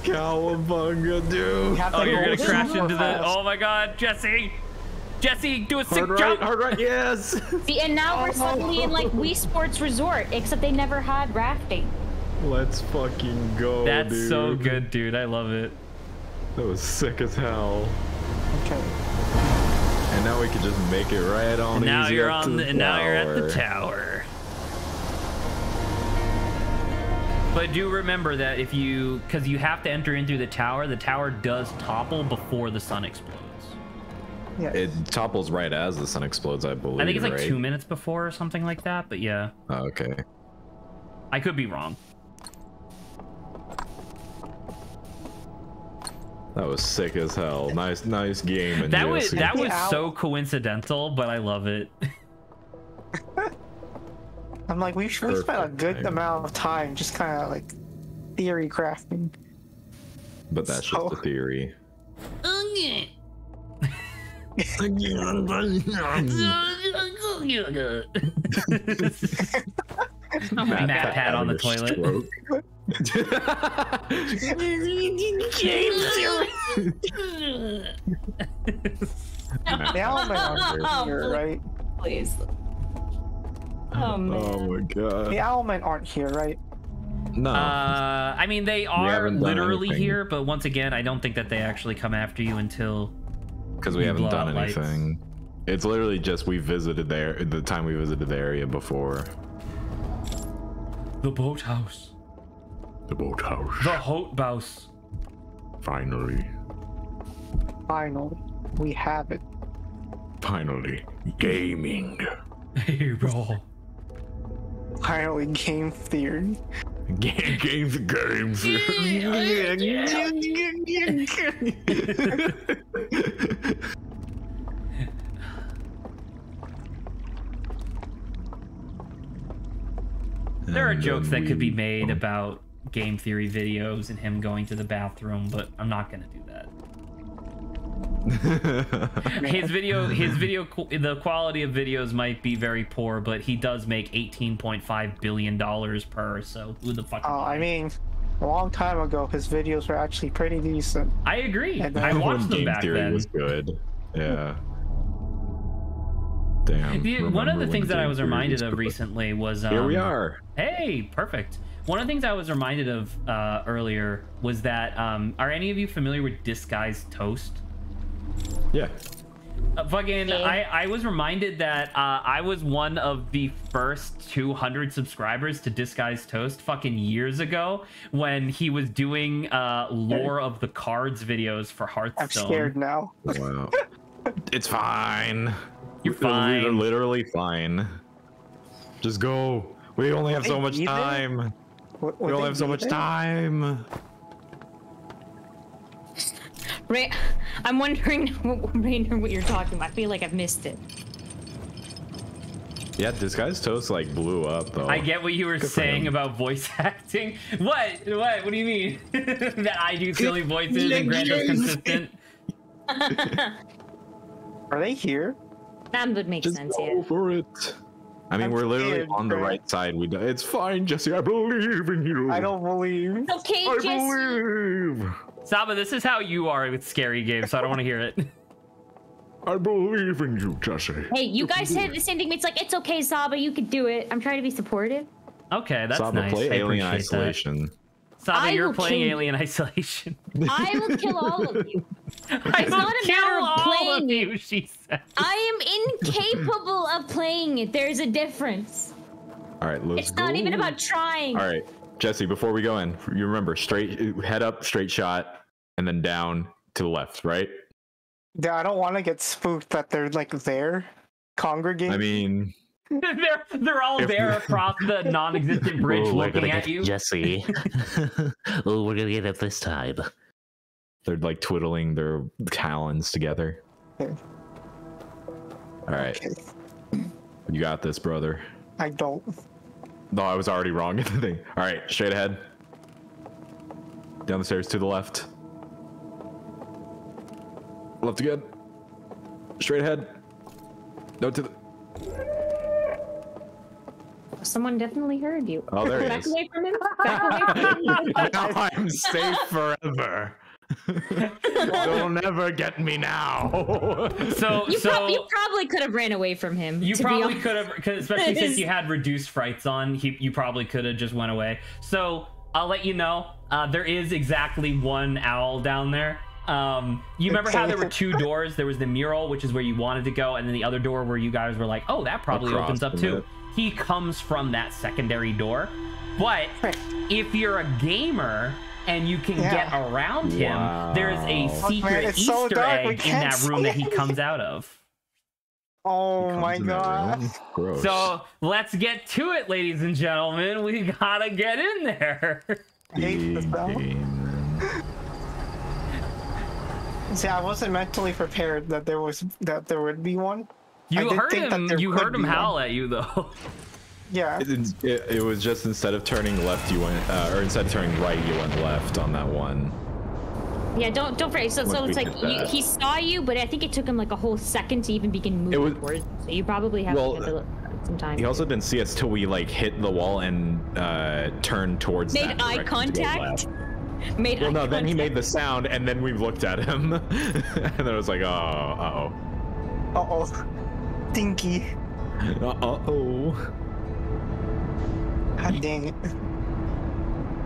Cowabunga, dude. Oh, you're gonna crash into the. fast. Oh my god, Jesse. Jesse, do a sick Hard right, jump. hard right, yes. See, and now we're suddenly in like Wii Sports Resort, except they never had rafting. Let's fucking go, That's dude. so good, dude. I love it. That was sick as hell. Okay. And now we can just make it right on. And now easy you're up to on the the. Now you're at the tower. tower. But do remember that if you, because you have to enter in through the tower does topple before the sun explodes. Yeah. It topples right as the sun explodes, I believe. I think it's like right? 2 minutes before or something like that, but yeah. Oh, okay. I could be wrong. That was sick as hell. Nice game. That was Ow. so coincidental, but I love it. I'm like, we spent a Perfect good timing. amount of time just kind of like theory crafting. But that's So- just a theory. Matt pat on the toilet. The element aren't here, right? Please. Oh man. Oh my god. The element aren't here, right? No. I mean, they are haven't done literally anything. here, but once again, I don't think that they actually come after you until Because we you haven't blow done out lights. anything. It's literally just we visited there the time we visited the area before. the boathouse, The boathouse. the Houtbaus. Finally. Finally, we have it. Finally. Gaming. Hey, bro. Finally, game theory. Games. There are jokes that could be we- made about game theory videos and him going to the bathroom, but I'm not gonna do that. his video, the quality of videos might be very poor, but he does make $18.5 billion per. So who the fuck? Oh, I mean, a long time ago, his videos were actually pretty decent. I agree. And I watched them Game back theory then. was good. Yeah. Damn. One of remember the when things that I Game was Theory reminded was of good. recently was Here we are. Hey, perfect. One of the things I was reminded of earlier was that are any of you familiar with disguised toast? Yeah. Fucking, Yeah. I was reminded that I was one of the first 200 subscribers to Disguised Toast fucking years ago when he was doing lore of the cards videos for Hearthstone. I'm scared now. Wow. It's fine. You're We're fine. literally fine. Just go. We only have so much Either? time. Would We they only have so be much there? time. I'm wondering, Rainer, what you're talking about. I feel like I've missed it. Yeah, Disguised Toast like blew up though. I get what you were for saying him. about voice acting. What? What do you mean? That I do silly voices and Grant is consistent? Are they here? That would make Just sense, go yeah. for it. I mean, I'm we're literally scared, on the Grant. right side. It's fine, Jesse. I believe in you. I don't believe. Okay, I Jesse. believe. Saba, this is how you are with scary games, so I don't want to hear it. I believe in you, Jesse. Hey, you guys said the same thing. It's like, it's okay, Saba, you could do it. I'm trying to be supportive. Okay, that's Saba, nice. play I Alien appreciate that. Isolation. Saba, I you're will playing kill you. Alien Isolation. I will kill all of you. I It's will not a kill matter of all playing of it. you, she said. I am incapable of playing it. There's a difference. All right, let's It's go. not even about trying. All right, Jesse. Before we go in, you remember head up, straight shot, and then down to the left, right? Yeah, I don't want to get spooked that they're like there, congregating. I mean, They're all If- there across the non-existent bridge Oh, we're looking gonna at get you. Jesse. Oh, we're gonna get it this time. they're like twiddling their talons together. Okay. All right, Okay. you got this, brother. I don't. No, I was already wrong in the thing. All right, straight ahead. Down the stairs to the left. Left again. Straight ahead. No, to the. Someone definitely heard you. Oh, there he Back is. away from him. Back away from him. Now I'm safe forever. They'll never get me now. So, You, so you probably could have ran away from him. you to be probably honest. could have, especially since you had reduced frights on. You probably could have just went away. So I'll let you know. There is exactly one owl down there. You remember how there were two doors? There was the mural, which is where you wanted to go, and then the other door where you guys were like, "Oh, that probably Across opens up from too." it. He comes from that secondary door. But if you're a gamer and you can Yeah. get around him, there's a Wow. secret Man, it's so Easter dark, we egg in can't that room that he see comes out of. Oh Comes my in that god. room. Gross. So let's get to it, ladies and gentlemen. We gotta get in there. I hate this Big now. game, man. See, I wasn't mentally prepared that there would be one. I You did heard think that him. there You could heard him be one. howl at you, though. Yeah. It was just instead of turning left, you went, or instead of turning right, you went left on that one. Yeah, don't forget. So Once we it's like get that. he saw you, but I think it took him like a whole second to even begin moving was- towards you. So you probably have Well, to look some time. He also didn't see us till we like hit the wall and turned towards Made that eye direction to go contact? left. Made Well, eye no, then he made contact. the sound, and then we looked at him, and then I was like, oh, Uh-oh. Dinky. uh-oh. God dang it.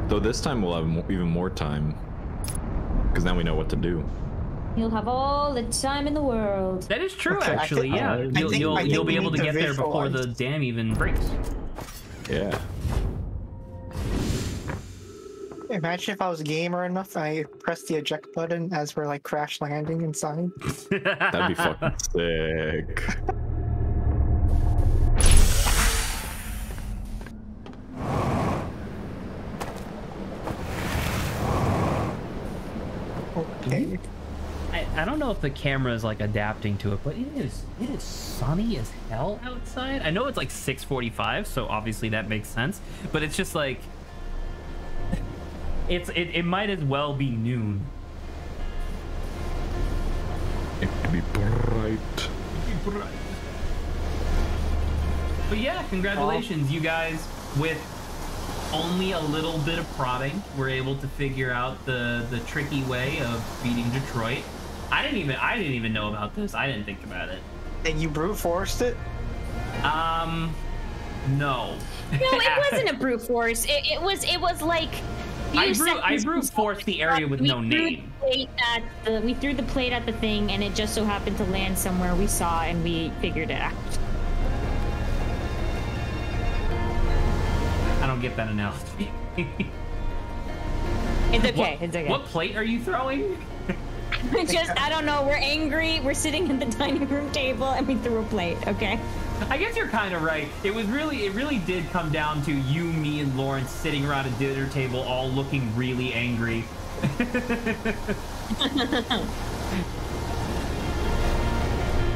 Though this time we'll have even more time, because now we know what to do. You'll have all the time in the world. That is true, Okay, I actually. think- Yeah, I you'll think- I think you'll be we able to need get to there before the visualize. dam even breaks. Yeah. Imagine if I was gamer enough and I pressed the eject button as we're like crash landing inside. That'd be fucking sick. Okay. I don't know if the camera is like adapting to it, but it is sunny as hell outside. I know it's like 6:45, so obviously that makes sense. But it's just like it might as well be noon. It could be bright. But yeah, congratulations, you guys. With only a little bit of prodding, were able to figure out the tricky way of beating Detroit. I didn't even know about this. I didn't think about it. And you brute forced it? No. No, it wasn't a brute force. It was like. I brute forced the area with no name. We threw the plate at the thing, and it just so happened to land somewhere we saw, and we figured it out. I don't get that analogy. It's okay. It's okay. What plate are you throwing? I don't know. We're angry. We're sitting at the dining room table, and we threw a plate. Okay. I guess you're kind of right. It really did come down to you, me, and Lawrence sitting around a dinner table, all looking really angry.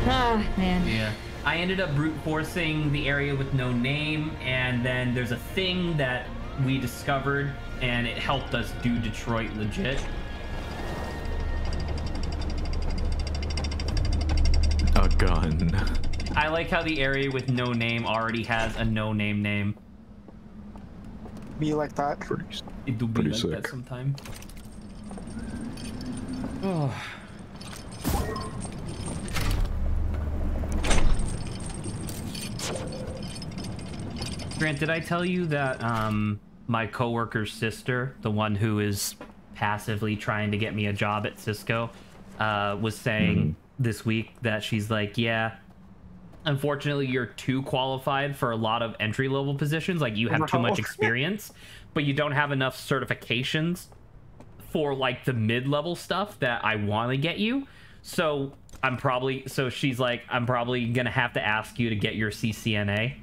Ah, man. Yeah. I ended up brute forcing the area with no name, and then there's a thing that we discovered, and it helped us do Detroit legit. A gun. I like how the area with no name already has a no name. Be like that. It do be Pretty like sick. that sometime. Oh. Grant, did I tell you that my coworker's sister, the one who is passively trying to get me a job at Cisco, was saying this week that she's like, yeah, unfortunately you're too qualified for a lot of entry-level positions. Like, you have too much experience, but you don't have enough certifications for like the mid-level stuff that I want to get you. So she's like, I'm probably gonna have to ask you to get your CCNA.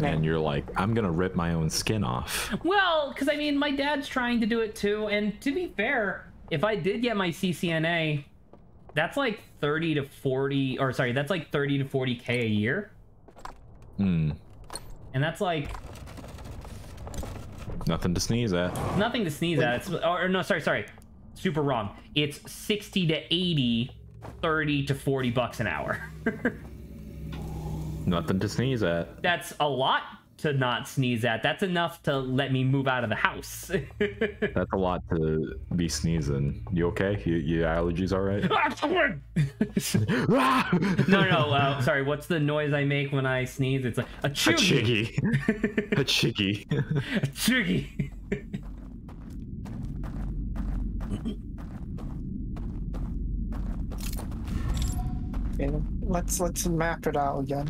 And you're like, I'm gonna rip my own skin off. Well, because I mean, my dad's trying to do it too, and to be fair, if I did get my CCNA, that's like 30 to 40k a year. Hmm. And that's like Nothing to sneeze at. nothing to sneeze at. Sorry. Super wrong. It's 60 to 80, 30 to 40 bucks an hour. Nothing to sneeze at. That's a lot to not sneeze at. That's enough to let me move out of the house. That's a lot to be sneezing. You okay? Your allergies all right? No. Sorry. What's the noise I make when I sneeze? It's like a chuggy. A chiggy. A chuggy. Okay, let's map it out again.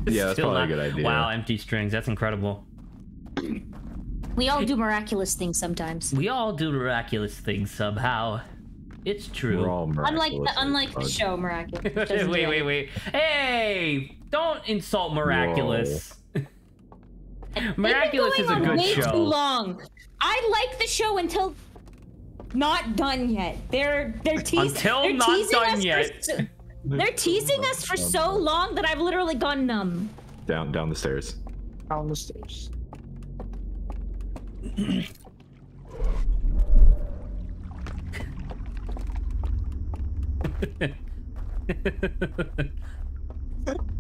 Yeah, that's Still probably not- a good idea. Wow, empty strings. That's incredible. We all do miraculous things sometimes. We all do miraculous things somehow. It's true. We're all miraculous. Unlike the show Miraculous. Wait. Hey, don't insult Miraculous. Miraculous is a good way show. Too long. I like the show until not done yet. They're teasing. Until they're not teasing done us yet. They're teasing us for so long that I've literally gone numb. Down the stairs. Down the stairs.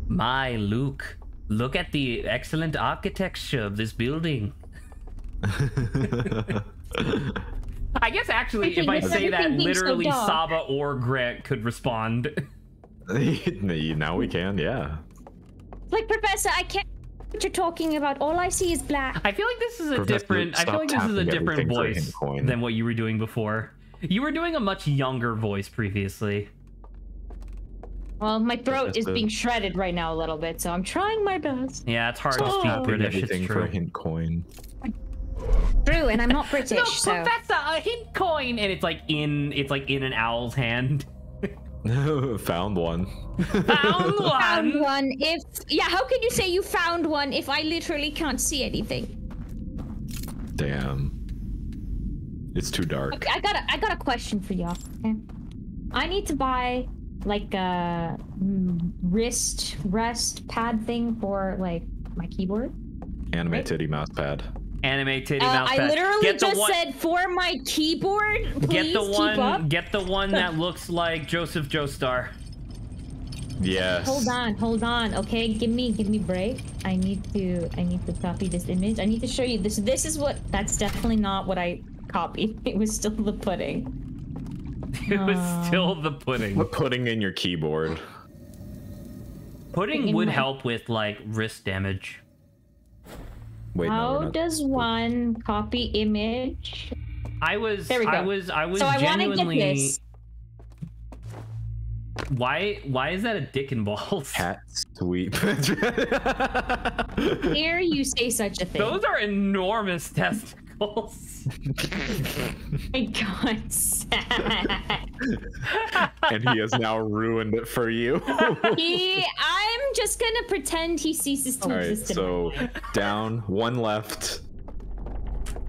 My Luke, look at the excellent architecture of this building. I guess actually, if I say that, literally Saba or Grant could respond. Now we can, yeah. Like, Professor, I can't what you're talking about. All I see is black. I feel like this is a Professor, different. I feel like this is a stop different tapping everything voice for Hintcoin. than what you were doing before. You were doing a much younger voice previously. Well, my throat is Professor. being shredded right now a little bit, so I'm trying my best. Yeah, it's hard to Stop speak tapping British. Everything It's for true. Hintcoin. True, and I'm not British, Look, so. Professor, a hint coin, and it's like in an owl's hand. Found one. Found one. Found one. How could you say you found one if I literally can't see anything? Damn. It's too dark. Okay, I got a question for y'all. Okay, I need to buy like a wrist rest pad thing for like my keyboard. Anime Right? titty mouse pad. Anime titty mouse pad. I literally Get the just one- said for my keyboard. Please keep up. Get the one that looks like Joseph Joestar. Yes. Hold on. Okay, give me break. I need to copy this image. I need to show you this. This is what. That's definitely not what I copied. It was still the pudding. It was still the pudding. Put pudding in your keyboard. Pudding would help with like wrist damage. Wait, no, How we're not. does one copy image? There we go. I was So I want to get genuinely. this. Why is that a dick and balls? Cat sweep. Dare you say such a thing? Those are enormous testicles. My God, sad. And he has now ruined it for you. I'm just gonna pretend he ceases to All right, exist. so down, 1 left,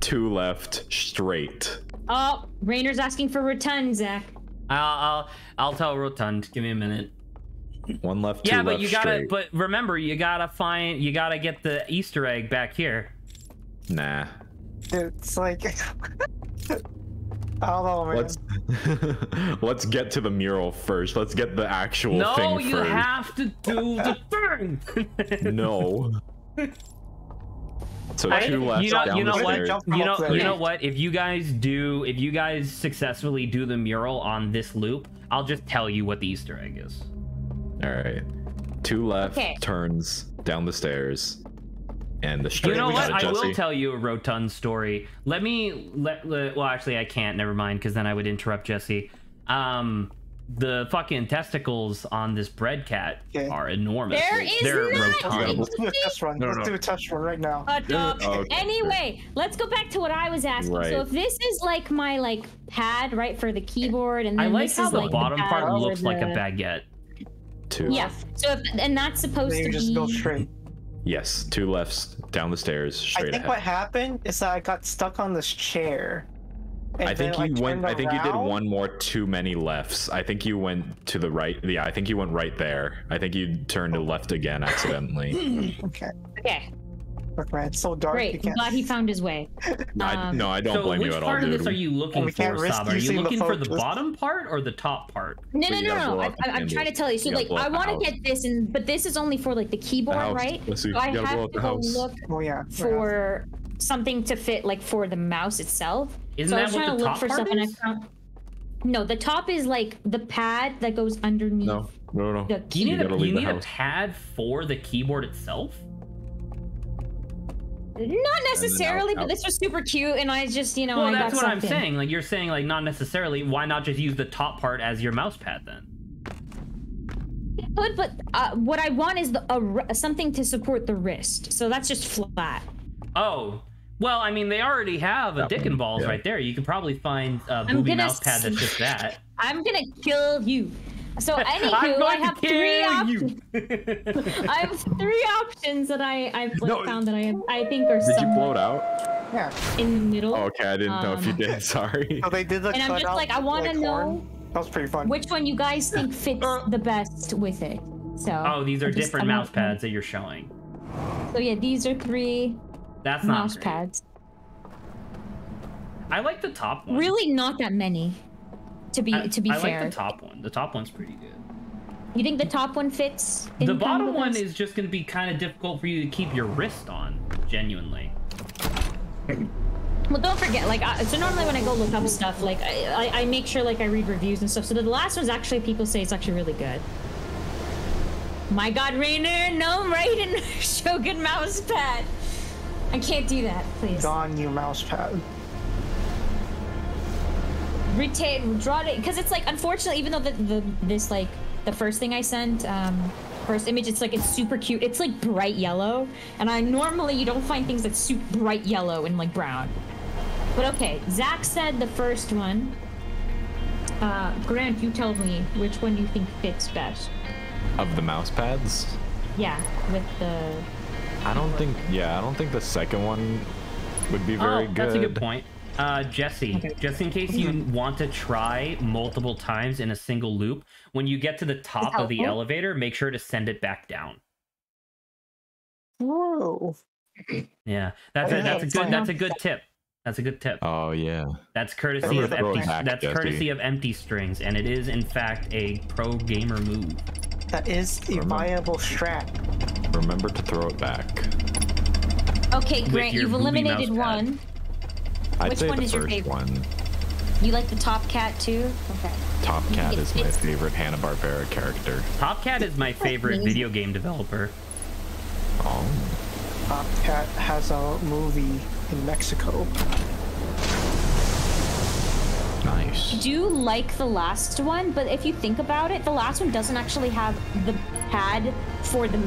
2 left, straight. Oh, Rainer's asking for rotund, Zach. I'll tell Rotund. Give me a minute. 1 left, 2 Yeah, left, but you gotta. straight. But remember, you gotta get the Easter egg back here. Nah. It's like I don't know, man. Let's get to the mural first. Let's get the actual thing No, first. you have to do the thing. No. So 2 left you know, down you know the what? stairs. Jump from up there. You know what? If you guys successfully do the mural on this loop, I'll just tell you what the Easter egg is. All right. 2 left Okay. turns down the stairs, and the straight. You know we what? got it, I will Jesse. tell you a Rotund story. Well, actually, I can't. Never mind, because then I would interrupt Jesse. The fucking testicles on this bread cat Okay. are enormous. There is They're not- rotund. Let's do a test run. Let's do a test run right now. Okay. Anyway, let's go back to what I was asking. Right. So if this is like my pad, right, for the keyboard, and then I like this how is the like bottom pad part for looks like a the- baguette. 2. Yeah. So and that's supposed Then to you just be. go straight. Yes, 2 lefts down the stairs, I straight think ahead. what happened is that I got stuck on this chair. And I think then you went. turned I think you did around. one more too many lefts. I think you went to the right. Yeah, I think you went right there. I think you turned to left again accidentally. Okay. Okay. Look, man, it's so dark. You Great. I'm can't. glad he found his way. No, I don't So blame which you at all, part of dude. this are you looking We for, can't risk Sab? Are you using the looking for the focus. bottom part or the top part? No, So you gotta blow I, up the I'm trying to candles. tell you. So You gotta like, blow up I the want to house. get this, but this is only for like the keyboard, house. right? Let's see, So I you gotta blow have up to the go house. look Oh yeah. for something to fit like for the mouse itself. Isn't So I that was what trying the to look top for part stuff, and I is? found. No, the top is like the pad that goes underneath. No. The You need, gotta leave the a house. pad for the keyboard itself? Not necessarily, out. but this was super cute, and I just, I Well, got that's what I'm sucked in. saying. Like, you're saying, like, not necessarily. Why not just use the top part as your mouse pad then? But what I want is something to support the wrist. So that's just flat. Oh. Well, I mean, they already have a That dick one, and balls yeah. right there. You could probably find a I'm booby gonna mouse pad that's just that. I'm gonna kill you. So I'm anywho, going I to have three kill options. you. I have 3 options that I've like, No. found that I think are Did you blow somewhat it out? Yeah. in the middle. Oh, okay, I didn't know if you Um, did. Sorry. So they did the And I'm just cutout, like, I want to like, know horn. That was pretty fun. which one you guys think fits the best with it. So. Oh, these are I just- different I mouse want- pads that you're showing. So yeah, these are 3 That's not mouse great. pads. I like the top one. Really, not that many. To be I fair, like the top one. The top one's pretty good. you think the top one fits? The in kind of bottom one best? is just going to be kind of difficult for you to keep your wrist on, genuinely. Well, don't forget, like, so normally when I go look up stuff, like, I make sure, like, I read reviews and stuff. So the last one's actually, people say it's actually really good. My God, Rainer, no Raiden, Shogun mouse pad. I can't do that, please. Gone, you mouse pad. Draw it, because it's like, unfortunately, even though this, like, the first thing I sent, first image, it's like, it's super cute. It's like bright yellow, and you don't find things that's super bright yellow and like brown. But okay, Zach said the first one. Grant, you tell me which one you think fits best. Of the mouse pads? Yeah, with the. I don't think the second one would be very good. That's a good point. Jesse, Okay. just in case you want to try multiple times in a single loop, when you get to the top of the helpful. elevator, make sure to send it back down. Whoa. Yeah, that's Okay, a it's good fine. that's a good tip. That's a good tip. Oh yeah. That's courtesy Remember of to throw it empty. back, That's Jesse. courtesy of empty strings, and it is in fact a pro gamer move. That is a viable strat. Remember to throw it back. Okay, With Grant, your you've booby eliminated mouse pad. one. I'd Which say one the is your first favorite? one. You like the Top Cat too? Okay. Top Cat is my It's- favorite Hanna-Barbera character. Top Cat is my favorite amazing. video game developer. Oh. Cat has a movie in Mexico. Nice. I do like the last one, but if you think about it, the last one doesn't actually have the pad for the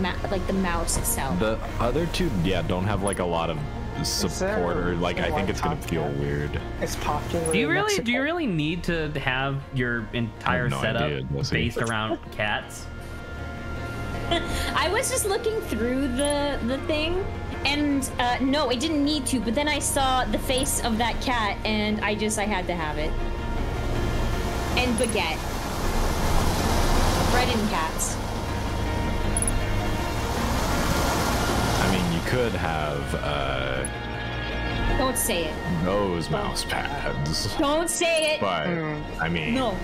the mouse itself. The other two, yeah, don't have like a lot of there support or like I think it's gonna Top feel Cat? weird. It's popular. Do you in really Mexico. do you really need to have your entire no setup idea, Jesse. based around cats? I was just looking through the thing, and no, I didn't need to. But then I saw the face of that cat, and I had to have it. And baguette, bread and cats. I mean, you could have Don't say it. those mouse pads, Don't say it. but I mean, No.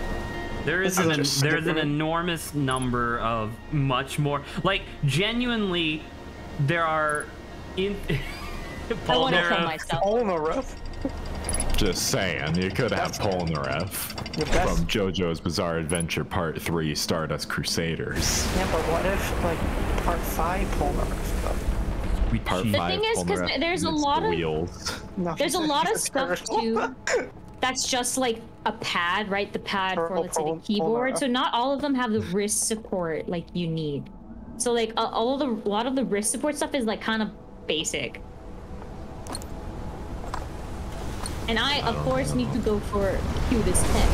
There's This is an just there's an stupid. enormous number of much more like genuinely there are in I want to kill Polnareff- myself. Polnareff. just saying, you could have Polnareff The best. from JoJo's Bizarre Adventure Part 3 Stardust Crusaders. Yeah, but what if like part 5 Polnareff? though? Part The 5 thing is, 'cause Polnareff there's a and its lot of- wheels. No, There's a lot of stuff turtle. too. That's just like a pad, right? The pad for Turtle let's say the Polnareff. keyboard. So not all of them have the wrist support like you need. So like a lot of the wrist support stuff is like kind of basic. And I of course need to go for cutest tech.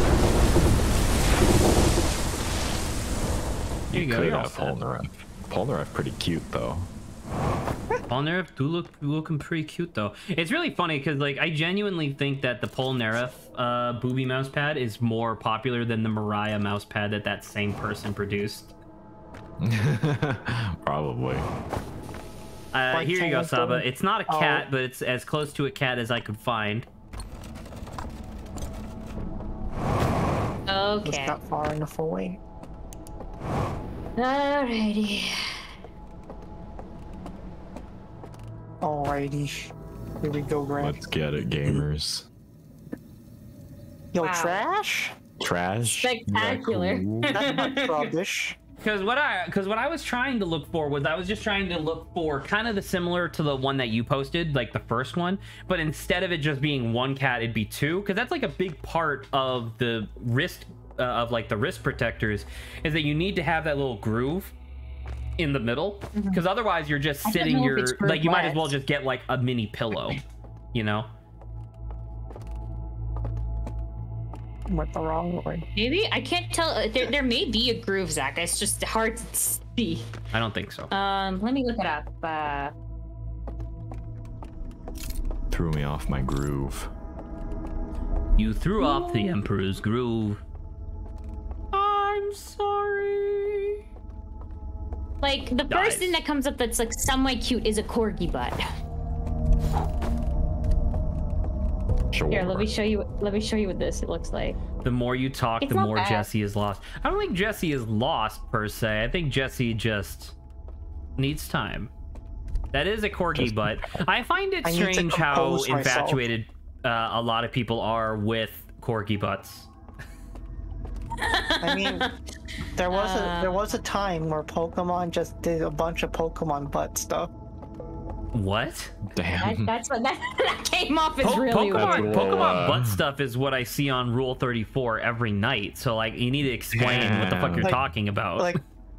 Here you go. Could You're all have set. Polnareff. Polnareff pretty cute though. Polnareff do looking pretty cute though. It's really funny because like I genuinely think that the Polnareff booby mouse pad is more popular than the Mariah mouse pad that same person produced. Probably. Here you go, Saba. It's not a Oh. cat, but it's as close to a cat as I could find. It's Okay. not far enough away. Alrighty. Alrighty. Here we go, Grant. Let's get it, gamers. Yo, Wow. trash? Trash. Spectacular. That's not rubbish. Because what I was trying to look for was I was just trying to look for kind of the similar to the one that you posted, like the first one, but instead of it just being one cat, it'd be two, because that's like a big part of the wrist of like the wrist protectors is that you need to have that little groove in the middle, because otherwise you're just I don't sitting know if your it's like you might as well groove-less. just get like a mini pillow, you know. Went the wrong way. Maybe I can't tell. There may be a groove, Zach. It's just hard to see. I don't think so. Let me look it up. Threw me off my groove. You threw off the Emperor's groove. I'm sorry. Like the Dies. first thing that comes up that's like somewhat cute is a corgi butt. Sure. Here, let me show you. Let me show you what this looks like. The more you talk, It's the not more bad. Jesse is lost. I don't think Jesse is lost per se. I think Jesse just needs time. That is a corgi Just- butt. I find it I need to strange how compose myself. infatuated a lot of people are with corgi butts. I mean, there was a time where Pokemon just did a bunch of Pokemon butt stuff. What? Damn. That's what that came off as really Pokemon, weird. Pokemon butt stuff is what I see on Rule 34 every night. So like, you need to explain what the fuck you're Like- talking about.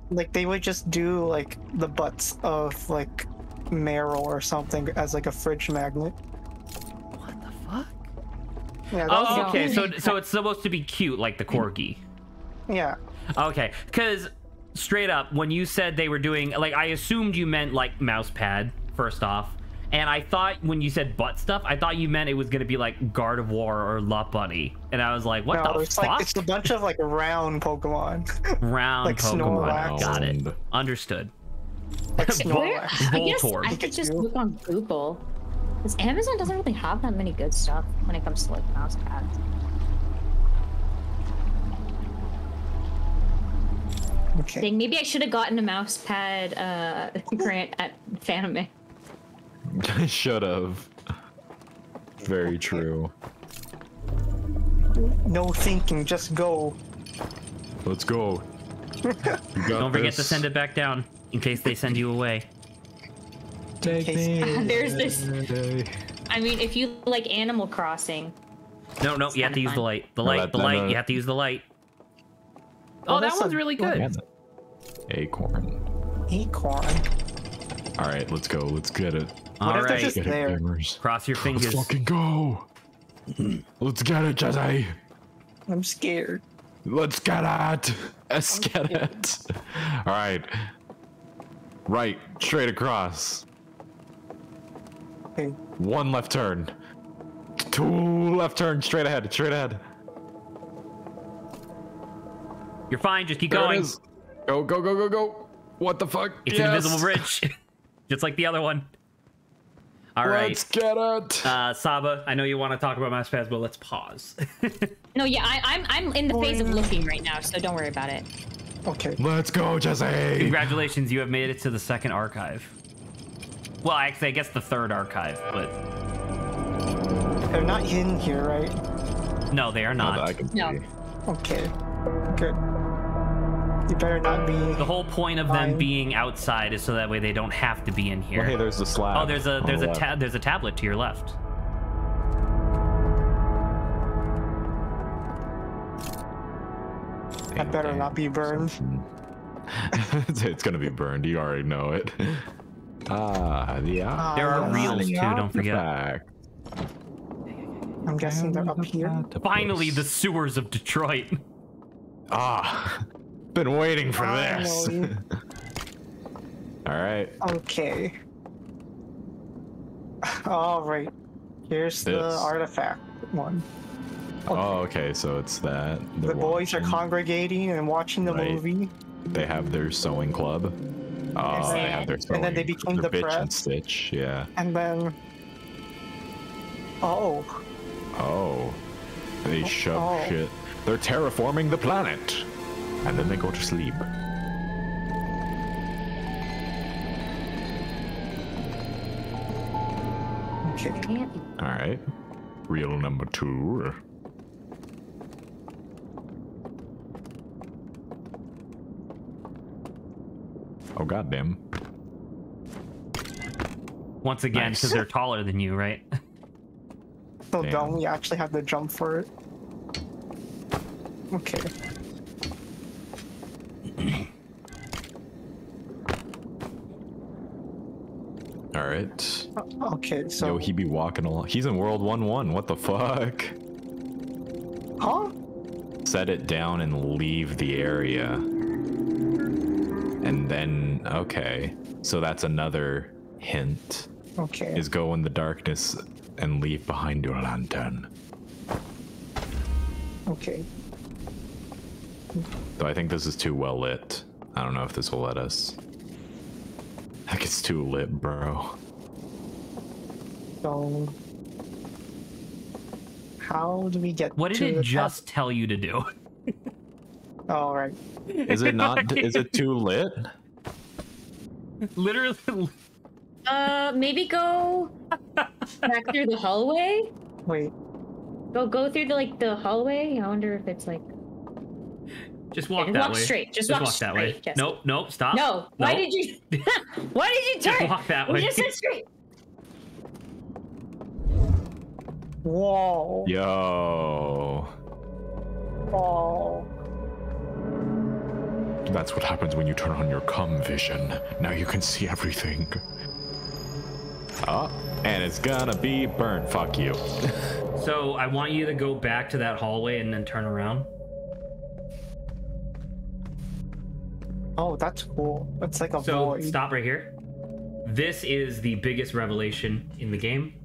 Like they would just do like the butts of like Meryl or something as like a fridge magnet. What the fuck? Yeah, that Oh, was- okay. So it's supposed to be cute, like the corgi. yeah. Okay, because straight up, when you said they were doing, like, I assumed you meant like mouse pad first off, And I thought when you said butt stuff, I thought you meant it was gonna be like Gardevoir or Lopunny. And I was like, what No, the it's fuck? like it's a bunch of like round Pokemon. Round like Pokemon. Snorlax. Got it. Understood. Like Where? Snorlax. I guess Voltorb. I could just look on Google. Because Amazon doesn't really have that many good stuff when it comes to like mouse pads. Okay. Dang, maybe I should have gotten a mouse pad grant at Fanime. I should have. Very true. No thinking, just go. Let's go. You got Don't forget to this. send it back down in case they send you away. Take me. There's this. I mean, if you like Animal Crossing. No, you have to use the light. The light, the light. You have to use the light. Oh, that that's one's a- really good. Acorn. Acorn. All right, let's go. Let's get it. All What if they're right, just Get it, there? gamers. cross your fingers. Let's fucking go. Let's get it, Jesse. I'm scared. Let's get it. Let's get it. All right. Right, straight across. Okay. One left turn. Two left turn, straight ahead, straight ahead. You're fine. Just keep There it going. is. Go, go, go, go, go. What the fuck? It's an invisible bridge, just like the other one. All right, Let's get it. Saba. I know you want to talk about mouse pads, but let's pause. No, yeah, I'm in the phase of looking right now, so don't worry about it. Okay. Let's go, Jesse. Congratulations, you have made it to the second archive. Well, actually, I guess the third archive, but They're not hidden here, right? no, they are Not that not. I can No. see. Okay. Good. You better not be. The whole point of them Fine. being outside is so that way they don't have to be in here. Well, hey, there's the slab. Oh, there's a on the left. there's a tablet to your left. That better not be burned. It's gonna be burned. You already know it. Yeah. There are yes. reels too. Don't forget. Back. I'm guessing they're up here. Finally, the sewers of Detroit. Been waiting for this. Finally. All right. Okay. All right. Here's the This. artifact one. Oh, okay. So it's that. They're The boys are watching. congregating and watching the Right. movie. They have their sewing club. Oh, they have their sewing. And then they became their bitch and depressed. Stitch. Yeah. And then. Oh. Oh. They shove Oh. shit. They're terraforming the planet. And then they go to sleep. Okay. All right. Reel number 2. Oh, goddamn. Once again, Nice. because they're taller than you, right? So Damn. don't we actually have to jump for it? Okay. All right. Okay, so. Yo, he be walking along. He's in World 1-1. What the fuck? Huh? Set it down and leave the area. And then, okay. So that's another hint. Okay. Is go in the darkness and leave behind your lantern. Okay. Though I think this is too well lit. I don't know if this will let us. I think it's too lit, bro. So. How do we get What did to it the just tell you to do? top? Oh, right. Is it not? Is it too lit? Literally. Maybe go back through the hallway. Wait. Go through the hallway. I wonder if it's like. Just walk Yeah, that walk way. straight. Just walk walk that way. straight, Jesse. Nope, stop. No. Why Nope. did you? Why did you Just turn? walk that way. Just sit straight. Whoa. Yo. Oh. That's what happens when you turn on your cum vision. Now you can see everything. Oh, and it's gonna be burnt. Fuck you. So I want you to go back to that hallway and then turn around. Oh, that's cool. It's like a So void. stop right here. this is the biggest revelation in the game.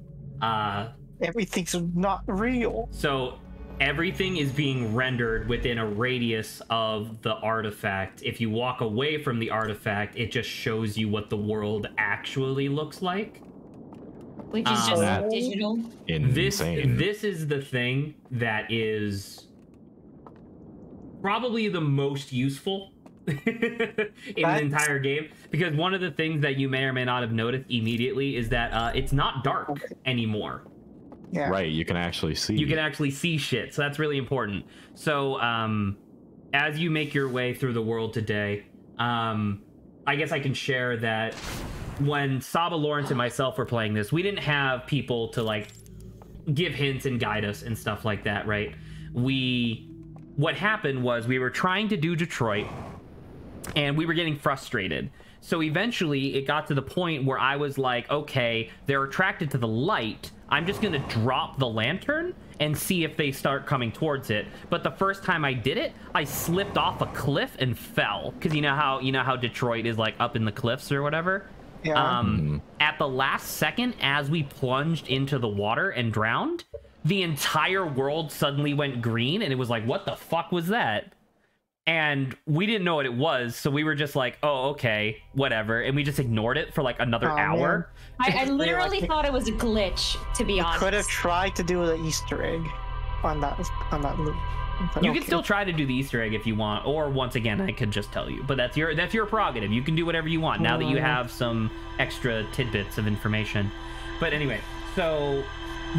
Everything's not real. So everything is being rendered within a radius of the artifact. If you walk away from the artifact, it just shows you what the world actually looks like. Which is just digital. Insane. This is the thing that is probably the most useful in the entire game, because one of the things that you may or may not have noticed immediately is that it's not dark anymore. Yeah. Right, you can actually see. You can actually see shit, so that's really important. So as you make your way through the world today, I guess I can share that when Saba, Lawrence, and myself were playing this, we didn't have people to like give hints and guide us and stuff like that, right? What happened was we were trying to do Detroit and we were getting frustrated. So eventually it got to the point where I was like, okay, they're attracted to the light. I'm just going to drop the lantern and see if they start coming towards it. But the first time I did it, I slipped off a cliff and fell. Because you know how Detroit is like up in the cliffs or whatever? Yeah. At the last second, as we plunged into the water and drowned, the entire world suddenly went green, and it was like, what the fuck was that? And we didn't know what it was, so we were just like, oh, okay, whatever, and we just ignored it for like another hour. I literally thought it was a glitch, to be honest. Could have tried to do the Easter egg on that loop. But You can still try to do the Easter egg if you want, or once again, I could just tell you. But that's your prerogative. You can do whatever you want now that you have some extra tidbits of information. But anyway, so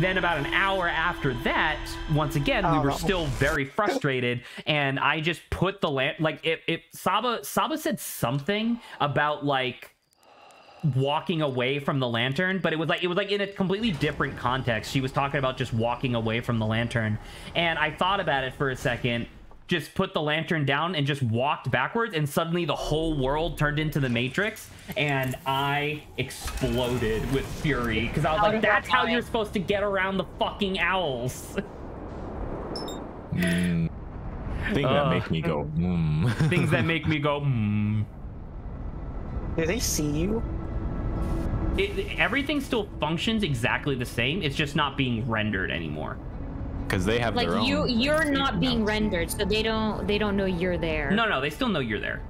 then about an hour after that, once again, we were still very frustrated, and I just put the Saba said something about like walking away from the lantern, but it was like in a completely different context. She was talking about just walking away from the lantern, and I thought about it for a second, just put the lantern down and just walked backwards, and suddenly the whole world turned into the Matrix, and I exploded with fury because I was like, that's how you're supposed to get around the fucking owls. Things that make me go Things that make me go Do they see you? Everything still functions exactly the same. It's just not being rendered anymore. Because they have like their own. you're not being rendered, so they don't know you're there. No, they still know you're there.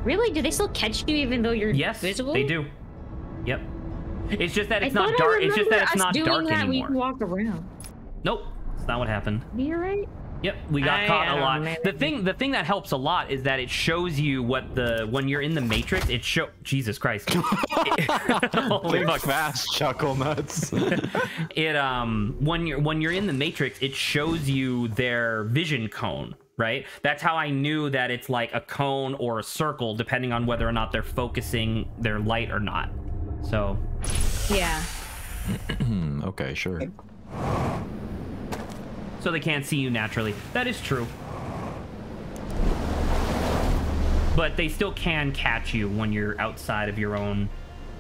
Really? Do they still catch you even though you're visible? They do. Yep. It's just that it's not dark. It's just that it's not dark anymore. We can walk around. Nope, that's not what happened. You're right. Yep, we got caught a lot. The thing that helps a lot is that it shows you what when you're in the Matrix, Jesus Christ. Holy fuck. Fast chuckle nuts. When you're in the Matrix, it shows you their vision cone, right? That's how I knew that it's like a cone or a circle, depending on whether or not they're focusing their light or not. So yeah. Okay, sure. So they can't see you naturally. That is true. But they still can catch you when you're outside of your own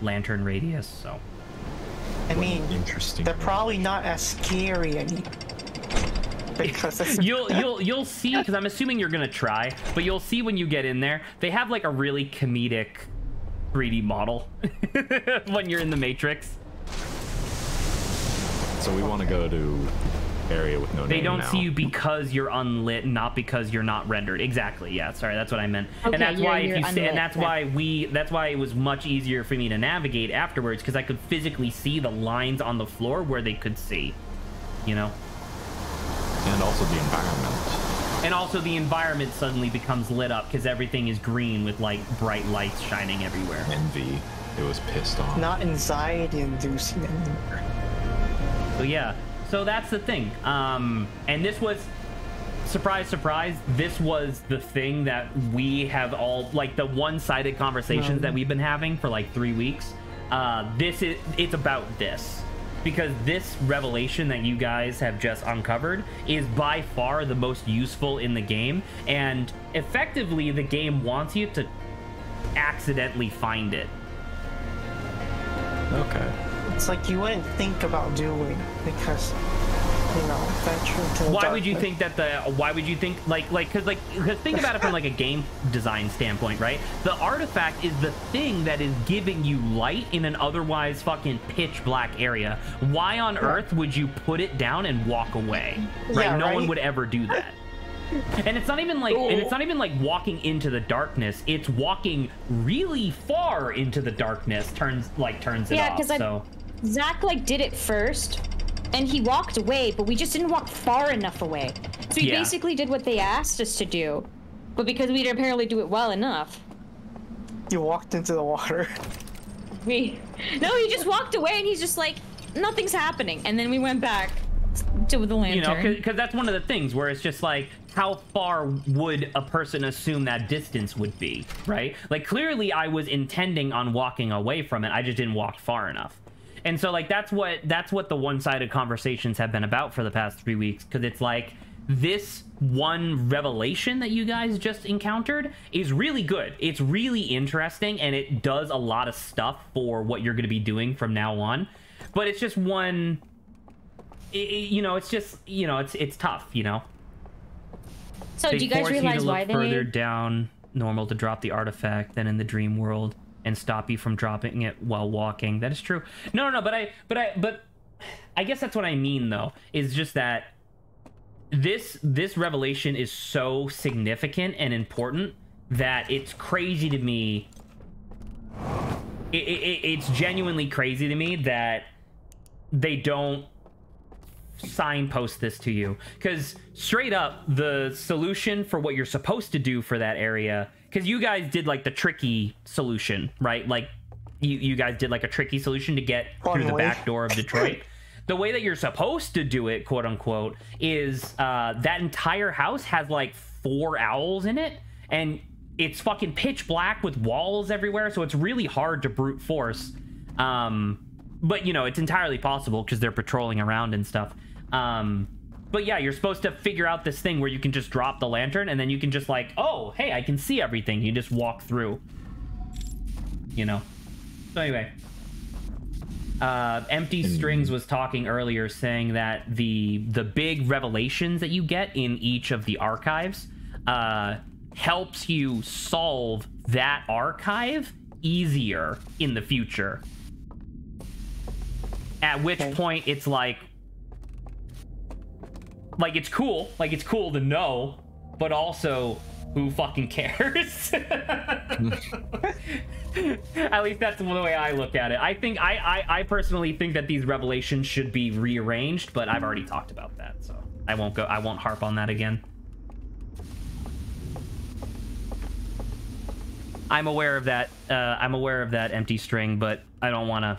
lantern radius, so. I mean, interesting. They're probably not as scary anymore. Because you'll see, because I'm assuming you're gonna try, but you'll see when you get in there, they have like a really comedic 3D model when you're in the Matrix. So we want to go to area with no name. They don't now. see you because you're unlit, not because you're not rendered. Exactly. Yeah. Sorry, that's what I meant. Okay, and that's why if you unlit, and that's why it was much easier for me to navigate afterwards, because I could physically see the lines on the floor where they could see. You know. And also the environment. And also the environment suddenly becomes lit up because everything is green with like bright lights shining everywhere. Envy. It was pissed off. not anxiety inducing anymore. So yeah. So that's the thing. And this was, surprise, surprise, this was the thing that we have all, like the one-sided conversations that we've been having for like 3 weeks. It's about this. Because this revelation that you guys have just uncovered is by far the most useful in the game. And effectively, the game wants you to accidentally find it. Okay. It's like you wouldn't think about doing because venture into the Why would you darkness. think that why would you think because think about it from like a game design standpoint, right? The artifact is the thing that is giving you light in an otherwise fucking pitch black area. Why on earth would you put it down and walk away? Right? Yeah, No one right? would ever do that. And it's not even like walking into the darkness. It's walking really far into the darkness. Turns it Yeah, off. because So Zach like did it first, and he walked away, but we just didn't walk far enough away. So we Yeah. basically did what they asked us to do, but because we didn't apparently do it well enough, You walked into the water. he just walked away, and he's just like, nothing's happening, and then we went back to the lantern. because that's one of the things where it's just like, how far would a person assume that distance would be, right? Like, clearly I was intending on walking away from it. I just didn't walk far enough. And so, like, that's what the one-sided conversations have been about for the past 3 weeks, because it's like, this one revelation that you guys just encountered is really good. It's really interesting, and it does a lot of stuff for what you're going to be doing from now on. But it's just one... it's just, it's tough, So They do you guys force realize you to why look they further made... down normal to drop the artifact than in the dream world and stop you from dropping it while walking. That is true. No, but I guess that's what I mean though, is just that this revelation is so significant and important that it's crazy to me. It's genuinely crazy to me that they don't signpost this to you, because straight up the solution for what you're supposed to do for that area, because you guys did like the tricky solution, right? Like you guys did like a tricky solution to get through the back door of Detroit. The way that you're supposed to do it, quote unquote, is that entire house has like 4 owls in it, and it's fucking pitch black with walls everywhere, so it's really hard to brute force. But it's entirely possible because they're patrolling around and stuff. But yeah, you're supposed to figure out this thing where you can just drop the lantern, and then you can just like, oh, hey, I can see everything. You just walk through. So anyway, Empty Strings was talking earlier, saying that the big revelations that you get in each of the archives helps you solve that archive easier in the future. At which point it's like it's cool. Like, it's cool to know, but also, who fucking cares? At least that's the way I look at it. I think I personally think that these revelations should be rearranged, but I've already talked about that, so I won't harp on that again. I'm aware of that. I'm aware of that Empty String, but I don't want to.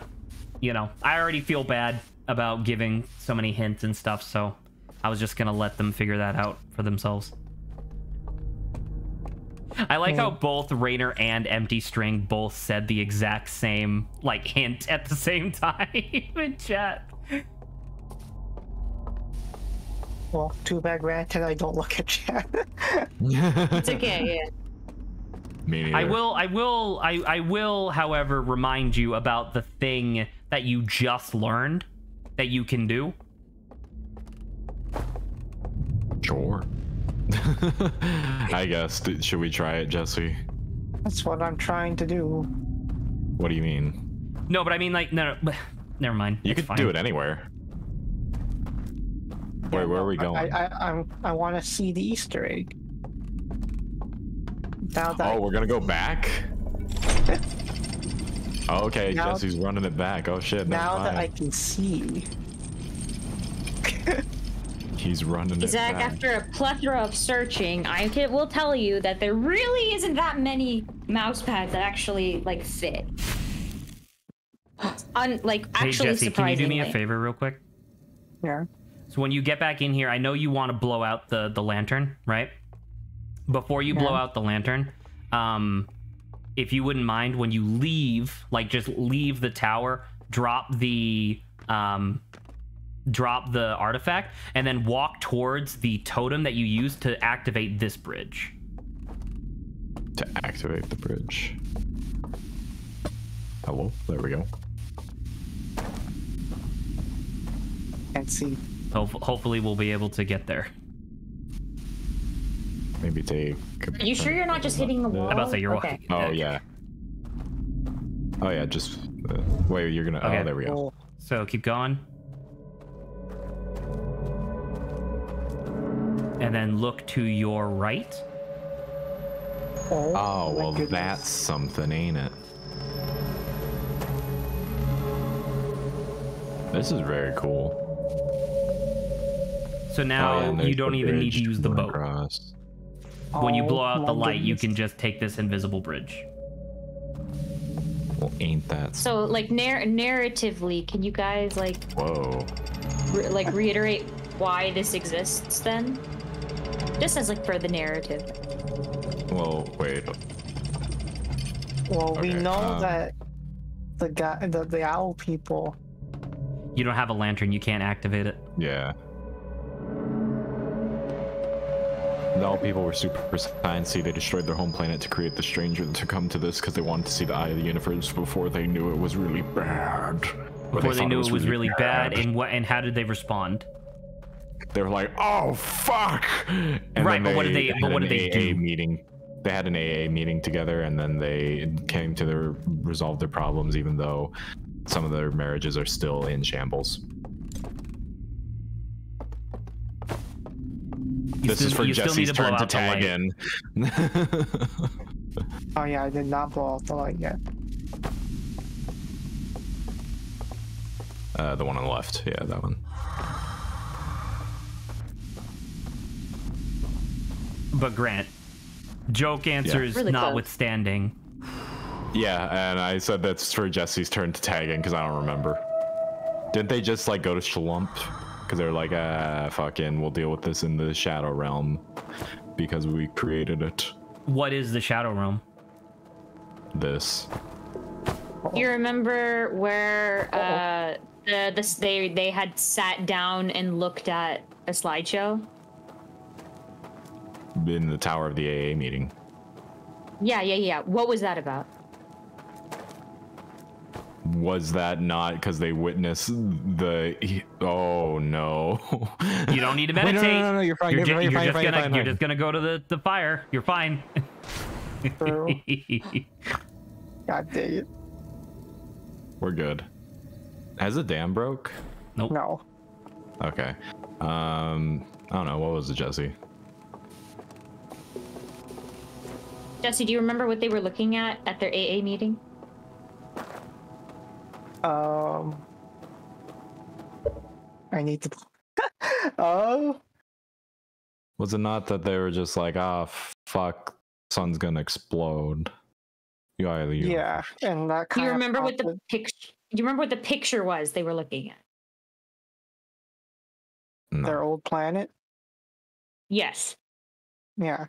I already feel bad about giving so many hints and stuff, so I was just gonna let them figure that out for themselves. I like how both Rainer and Empty String both said the exact same, like, hint at the same time in chat. Well, too bad, granted, I don't look at chat. It's okay, yeah. Me neither. I will, however, remind you about the thing that you just learned that you can do. Sure. I guess. Should we try it, Jesse? That's what I'm trying to do. What do you mean? No, but I mean, like, no, never mind. You It's could fine. do it anywhere. Wait, where are we going? I want to see the Easter egg. Now that We're gonna go back? Okay, Now- Jesse's running it back. Oh shit, now that I mind. can see. He's running it Zach, back. after a plethora of searching, will tell you that there really isn't that many mouse pads that actually like fit. Hey, Actually, Jesse, can you do me a surprisingly. favor real quick? Yeah. So when you get back in here, I know you want to blow out the lantern, right? Before you blow out the lantern, if you wouldn't mind, when you leave, like, just leave the tower, drop the artifact, and then walk towards the totem that you used to activate this bridge. To activate the bridge. Hello, there we go. Can't see. So hopefully we'll be able to get there. Maybe take. Are you sure you're not just hitting the wall? I'm about to say you're okay. walking. Oh yeah. Oh yeah. Just wait. You're gonna. Okay. Oh, there we go. So keep going. And then look to your right. Oh my well, goodness. that's something, ain't it? This is very cool. So now Oh, yeah, and you there's don't the even need to bridge use the going boat. across. When you Oh, blow out the my light, you goodness. can just take this invisible bridge. Well, ain't that? So, like, narratively, can you guys, like, Whoa. reiterate why this exists then? Just as, like, for the narrative. Well, wait. Well, we Okay, know that the owl people. You don't have a lantern, you can't activate it. Yeah. The All people were super sciencey. They destroyed their home planet to create the stranger to come to this because they wanted to see the eye of the universe before they knew it was really bad. Or Before they thought knew it was really bad, and how did they respond? They were like, "Oh fuck!" And Right, then but what did they- had but what an did they AA do? meeting. They had an AA meeting together, and then they came to resolve their problems, even though some of their marriages are still in shambles. This is for you still need Jesse's to blow turn to out the tag light. in. Oh yeah, I did not blow out the light yet. The one on the left. Yeah, that one. But Grant, joke answers Really close. notwithstanding. Yeah, and I said that's for Jesse's turn to tag in because I don't remember. Didn't they just like go to Shlump? Because they're like, fucking, we'll deal with this in the Shadow Realm because we created it. What is the Shadow Realm? This. You remember where they had sat down and looked at a slideshow? In the tower of the AA meeting. Yeah. What was that about? Was that not because they witnessed the? Oh no! You don't need to Wait, meditate. no, you're fine. You're, You're ju- fine. you're You're just fine. gonna you're just gonna go to the fire. You're fine. True. God dang it. We're good. Has the dam broke? Nope. No. Okay. I don't know. What was it, Jesse? Jesse, do you remember what they were looking at their AA meeting? I need to. Oh. Was it not that they were just like, fuck, sun's gonna explode? Yeah, and that Do kind you of. remember what the picture? Do you remember what the picture was they were looking at? No. Their old planet. Yes. Yeah.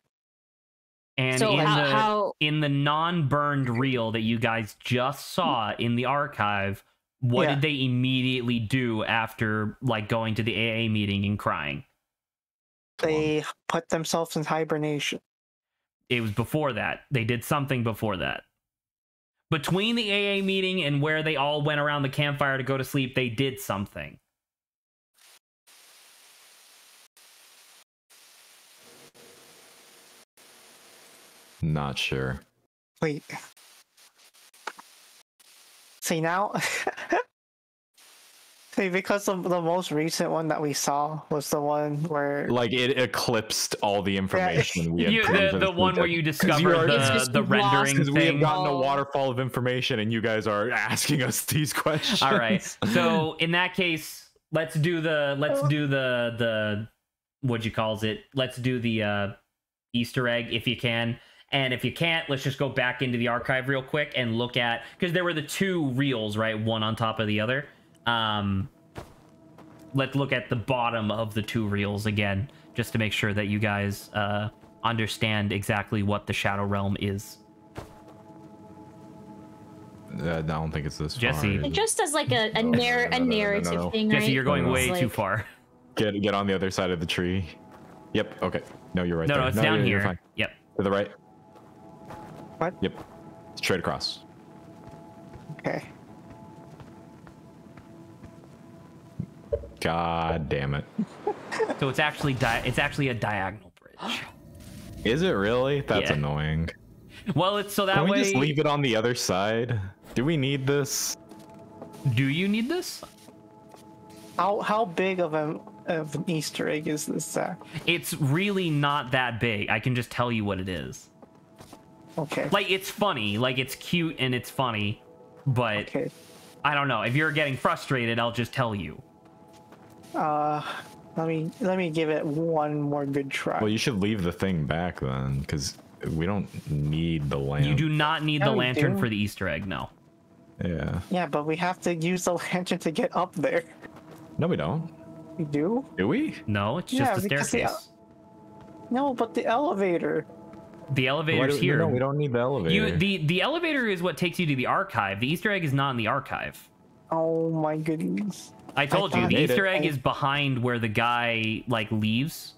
And So how in the non-burned reel that you guys just saw in the archive, what Yeah. did they immediately do after like going to the AA meeting and crying? They put themselves in hibernation. It was before that. They did something before that. Between the AA meeting and where they all went around the campfire to go to sleep, they did something. Not sure. Wait. See now. See, because the most recent one that we saw was the one where Like it eclipsed all the information we had. The one where you discovered It's just the lost rendering because we have thing. gotten a waterfall of information, and you guys are asking us these questions. All right. So in that case, let's do the what you calls it? Let's do the Easter egg if you can. And if you can't, let's just go back into the archive real quick and look at, because there were the two reels, right? One on top of the other. Let's look at the bottom of the two reels again, just to make sure that you guys understand exactly what the Shadow Realm is. I don't think it's this Jesse. far. just as like a narrative no. thing, Jesse, right? you're going No, way It's too like- far. Get on the other side of the tree. Yep. Okay. No, you're right. No, there. no, it's down you're here. fine. Yep. To the right. What? Yep. Straight across. okay. God damn it. So it's actually a diagonal bridge. Is it really? That's Yeah. annoying. Well, it's so that Can way. we just leave it on the other side? Do we need this? Do you need this? How big of an Easter egg is this, Zach? It's really not that big. I can just tell you what it is. Okay. Like, it's funny. Like, it's cute and it's funny. But Okay. I don't know. If you're getting frustrated, I'll just tell you. Let me give it one more good try. Well, you should leave the thing back then, because we don't need the lamp. You do not need Yeah, the we lantern do. for the Easter egg, no. Yeah. Yeah, but we have to use the lantern to get up there. No, we don't. We do? Do we? No, it's Yeah, just a because staircase. No, but the elevator. The elevator's here. No, we don't need the elevator. The elevator is what takes you to the archive. The Easter egg is not in the archive. Oh my goodness. I told you, thought- the Made Easter it. egg is behind where the guy, like, leaves.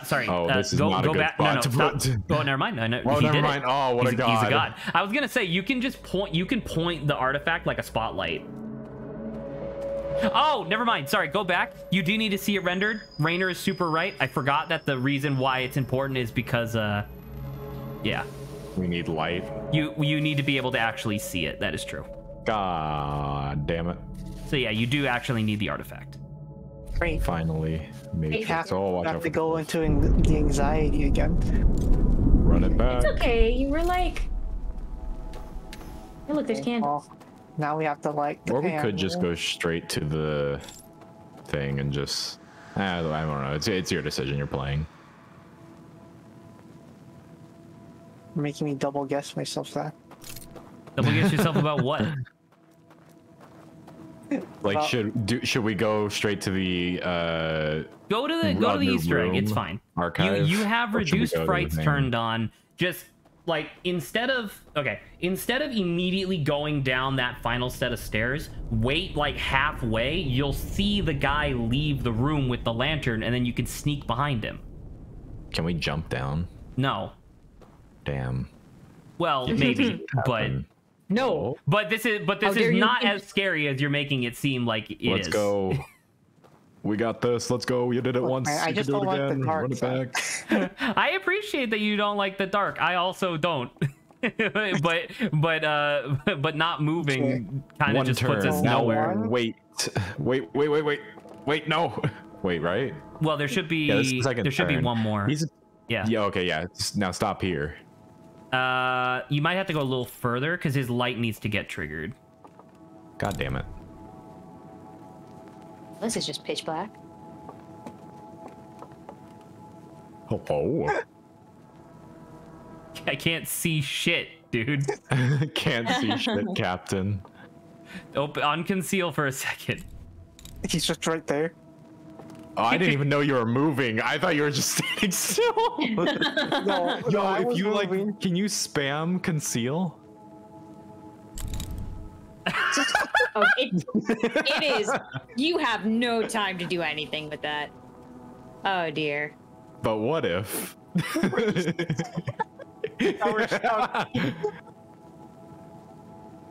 Sorry. Oh, this is go, not a go good back. No, no, spot to stop. put. Oh, never mind. No, Oh, he never did mind. It. Oh, what a He's a god. god. I was gonna say you can just point. You can point the artifact like a spotlight. Oh, never mind. Sorry, go back. You do need to see it rendered. Rainer is super right. I forgot that the reason why it's important is because, yeah, We need light. you need to be able to actually see it. That is true. God damn it. So yeah, you do actually need the artifact. Great. Finally. We Matrix. have, Oh, watch have out to for go into the anxiety again. Run it back. It's okay. You were like. Oh, look, there's candles. Well, now we have to light the Or we could candle. just go straight to the thing and just... I don't know. It's your decision. You're playing. You're making me double guess myself that. Double guess yourself about what? Like, Well- should we go straight to the Go to the Other Easter egg. It's room, fine. archive, You have or should we reduced go to the frights thing? turned on. Just like instead of immediately going down that final set of stairs, wait like halfway. You'll see the guy leave the room with the lantern, and then you can sneak behind him. Can we jump down? No. Damn. Well, maybe, but Happen. No. this is How dare is you not think- as scary as you're making it seem like it is. Let's go. We got this. Let's go. You did it once. man, I You just can do don't it like the again. dark Run it side. back. I appreciate that you don't like the dark. I also don't. but not moving kind of One just turn. puts us Now nowhere. One. Wait. No. Wait. Right. Well, there should be Yeah, this is the second there should be turn. one more. Yeah. Yeah. Okay. Yeah. Now stop here. You might have to go a little further because his light needs to get triggered. God damn it. This is just pitch black. Oh. I can't see shit, dude. Can't see shit, Captain. Unconceal for a second. He's just right there. Oh, I didn't even know you were moving. I thought you were just standing still. No, Yo, I if was you moving. like, can you spam conceal? Oh, it is. You have no time to do anything with that. Oh dear. But what if?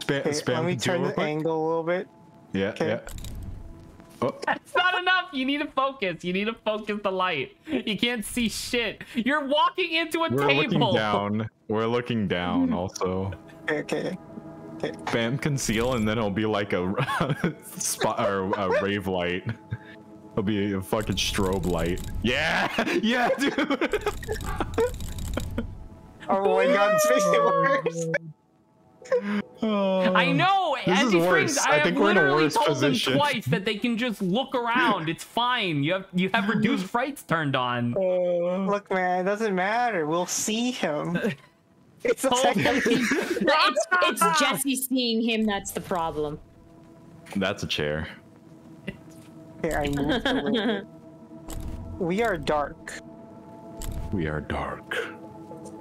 Okay, Spam let me conceal turn real the quick? angle a little bit. Yeah, Okay. yeah. Oh, That's not enough. You need to focus. You need to focus the light. You can't see shit. You're walking into a we're looking table. down. We're looking down also. Okay. Spam conceal and then it'll be like a spot or a rave light. It'll be a fucking strobe light. Yeah! Yeah, dude! Oh my god, it's making it worse. I know. This is Anti-springs. worse. I I have think we're in a literally worse told position. them twice that they can just look around. It's fine. You have reduced frights turned on. Look, man, it doesn't matter. We'll see him. It's a Holy- second. It's Jesse seeing him that's the problem. That's a chair. Here, I moved a little bit. We are dark. We are dark.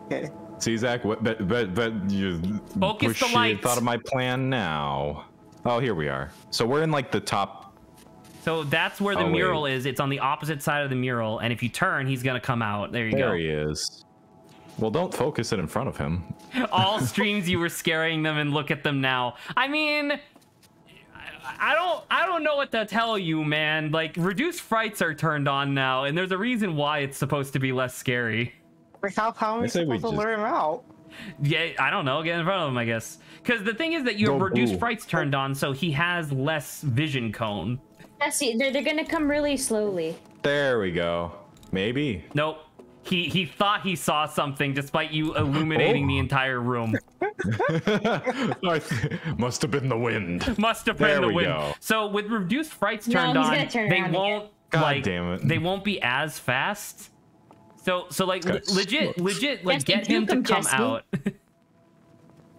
Okay. See, Zach, but you Focus the you lights. thought of my plan now. Oh, here we are. So we're in like the top. So that's where the Oh, wait. mural is. It's on the opposite side of the mural, and if you turn, he's gonna come out. There you There go. he is. Well, don't focus it in front of him. All streams you were scaring them, and look at them now. I mean, I don't know what to tell you, man. Like, reduced frights are turned on now, and there's a reason why it's supposed to be less scary. How are we supposed to lure him out? Yeah, I don't know. Get in front of him, I guess. Because the thing is that you have reduced frights turned on, so he has less vision cone. Yeah, see, they're gonna come really slowly. There we go. Maybe. Nope. He thought he saw something despite you illuminating the entire room. Must have been the wind. Must have been the wind. Go. So with reduced frights turned on, they won't they won't be as fast. So like legit like get him to come out.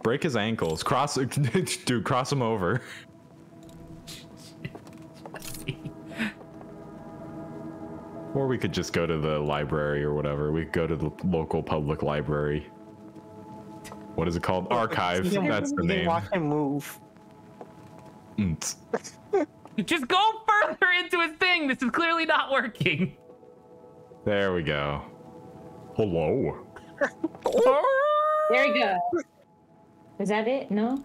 Break his ankles. Dude, cross him over. Or we could just go to the library or whatever. We could go to the local public library. What is it called? Archive. That's the name. Watch him move. Just go further into his thing. This is clearly not working. There we go. Hello. There we go. Is that it? No?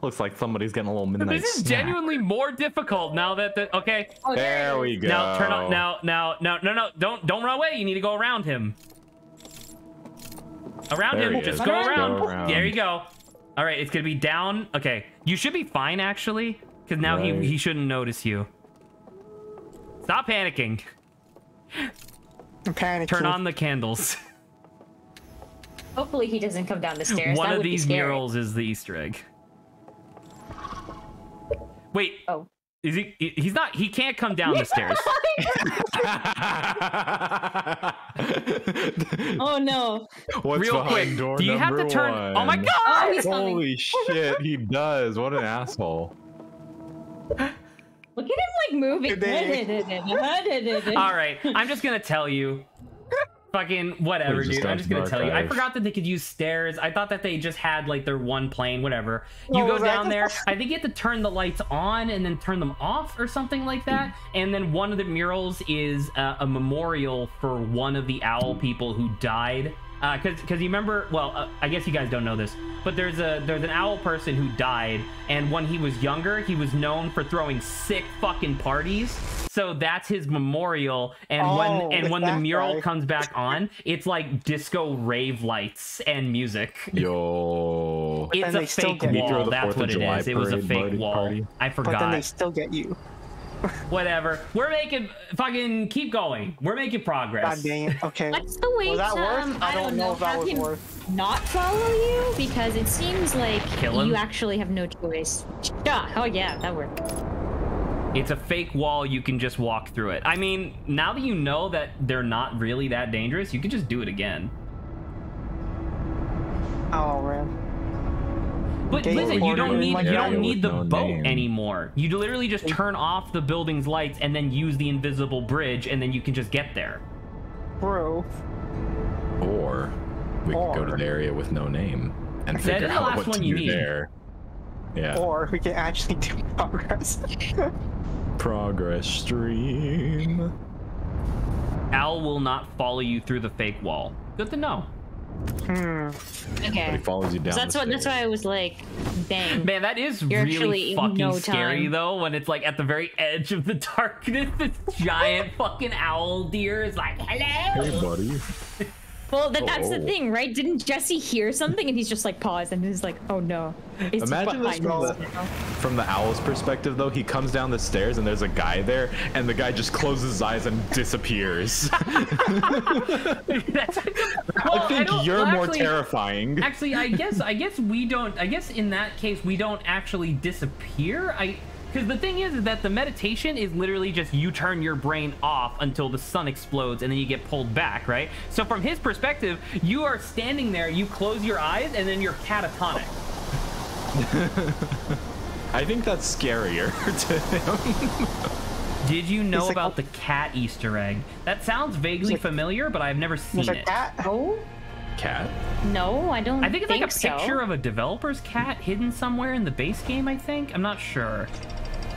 Looks like somebody's getting a little midnight This is snack. Genuinely more difficult now that okay. Oh, there we go. Now turn on no, don't run away. You need to go around him. Around him. Just go around. There you go. All right, it's gonna be down. Okay, you should be fine actually, because now he shouldn't notice you. Stop panicking. I'm panicking. Turn on the candles. Hopefully he doesn't come down the stairs. One of these murals is the Easter egg. Wait. Oh. Is he? He's not. He can't come down the stairs. Oh no. What's Real quick, do you have to turn? One? Oh my god! Oh, he's coming. Holy shit, he does. What an asshole. Look at him like moving. All right, I'm just gonna tell you. Fucking whatever, dude. I'm just gonna tell you. I forgot that they could use stairs. I thought that they just had like their one plane, whatever. You go down there. I think you have to turn the lights on and then turn them off or something like that. And then one of the murals is a memorial for one of the owl people who died. Because you remember, well, I guess you guys don't know this, but there's an owl person who died, and when he was younger, he was known for throwing sick fucking parties. So that's his memorial, and when the mural comes back on, it's like disco rave lights and music. Yo, it's a fake wall. That's what it is. It was a fake wall. I forgot. But then they still get you. Whatever. We're making fucking keep going. We're making progress. God dang it. Okay. What's the way Was that to worth? I don't know if that have was him worth. not follow you? Because it seems like Kill him? you actually have no choice. Yeah. Oh yeah, that worked. It's a fake wall. You can just walk through it. I mean, now that you know that they're not really that dangerous, you can just do it again. Oh man. But listen, you don't need the boat name. anymore. You literally just turn off the building's lights and then use the invisible bridge, and then you can just get there. Bro. Or we could go to the area with no name and figure out what to do there. Yeah. Or we can actually do progress. Progress stream. Owl will not follow you through the fake wall. Good to know. Okay. He follows you down. So that's why I was like, dang. Man, that is You're really fucking no scary time. though, when it's like at the very edge of the darkness, this giant fucking owl deer is like, hello. Hey, buddy. Well, that's the thing, right? Didn't Jesse hear something and he's just like paused and he's like, oh no. It's Imagine this from the owl's perspective, though. He comes down the stairs and there's a guy there, and the guy just closes his eyes and disappears. I think you're more terrifying. Actually, I guess we don't. I guess in that case, we don't actually disappear. Because the thing is that the meditation is literally just you turn your brain off until the sun explodes and then you get pulled back, right? So from his perspective, you are standing there, you close your eyes, and then you're catatonic. I think that's scarier to him. Did you know about the cat Easter egg? That sounds vaguely familiar, but I've never seen it. Cat? Oh? Cat? No, I don't I think it's like a so. picture of a developer's cat hidden somewhere in the base game, I think. I'm not sure.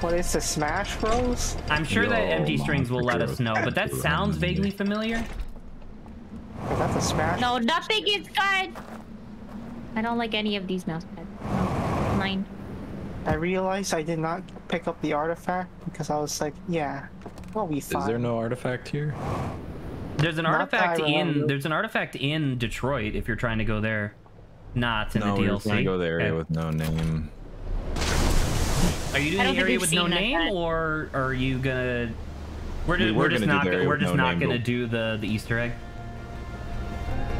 What is the Smash Bros? I'm sure that Empty Strings will let us know, but that sounds vaguely familiar. Is that the Smash? No, nothing is good. I don't like any of these mouse pads. mind. I realized I did not pick up the artifact because I was like, yeah, we'll be fine. Is there no artifact here? There's an Not that I artifact remember. there's an artifact in Detroit if you're trying to go there. Nah, it's in No, the we DLC. were gonna go to the area Okay. with no name. Are you doing I the don't think area we've with seen no that name, yet. or are you gonna? We're We were just gonna do not the area we're with just no not name, gonna but- do the Easter egg.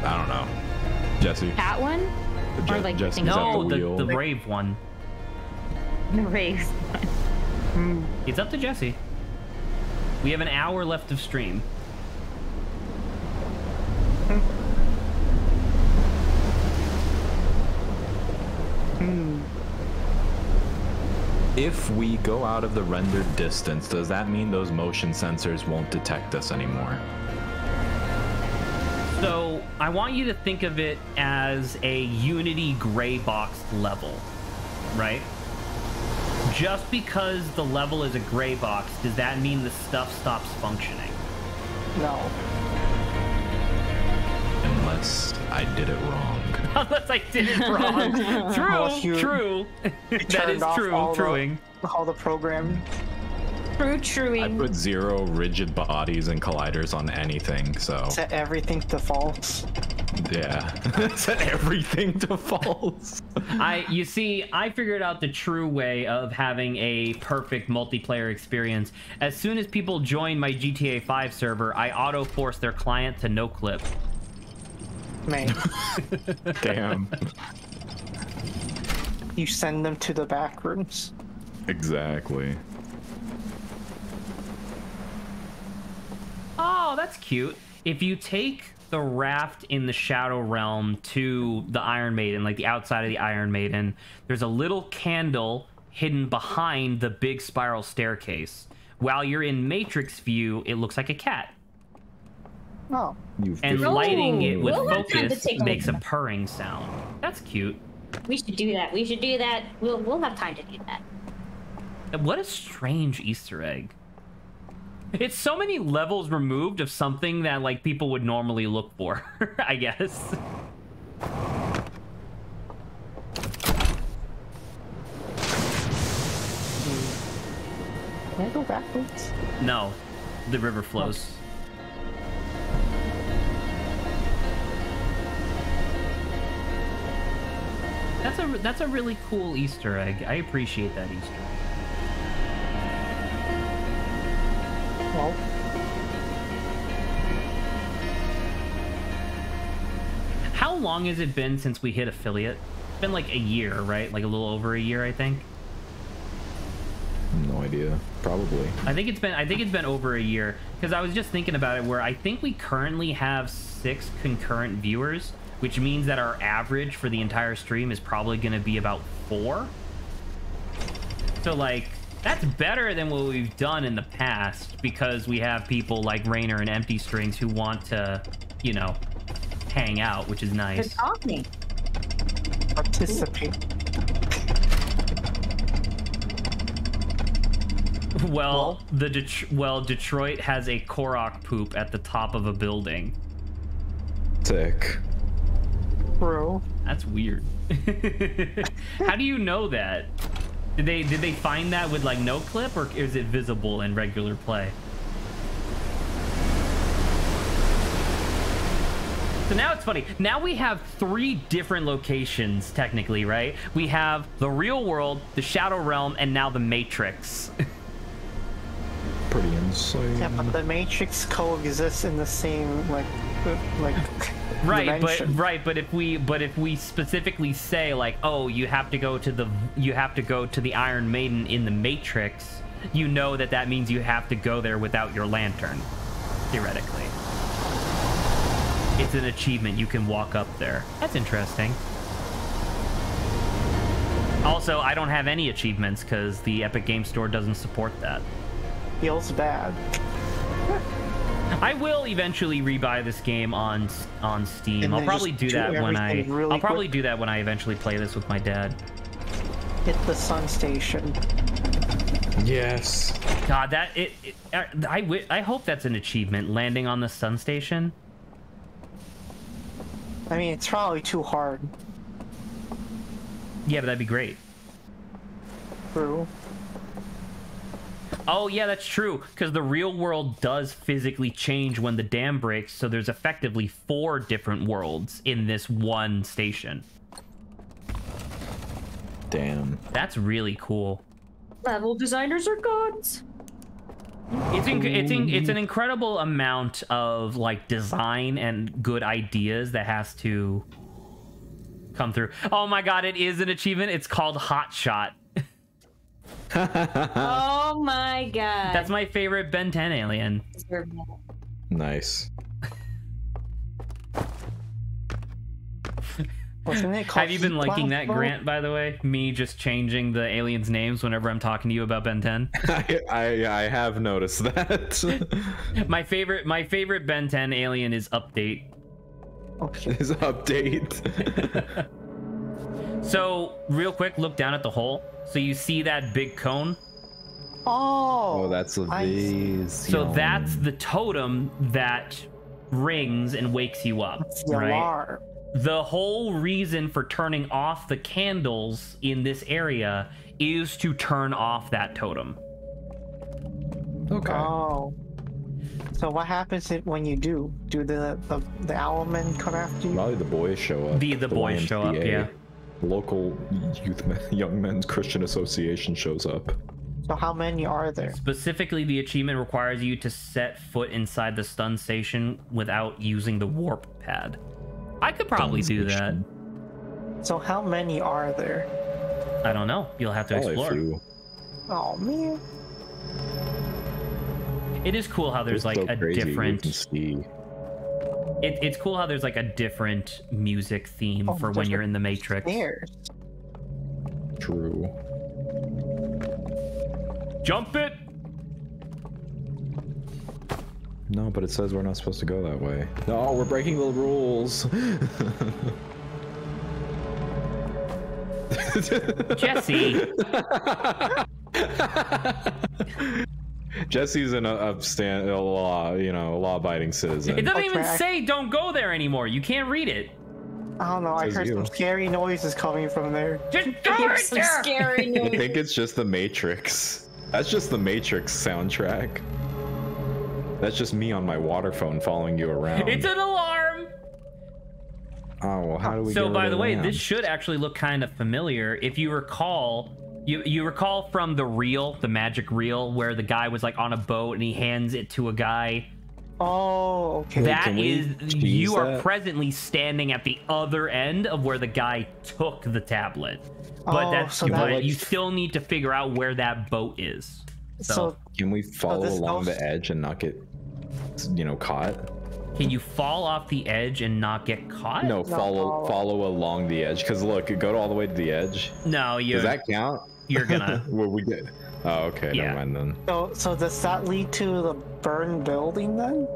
I don't know. Jesse. That one? Or like Jesse's things at No, the wheel. the brave one. the race. It's up to Jesse. We have an hour left of stream. If we go out of the rendered distance, does that mean those motion sensors won't detect us anymore? So I want you to think of it as a Unity gray box level, right? Just because the level is a gray box, does that mean the stuff stops functioning? No. Unless I did it wrong. Unless I did it wrong. Unless True, you- true. That turned is off true, all the- truing. All the programming. True I truing. put 0 rigid bodies and colliders on anything, so Set everything to false. yeah. Set everything to false. You see, I figured out the true way of having a perfect multiplayer experience. As soon as people join my GTA 5 server, I auto-force their client to no clip. Man, Damn. you send them to the back rooms. Exactly. Oh, that's cute. If you take the raft in the Shadow Realm to the Iron Maiden, like the outside of the Iron Maiden, there's a little candle hidden behind the big spiral staircase. While you're in Matrix view, it looks like a cat. Oh, And Oh, lighting it with we'll have time to focus take a makes a look. purring sound. That's cute. We should do that. We should do that. We'll have time to do that. What a strange Easter egg. It's so many levels removed of something that like people would normally look for, I guess. can I go backwards? No, the river flows. That's a really cool Easter egg. I appreciate that Easter egg. Well, How long has it been since we hit affiliate? It's been like a year, right? Like a little over a year, I think. No idea. Probably. I think it's been over a year because I was just thinking about it where I think we currently have 6 concurrent viewers, which means that our average for the entire stream is probably going to be about 4. So like that's better than what we've done in the past because we have people like Rainer and Empty Strings who want to, you know, hang out, which is They're nice. talking. participate. Well, Detroit has a Korok poop at the top of a building. Sick. Bro, That's weird. How do you know that? Did they find that with like no clip, or is it visible in regular play? So now it's funny. Now we have 3 different locations technically, right? We have the real world, the Shadow Realm, and now the Matrix. Pretty insane. yeah, but the Matrix coexists in the same like Right, dimension. but if we specifically say like, oh, you have to go to the Iron Maiden in the Matrix, you know that means you have to go there without your lantern, theoretically. It's an achievement. You can walk up there. That's interesting. Also, I don't have any achievements because the Epic Game Store doesn't support that. Feels bad. I will eventually rebuy this game on Steam. And I'll then probably just do do that when everything really I'll probably quick. do that when I eventually play this with my dad. Hit the sun station. Yes. God, I hope that's an achievement, landing on the sun station. I mean, it's probably too hard. Yeah, but that'd be great. True. Oh yeah, that's true, because the real world does physically change when the dam breaks, so there's effectively 4 different worlds in this one station. Damn. That's really cool. Level designers are gods. It's an incredible amount of like design and good ideas that has to come through. Oh my god, it is an achievement. It's called Hot Shot. Oh my god. That's my favorite Ben 10 alien. Nice. Wasn't it called Have you been liking that, Heat Grant, by the way? Me just changing the aliens' names whenever I'm talking to you about Ben 10? I have noticed that. My favorite Ben 10 alien is Update. Okay. His update. So, real quick, look down at the hole. So you see that big cone? Oh, Oh, that's a I see. vase. So that's the totem that rings and wakes you up, That's the right? alarm. The whole reason for turning off the candles in this area is to turn off that totem. Okay. Oh. So what happens when you do? Do the owlmen come after you? Probably the boys show up. The boys show up, YMCA. yeah. Local young men's Christian association shows up. So how many are there? Specifically, the achievement requires you to set foot inside the stun station without using the warp pad. I could probably do that. So how many are there? I don't know. You'll have to Probably a explore. few. Oh man. It is cool how there's It's like so a crazy you different. can see. It's cool how there's like a different music theme Oh, for when there's you're a in the Matrix. Stairs. True. Jump it! No, but it says we're not supposed to go that way. No, we're breaking the rules. Jesse! Jesse's an law-abiding citizen. It doesn't even Okay. say don't go there anymore. You can't read it. I don't know. I Says heard you. some scary noises coming from there. Just go right Some there! scary I news. think it's just the Matrix. That's just the Matrix soundtrack. That's just me on my water phone following you around. It's an alarm! Oh, well, how do we So, get by rid the of way, that? this should actually look kind of familiar. If you recall, you recall from the reel, the magic reel, where the guy was like on a boat and he hands it to a guy. Oh, okay. That can we is, cheese you are that? presently standing at the other end of where the guy took the tablet. But Oh, that's so but that- you still need to figure out where that boat is. So Can we follow this along goes- the edge and not get, caught? Can you fall off the edge and not get caught? No, follow along the edge. Because look, go all the way to the edge. No, Does that count? you're gonna. Where we get? Oh, okay. Yeah. Never mind then. so does that lead to the burned building then?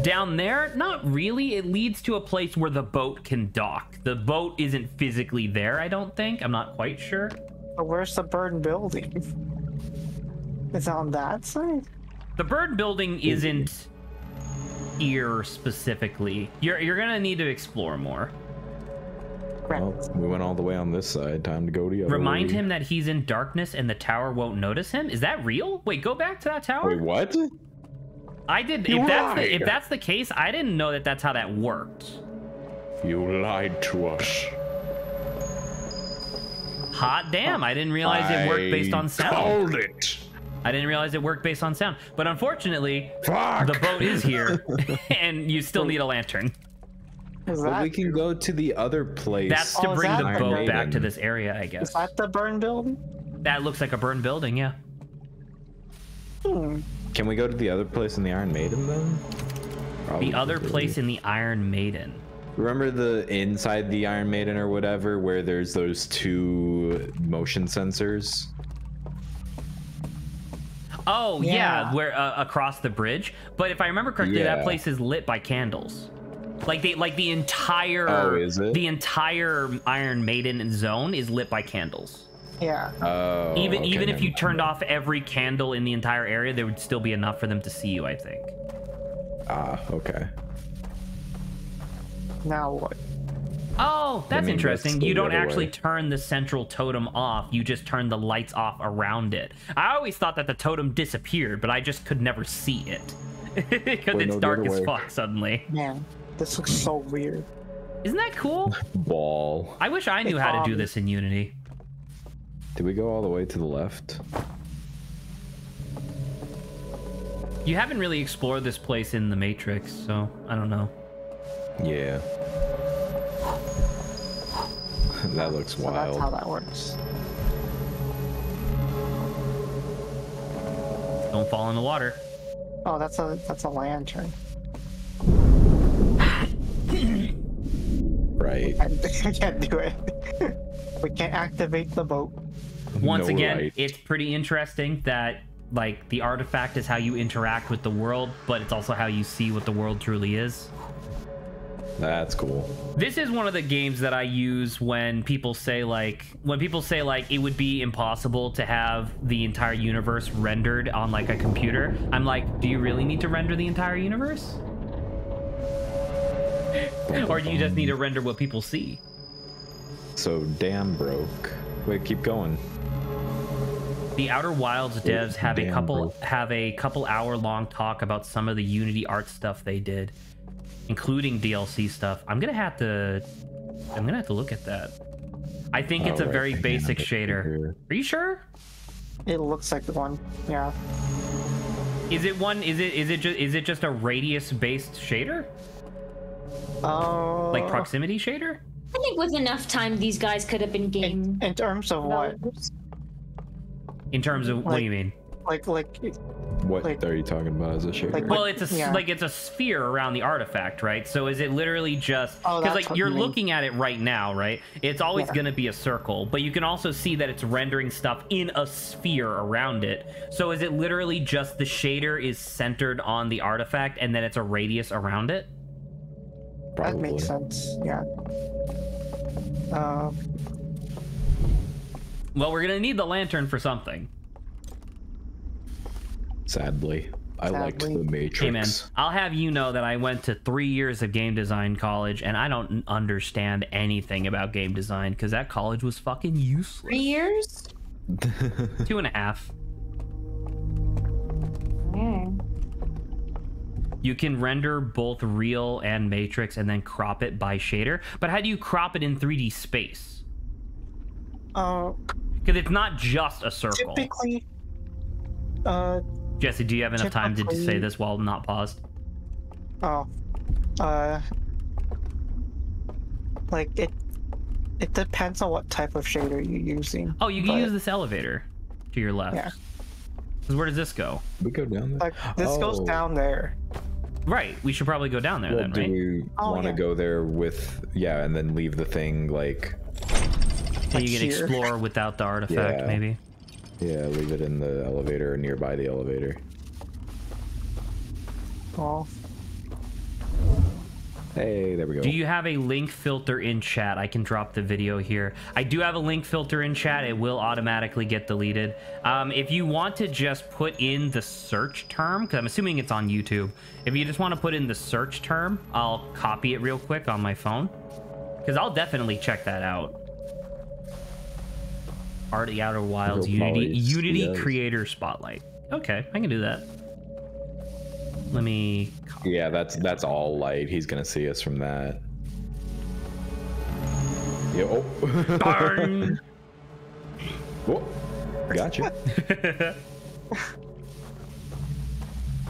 Down there, not really. It leads to a place where the boat can dock. The boat isn't physically there, I don't think. I'm not quite sure. But where's the burned building? Is it on that side? The bird building isn't here specifically. You're gonna need to explore more. Well, we went all the way on this side. Time to go the other Remind way. him that he's in darkness and the tower won't notice him. Is that real? Wait, go back to that tower. Wait, what? I did. You If lied. that's the case, I didn't know that that's how that worked. You lied to us. Hot damn! I didn't realize it worked based on sound. Called it. I didn't realize it worked based on sound. But unfortunately, Fuck. the boat is here, and you still need a lantern. Is But that, we can go to the other place. That's to Oh, is bring that the Iron boat Maiden. back to this area, I guess. is that the burned building? That looks like a burned building, yeah. Hmm. Can we go to the other place in the Iron Maiden then? The other Probably. place in the Iron Maiden. Remember the inside the Iron Maiden or whatever, where there's those 2 motion sensors? Oh yeah, Yeah. where across the bridge. But if I remember correctly, that Yeah. place is lit by candles. Like the entire Oh, is it? the entire Iron Maiden zone is lit by candles. Yeah. Oh. Even okay, if you never turned mind. off every candle in the entire area, there would still be enough for them to see you, I think. Ah, okay. Now what? Oh, that's mean, interesting. that's You the don't other actually way. turn the central totem off. You just turn the lights off around it. I always thought that the totem disappeared, but I just could never see it. Because Wait, it's no, the dark other as way. fuck suddenly. Man, this looks so weird. Isn't that cool? Ball. I wish I knew how to do this in Unity. Did we go all the way to the left? You haven't really explored this place in the Matrix, so I don't know. Yeah. That looks So that's how wild. that works. Don't fall in the water. Oh, that's a lantern. Right. I can't do it. We can't activate the boat. Once No again, right. it's pretty interesting that like the artifact is how you interact with the world, but it's also how you see what the world truly is. That's cool. This is one of the games that I use when people say like it would be impossible to have the entire universe rendered on like a computer. I'm like, do you really need to render the entire universe? Or do you just need to render what people see? So damn broke. Wait, keep going. The Outer Wilds devs have a couple hour long talk about some of the Unity art stuff they did, including DLC stuff. I'm gonna have to look at that. I think it's a Alright, very hang on, basic let's shader. see here. Are you sure? It looks like the one. Yeah. Is it just a radius based shader? Like proximity shader? I think with enough time, these guys could have been game in terms of what? developers. In terms of what do you mean? Like What Like- are you talking about as a shader? like- Well, it's a Yeah. it's a sphere around the artifact, right? So is it literally just Oh, because that's like what you're you mean. looking at it right now, right? It's always Yeah. going to be a circle, but you can also see that it's rendering stuff in a sphere around it. So is it literally just the shader is centered on the artifact and then it's a radius around it? that Probably. makes sense. Yeah. Well, we're going to need the lantern for something. Sadly. I liked Sadly. the Matrix. Hey man, I'll have you know that I went to 3 years of game design college and I don't understand anything about game design because that college was fucking 3 useless. years? 2.5. Mm. You can render both real and matrix and then crop it by shader. But how do you crop it in 3D space? Because it's not just a circle. Typically, Jesse, do you have enough time to say typically- this while not paused? like it depends on what type of shader you're using. Oh, you can but, use this elevator to your left. Yeah. 'Cause where does this go? we go down there. Like this goes Oh. down there. Right. We should probably go down there Well, then, do right? we Oh, want to yeah. go there with and then leave the thing like So like you can here. explore without the artifact, Yeah. maybe. leave it in the elevator or nearby the elevator. Well, Hey, there we go. Do you have a link filter in chat? I can drop the video here. I do have a link filter in chat. It will automatically get deleted. If you want to just put in the search term, because I'm assuming it's on YouTube. If you just want to put in the search term, I'll copy it real quick on my phone. Because I'll definitely check that out. Art of the Outer Wilds, You'll Unity probably see Unity us. Creator Spotlight. Okay, I can do that. Let me... Yeah, that's all light. He's gonna see us from that. Yeah, oh. Darn! Whoa. Gotcha.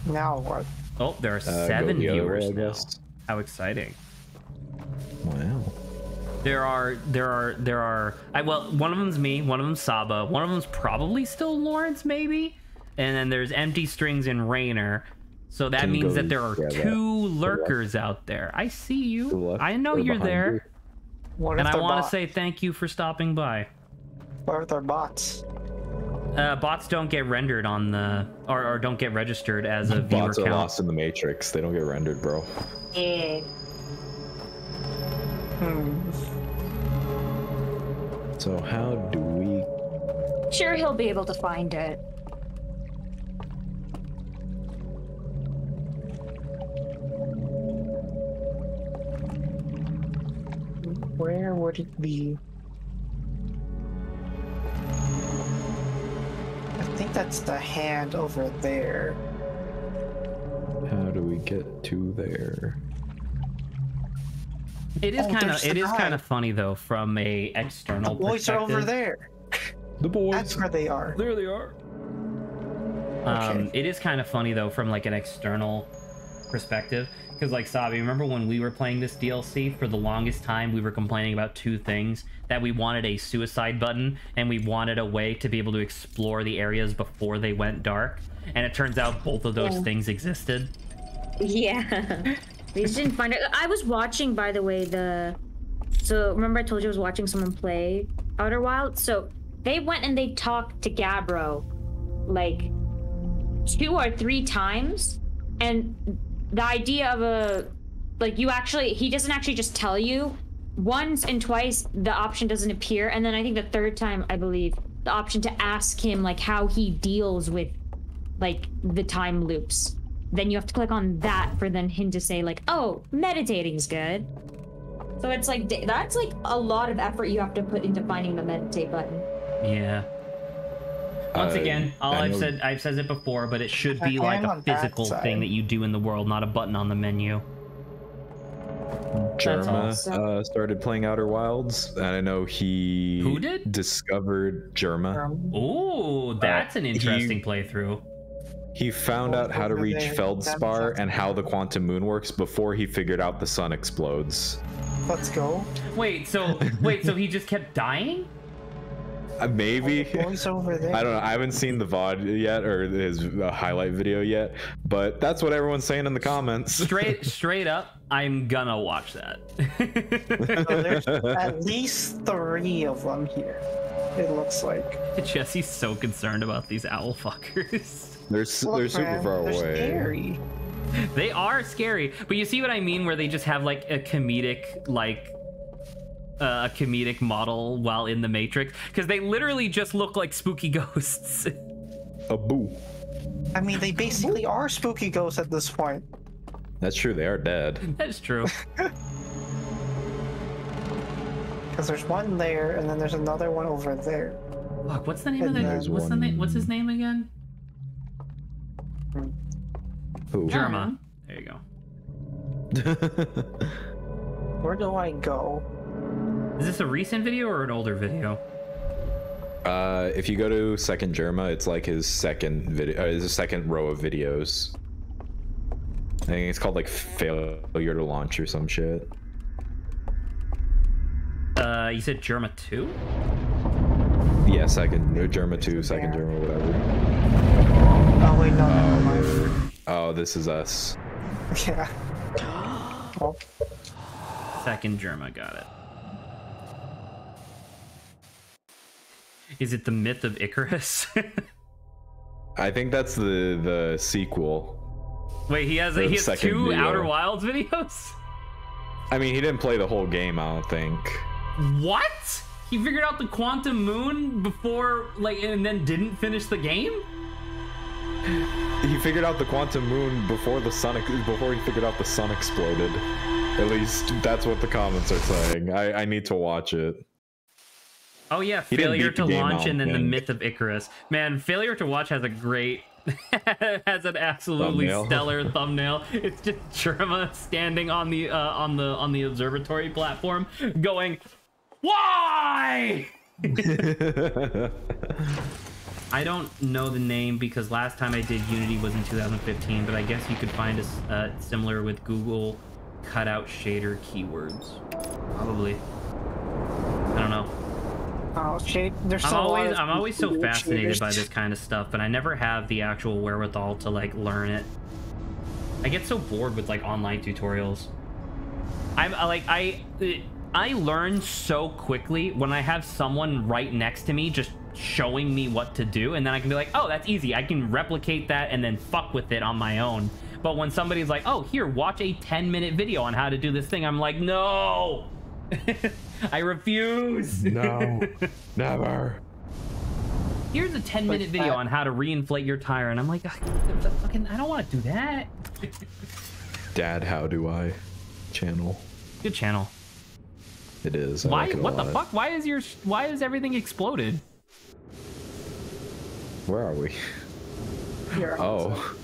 now what? Oh, there are Go 7 the other way, viewers I now. guess. How exciting. Wow. Well, one of them's me, one of them's Saba, one of them's probably still Lawrence, maybe, and then there's Empty Strings and Rainer. So that Can means go- that there are yeah, 2 lurkers out there. I see To the you. left I know or you're behind there, you. What and if I they're want to bots? say thank you for stopping by. What if they're bots? Bots don't get rendered on the or don't get registered as a viewer Bots are count. lost in the Matrix. They don't get rendered, bro. Yeah. So how do we? Sure, he'll be able to find it. Where would it be? I think that's the hand over there. How do we get to there? It is Oh, kind there's of the guy. funny though from a external The boys are perspective. over there. The boys. That's where they are. There they are. Okay. It is kind of funny though from like an external perspective, because like Sabi, remember when we were playing this DLC, for the longest time we were complaining about two things: that we wanted a suicide button and we wanted a way to be able to explore the areas before they went dark, and it turns out both of those things existed. Yeah. We just didn't find it. I was watching, by the way, so remember I told you I was watching someone play Outer Wilds? So they went and they talked to Gabbro like 2 or 3 times, and the idea of he doesn't actually just tell you. Once and twice the option doesn't appear, and then I think the third time, I believe, the option to ask him like how he deals with like the time loops. Then you have to click on that for then him to say like, oh, meditating's good. So it's like, that's like a lot of effort you have to put into finding the meditate button. Yeah. Once again, I've said it before, but it should be like a on that physical side. thing that you do in the world, not a button on the menu. Jerma awesome. started playing Outer Wilds, and I know he Who did? discovered Jerma. Ooh, that's an interesting playthrough. He found out how to Over reach there. Feldspar That and how the quantum moon works before he figured out the sun explodes. Let's go. Wait, so he just kept dying? Maybe. Boys over there. I don't know. I haven't seen the VOD yet, or his highlight video yet, but that's what everyone's saying in the comments. Straight up, I'm gonna watch that. So there's at least 3 of them here. It looks like. Jesse's so concerned about these owl fuckers. They're Look, super man, far they're away. Scary. They are scary, but you see what I mean, where they just have like a comedic model while in the Matrix, because they literally just look like spooky ghosts. A boo. I mean, they basically are spooky ghosts at this point. That's true. They are dead. That's true. Because there's one there, and then there's another one over there. Fuck, what's the name of And the? there's What's the name? What's his name again? Who? Jerma. There you go. Where do I go? Is this a recent video or an older video? If you go to second Jerma, it's like his second video. His second row of videos. I think it's called like failure to launch or some shit. You said Jerma 2? Yeah, second Jerma 2, second Jerma, whatever. Oh wait, no, never mind. Oh, this is us. Yeah. Oh, Second Jerma, got it. Is it the Myth of Icarus? I think that's the sequel. Wait, he has The 2 second video. Outer Wilds videos? I mean, he didn't play the whole game, I don't think. What? He figured out the quantum moon before, like, and then didn't finish the game? He figured out the quantum moon before he figured out the sun exploded. At least that's what the comments are saying. I need to watch it. Oh yeah, He didn't Failure beat the to game, I Launch don't and then the think. Myth of Icarus. Man, Failure to Watch has a great has an absolutely Thumbnail. stellar thumbnail. It's just Jerma standing on the observatory platform going, "Why?" I don't know the name because last time I did Unity was in 2015, but I guess you could find a similar with Google cutout shader keywords. Probably. I don't know. oh shit. There's I'm so always so weird fascinated by shaders. this kind of stuff, but I never have the actual wherewithal to like learn it. I get so bored with like online tutorials. I learn so quickly when I have someone right next to me just showing me what to do, and then I can be like, oh, that's easy. I can replicate that and then fuck with it on my own. But when somebody's like, oh, here, watch a 10-minute video on how to do this thing, I'm like, no. I refuse. No, never. Here's a 10-minute video on how to reinflate your tire, and I'm like, fucking, I don't want to do that. Dad, how do I? Channel. Good channel. It is. I Why? like it a What the lot. fuck? Why is everything exploded? Where are we? Here. Oh.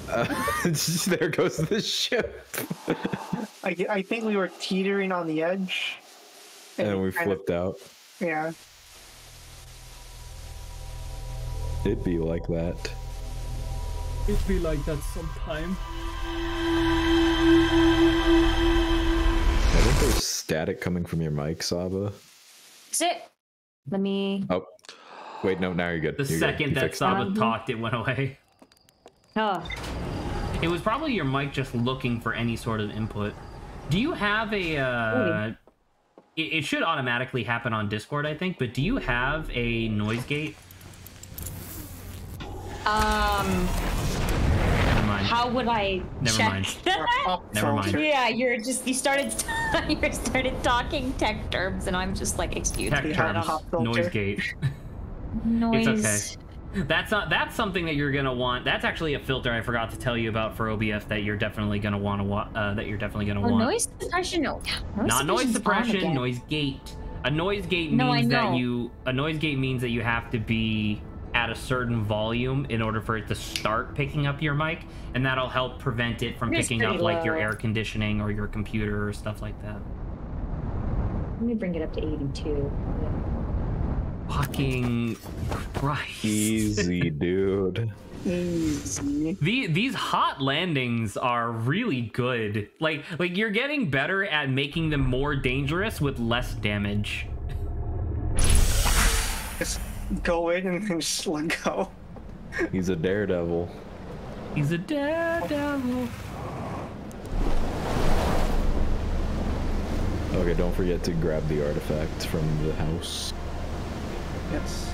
There goes the ship. I think we were teetering on the edge. And we kind flipped out. Yeah. It'd be like that. It'd be like that sometime. I think there's static coming from your mic, Saba. That's it. Let me. Oh. Wait, no, now you're good. The You're second good. You that fixed it. Saba talked, it went away. Oh. It was probably your mic just looking for any sort of input. Do you have a... It should automatically happen on Discord, I think, but do you have a noise gate? Never mind. How would I Never check mind. that? Never mind. Yeah, you started talking tech terms, and I'm just like, excuse Tech me. terms, noise gate. Noise. It's okay. That's something that you're gonna want. That's actually a filter I forgot to tell you about for OBS that you're definitely gonna want to want. Noise suppression. No, Not noise suppression's on suppression. again. Noise gate. A noise gate No, means I that know. a noise gate means that you have to be at a certain volume in order for it to start picking up your mic, and that'll help prevent it from It's picking up pretty like your low. air conditioning or your computer or stuff like that. Let me bring it up to 82. Fucking Christ. Easy, dude. Easy. These hot landings are really good. Like you're getting better at making them more dangerous with less damage. Just go in and then just let go. He's a daredevil. He's a daredevil. Okay, don't forget to grab the artifact from the house. Yes.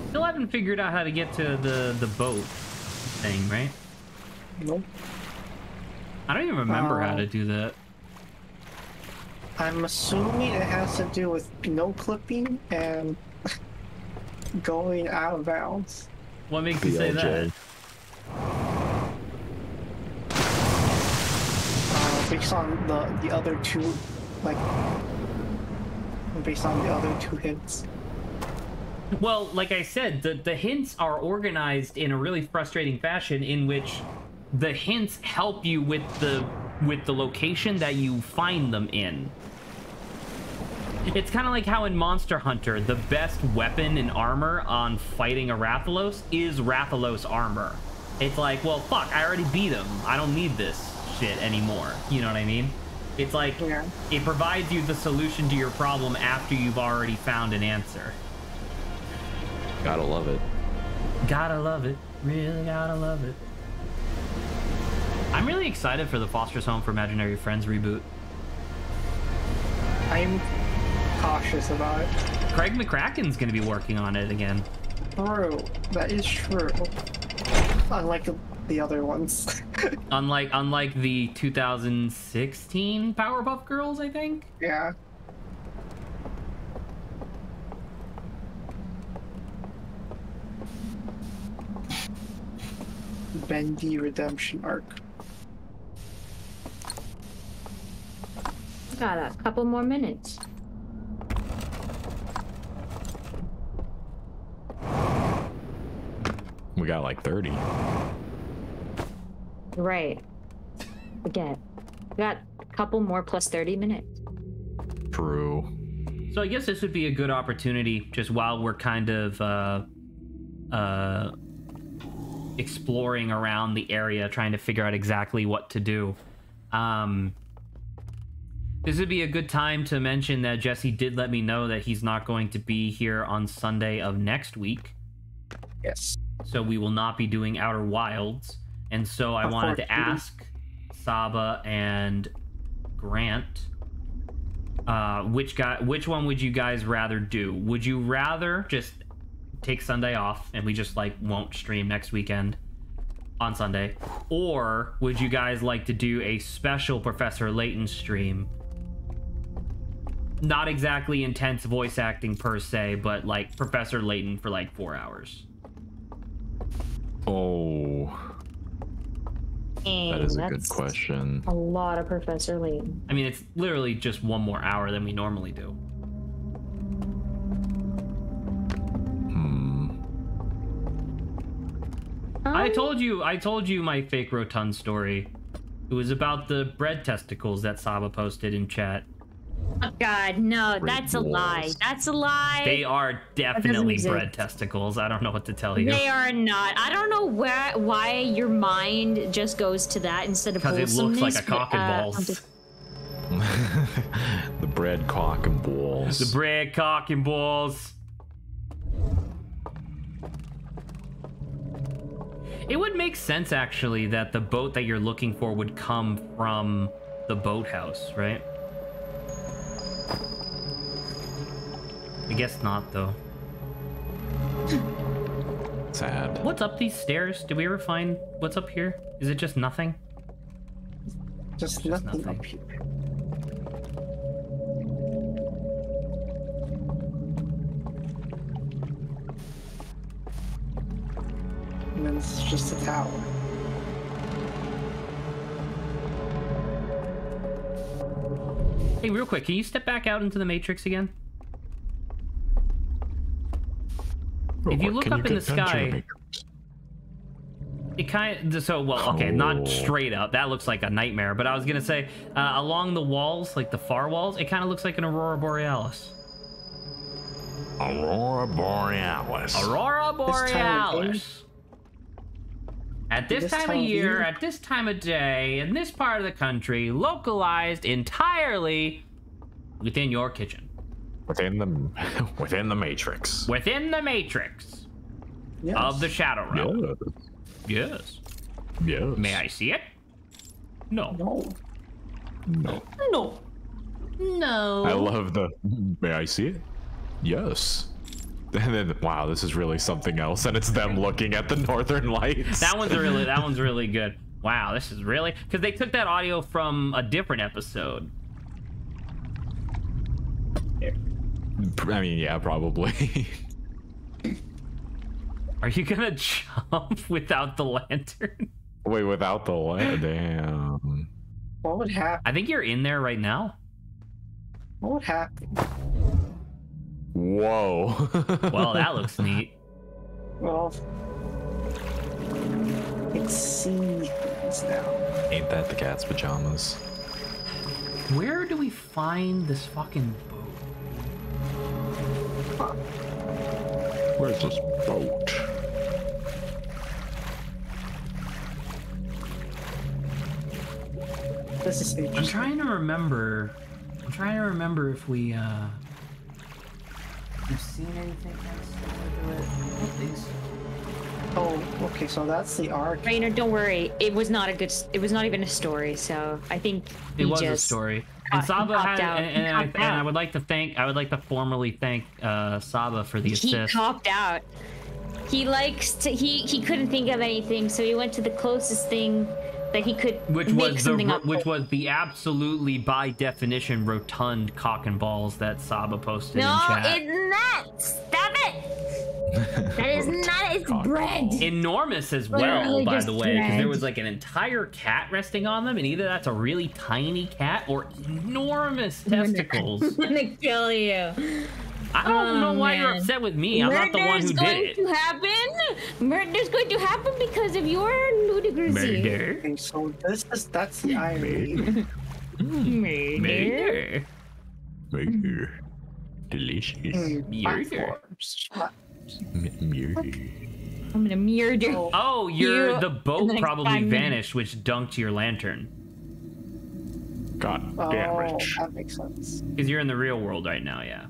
Still haven't figured out how to get to the boat thing, right? Nope. I don't even remember how to do that. I'm assuming it has to do with no clipping and going out of bounds. What makes you say that? Based on the other two, like, based on the other two hints. Well, like I said, the hints are organized in a really frustrating fashion in which the hints help you with the location that you find them in. It's kind of like how in Monster Hunter, the best weapon and armor on fighting a Rathalos is Rathalos armor. It's like, well, fuck, I already beat him. I don't need this shit anymore. You know what I mean? It's like, Yeah. it provides you the solution to your problem after you've already found an answer. Gotta love it. Gotta love it. Really gotta love it. I'm really excited for the Foster's Home for Imaginary Friends reboot. I'm cautious about it. Craig McCracken's gonna be working on it again. True. That is true. Unlike the other ones. Unlike the 2016 Powerpuff Girls, I think. Yeah. Bendy redemption arc. Got a couple more minutes. We got like 30. Right. Forget. We got a couple more plus 30 minutes. True. So I guess this would be a good opportunity, just while we're kind of exploring around the area, trying to figure out exactly what to do. This would be a good time to mention that Jesse did let me know that he's not going to be here on Sunday of next week. Yes. So we will not be doing Outer Wilds. And so I wanted to ask Saba and Grant, which one would you guys rather do? Would you rather just take Sunday off and we just like won't stream next weekend on Sunday? Or would you guys like to do a special Professor Layton stream? Not exactly intense voice acting per se, but like Professor Layton for like 4 hours. Oh, that is a good question. A lot of Professor Layton. I mean, it's literally just 1 more hour than we normally do. I told you my fake rotund story. It was about the bread testicles that Saba posted in chat. Oh God, no, that's a lie. That's a lie. They are definitely bread testicles. I don't know what to tell you. They are not. I don't know why your mind just goes to that instead of because it looks like a cock and balls. The bread cock and balls. The bread cock and balls. It would make sense, actually, that the boat that you're looking for would come from the boathouse, right? I guess not, though. Sad. What's up these stairs? Did we ever find what's up here? Is it just nothing? Just nothing up here. And then it's just a tower. Hey, real quick, can you step back out into the Matrix again? If you look up in the sky, it kind of, so, well, okay, not straight up. That looks like a nightmare, but I was gonna say, along the walls, like the far walls, it kind of looks like an Aurora Borealis. Aurora Borealis. Aurora Borealis. At this time of year, at this time of day, in this part of the country, localized entirely within your kitchen. Within the Matrix. Within the Matrix. Yes. Of the Shadow Realm. Yes. Yes. May I see it? No. No. No. No. No. I love the, may I see it? Yes. And then, wow, this is really something else, and it's them looking at the Northern Lights. That one's really good. Wow, this is really, because they took that audio from a different episode. I mean, yeah, probably. Are you gonna jump without the lantern? Wait, without the lantern? Damn. What would happen? I think you're in there right now. What would happen? Whoa. Well, that looks neat. Well, it's see things now. Ain't that the cat's pajamas? Where do we find this fucking boat? Where's this boat? This is interesting. I'm trying to remember if we you've seen anything else similar to it. I don't think so. Oh, okay, so that's the arc. Rainer, don't worry. It was not even a story, so I think it was a story. And Saba had, and I would like to formally thank Saba for the assist. He copped out. He he couldn't think of anything, so he went to the closest thing that he could which was the absolutely, by definition, rotund cock and balls that Saba posted in chat. No, it's not. Stop it. That is not. It's bread. Enormous as well, by the way, because there was like an entire cat resting on them, and either that's a really tiny cat or enormous testicles. I'm gonna kill you. I don't know why you're upset with me. I'm not the one who did it. Murder's going to happen because of your ludicrousy. Murder. Okay, so that's the irony. Murder. Murder. Delicious. Murder. Murder. I'm gonna murder. Oh, the boat probably vanished, which dunked your lantern. God damn it. That makes sense. Because you're in the real world right now, yeah.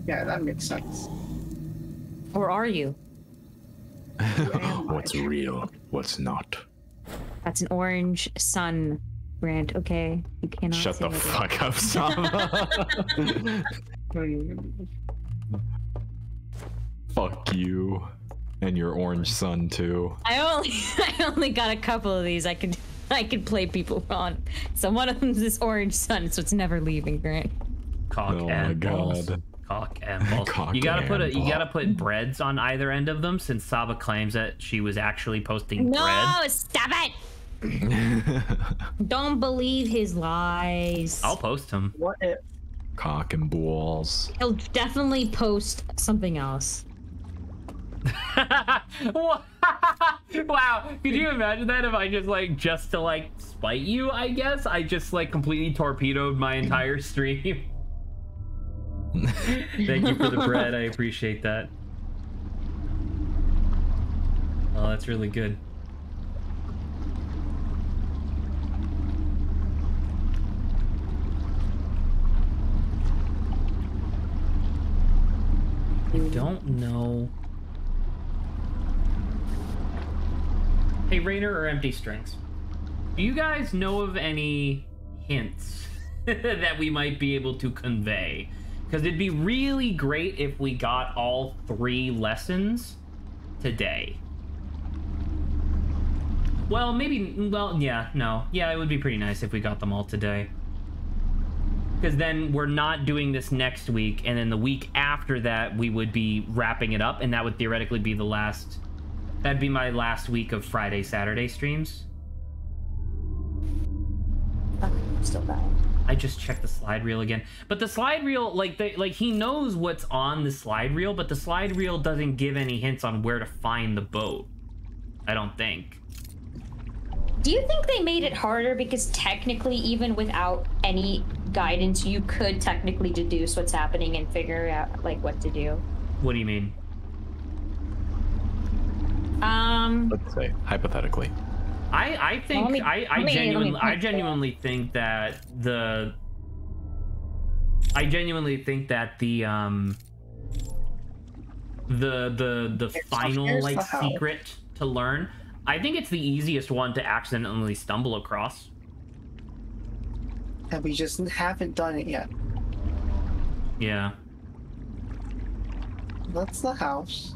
Yeah, that makes sense. Or are you? What's real? What's not? That's an orange sun, Grant. Okay, you cannot. Shut the fuck up, Saba. Fuck you, and your orange sun too. I only got a couple of these. I could play people on. So one of them is this orange sun, so it's never leaving, Grant. Cock and balls. Cock and balls. Cock You gotta and you gotta ball. put breads on either end of them, since Saba claims that she was actually posting No, bread. stop it! Don't believe his lies. I'll post them. What if? Cock and balls. He'll definitely post something else. Wow, could you imagine that if I just to like spite you, I guess I just like completely torpedoed my entire stream. Thank you for the bread, I appreciate that. Oh, that's really good. I don't know. Hey, Rainer or Empty Strings, do you guys know of any hints that we might be able to convey? Because it'd be really great if we got all 3 lessons today. Well, maybe, well, yeah, no. Yeah, it would be pretty nice if we got them all today. Because then we're not doing this next week, and then the week after that, we would be wrapping it up, and that would theoretically be the last... That'd be my last week of Friday, Saturday streams. I'm still dying. I just checked the slide reel again. But the slide reel, like he knows what's on the slide reel, but the slide reel doesn't give any hints on where to find the boat. I don't think. Do you think they made it harder because technically, even without any guidance, you could technically deduce what's happening and figure out like what to do? What do you mean? Let's say hypothetically. I think Well, I genuinely think that the final here's like the how. secret to learn. I think it's the easiest one to accidentally stumble across. And we just haven't done it yet. Yeah. That's the house.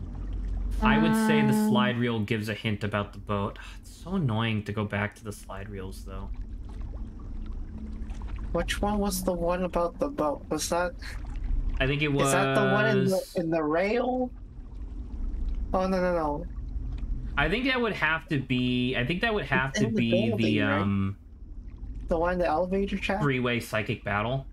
I would say the slide reel gives a hint about the boat. It's so annoying to go back to the slide reels though. Which one was the one about the boat? Was that? I think it was. Is that the one in the rail? Oh no. I think that would have to be. I think that would have It's to in the be building, the right? The one in the elevator shaft? 3-way psychic battle.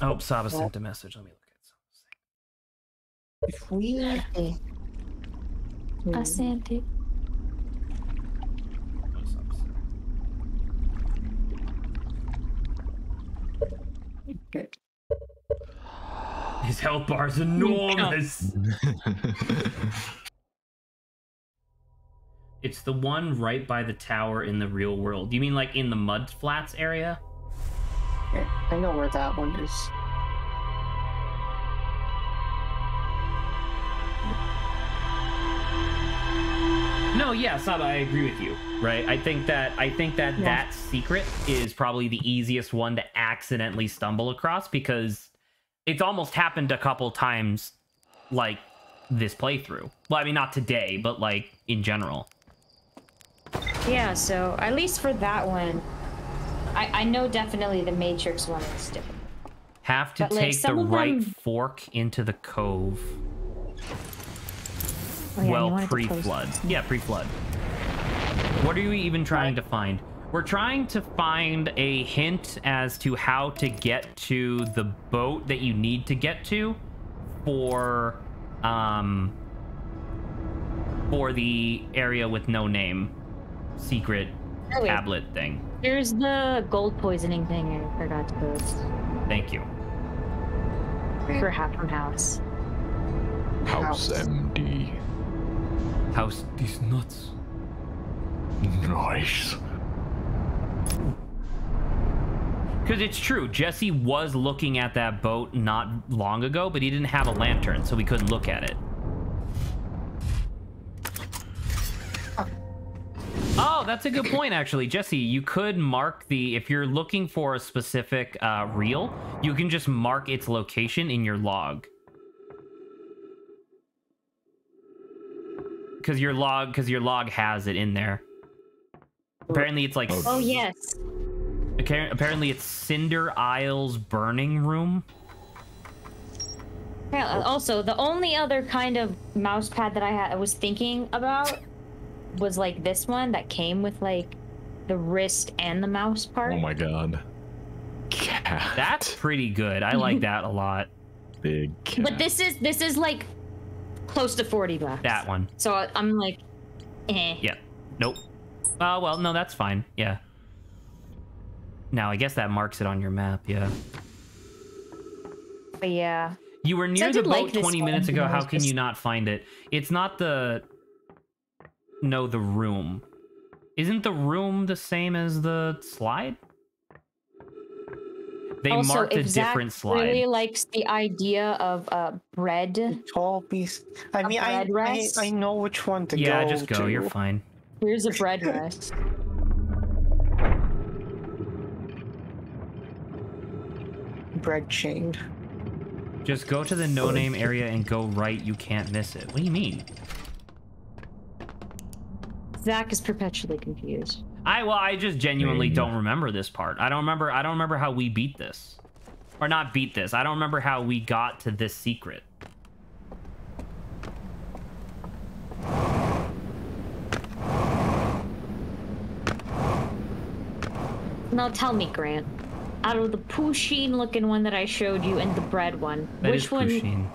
Oh, Saba sent a message. Let me look at something. If we... I sent it. What Saba said. Okay. His health bar is enormous. It's the one right by the tower in the real world. You mean like in the mud flats area? Okay, I know where that one is. No, yeah, Saba, I agree with you. Right? I think that that secret is probably the easiest one to accidentally stumble across because it's almost happened a couple times, like this playthrough. Well, I mean, not today, but like in general. Yeah, so at least for that one, I know definitely the Matrix one is different. Have to But, like, take the some of right them- fork into the cove. Oh, yeah, you Well, wanted to pre-flood. post- Yeah, pre-flood. What are you even trying to find? We're trying to find a hint as to how to get to the boat that you need to get to for the area with no name secret Oh, wait. tablet thing. There's the gold poisoning thing I forgot to post Thank you. for Half from House. House MD. House these nuts. Nice. Because it's true, Jesse was looking at that boat not long ago, but he didn't have a lantern, so we couldn't look at it. Oh, that's a good point, actually. Jesse, you could mark if you're looking for a specific reel, you can just mark its location in your log. Because your log has it in there. Apparently it's like Oh yes. apparently it's Cinder Isle's burning room. Also, the only other kind of mouse pad that I was thinking about was like this one that came with like the wrist and the mouse part. Oh my god. Cat. That's pretty good. I like that a lot. Big cat. But this is like close to 40 bucks. That one. So I'm like, eh. Yeah. Nope. Well, no, that's fine. Yeah. Now, I guess that marks it on your map, yeah. But yeah. You were near I the did boat like this 20 one, minutes you ago. know, How it's can you just- not find it? It's not the... No, the room. Isn't the room the same as the slide? They Also, marked a if Zach different slide. really likes the idea of bread. Tall piece. I mean, bread rest? I know which one to go Yeah, just go. to. You're fine. Here's a bread rest. Bread chain. Just go to the no-name area and go right. You can't miss it. What do you mean? Zach is perpetually confused. I just genuinely don't remember this part. I don't remember how we beat this. Or not beat this. I don't remember how we got to this secret. Now tell me, Grant. Out of the Pusheen looking one that I showed you and the bread one, That which is one Pusheen.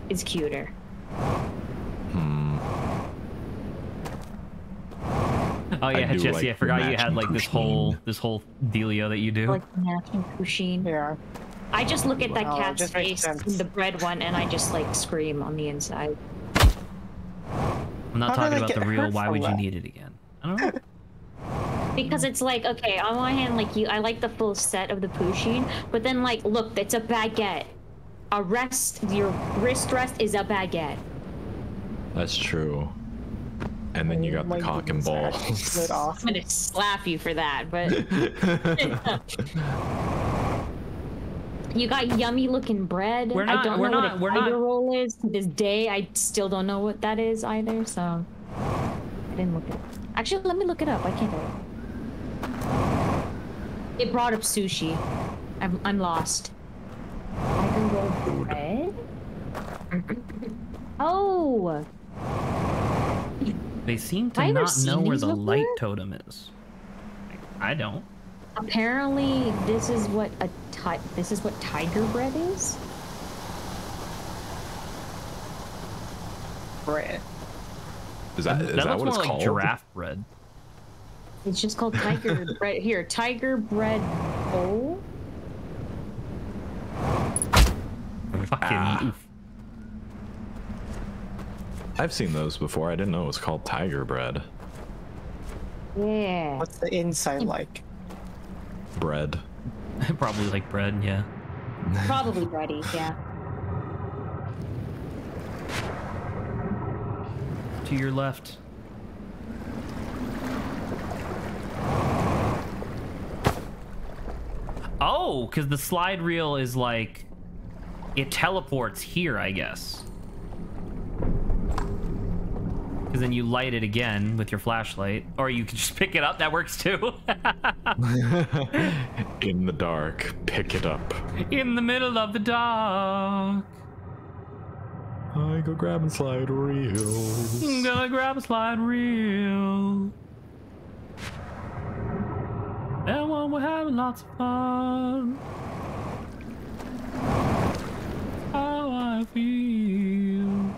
is cuter? Oh yeah, do Jesse, like I forgot you had matching like this whole dealio that you do. Like matching Pusheen. Yeah. I just look at that Wow, it cat's just makes face sense. in the bread one and I just like scream on the inside. I'm not How did talking I about get the real. hurt Why from would you that? need it again? I don't know. Because it's like, okay, on one hand, like I like the full set of the Pusheen, but then like, look, it's a baguette. Your wrist rest is a baguette. That's true. And then you got the My cock and goodness, that balls. split off. I'm gonna slap you for that, but you got yummy looking bread. We're not- I don't we're know not- what we're a tiger not- roll is to this day. I still don't know what that is either, so I didn't look it up. Actually, let me look it up. I can't. It brought up sushi. I'm lost. Tiger roll bread? Oh! They seem to Have I ever not know seen where these the light before? totem is. I don't. Apparently, this is what tiger bread is. Bread. Is that That what looks more it's like called? giraffe bread. It's just called tiger bread. Here, tiger bread bowl. Fucking oof. I've seen those before. I didn't know it was called tiger bread. Yeah. What's the inside like? Bread. Probably like bread, yeah. Probably bready, yeah. To your left. Oh, because the slide reel is like... It teleports here, I guess. Because then you light it again with your flashlight. Or you can just pick it up. That works too. In the dark, pick it up. In the middle of the dark. I go grab and slide reels. I'm gonna grab a slide reel. And when we're having lots of fun. How I feel.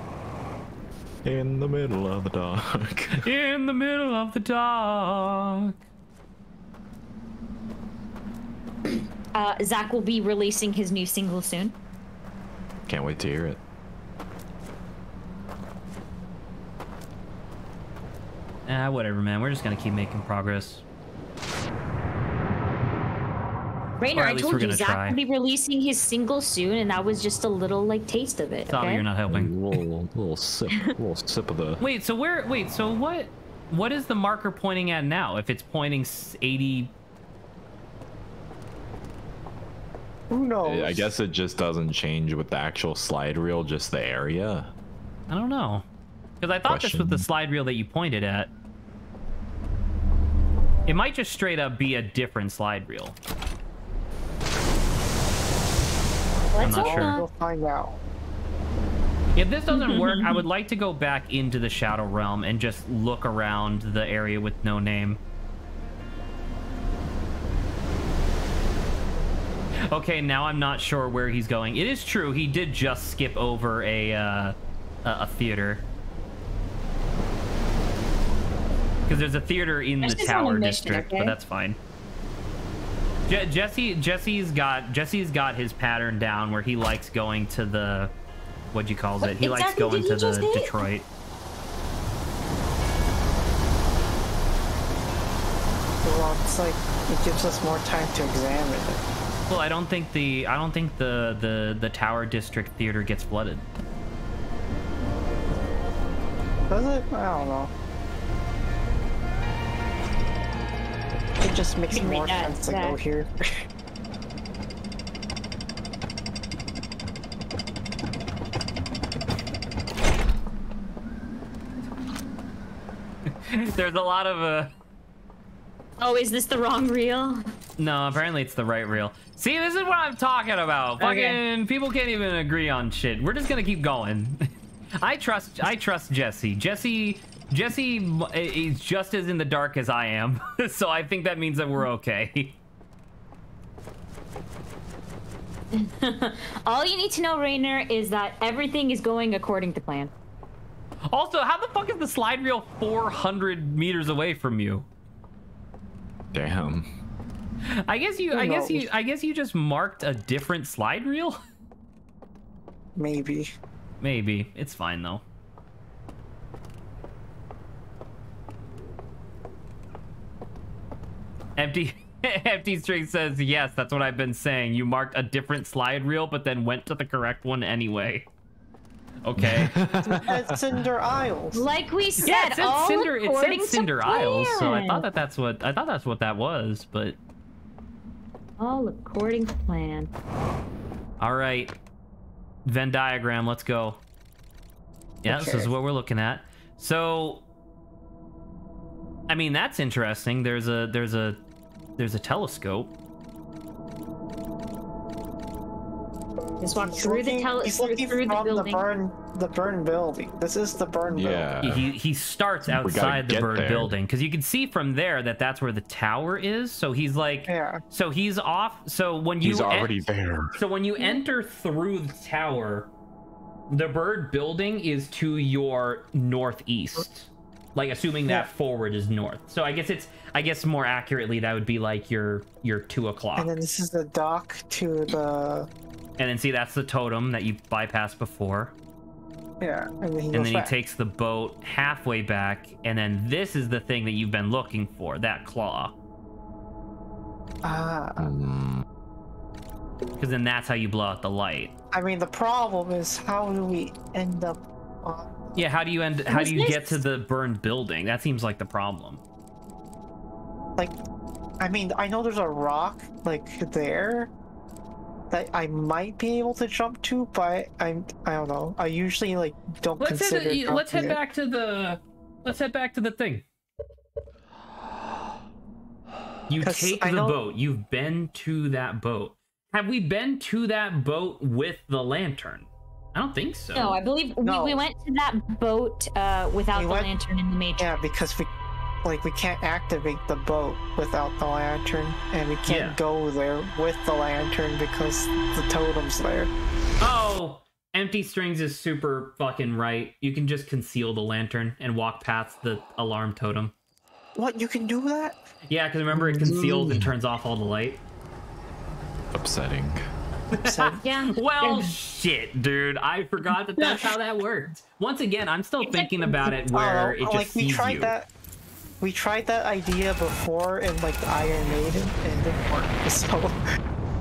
In the middle of the dark. In the middle of the dark. Zach will be releasing his new single soon. Can't wait to hear it. Whatever, man. We're just gonna keep making progress. Rainer, Or at I least told we're you gonna Zach try. will be releasing his single soon, and that was just a little like taste of it. Sorry, Okay? you're not helping. Little sip of the. Wait, so what is the marker pointing at now? If it's pointing 80... Who knows? I guess it just doesn't change with the actual slide reel, just the area. I don't know. Because I thought this was the slide reel that you pointed at. It might just straight up be a different slide reel. I'm not sure. We'll find out. If this doesn't work, I would like to go back into the Shadow Realm and just look around the area with no name. Okay, now I'm not sure where he's going. It is true, he did just skip over a theater. Because there's a theater in the Tower District, but that's fine. Jesse's got his pattern down where he likes going to the, what'd you call it? He likes going to the Detroit. Well, it's like it gives us more time to examine it. Well, I don't think the Tower District theater gets flooded. Does it? I don't know. It just makes more sense to go here. There's a lot of Oh, is this the wrong reel? No, apparently it's the right reel. See, this is what I'm talking about. Fucking people can't even agree on shit. We're just gonna keep going. I trust Jesse. Jesse is just as in the dark as I am. So I think that means that we're okay. All you need to know, Rainer, is that everything is going according to plan. Also, how the fuck is the slide reel 400 meters away from you? Damn. I guess you just marked a different slide reel? Maybe. Maybe. It's fine though. Empty String says, yes, that's what I've been saying. You marked a different slide reel, but then went to the correct one anyway. Okay. It's Cinder Isles. Like we said, yeah, it said Cinder Isles, so I thought that's what that was, but all according to plan. All right. Venn diagram, let's go. Yeah, okay. This is what we're looking at. So I mean, that's interesting. There's a telescope. Just walk through the building. The burn building. This is the burn building. He starts outside the burn building because you can see from there that that's where the tower is. So he's like, so he's off. So when you he's already there. So when you enter through the tower, the bird building is to your northeast. Like assuming that forward is north. So I guess more accurately that would be like your 2 o'clock. And then this is the dock to the. And then see, that's the totem that you bypassed before. Yeah, and then he takes the boat halfway back, and then this is the thing that you've been looking for, that claw. Because then that's how you blow out the light. I mean, the problem is, how do we end up on... Yeah, how do you get to the burned building? That seems like the problem. Like, I mean, I know there's a rock, like, there that I might be able to jump to, but I don't know. I usually like don't consider. Let's head back to the thing. You take the boat. You've been to that boat. Have we been to that boat with the lantern? I don't think so. No, I believe we went to that boat without the lantern in the Matrix. Yeah, because we can't activate the boat without the lantern, and we can't go there with the lantern because the totem's there. Oh, Empty Strings is super fucking right. You can just conceal the lantern and walk past the alarm totem. What, you can do that? Yeah, because remember it conceals and turns off all the light. Upsetting. Yeah. Well, shit, dude. I forgot that that's how that worked. Once again, I'm still thinking about it where it just sees you. We tried that idea before in like the Iron Maiden, and it didn't work. So,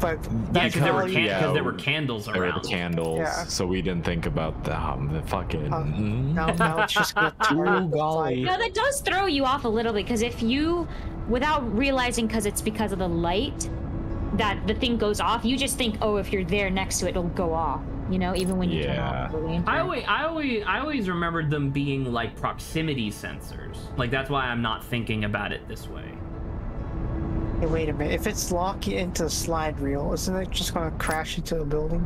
but yeah, because there were candles around. There were candles, so we didn't think about the fucking. Now it's just too golly. No, that does throw you off a little bit, because if you, without realizing, because it's because of the light, that the thing goes off, you just think, oh, if you're there next to it, it'll go off. You know, even when you turn off the lantern. I always remembered them being like proximity sensors. Like that's why I'm not thinking about it this way. Hey, wait a minute. If it's locking into the slide reel, isn't it just gonna crash into the building?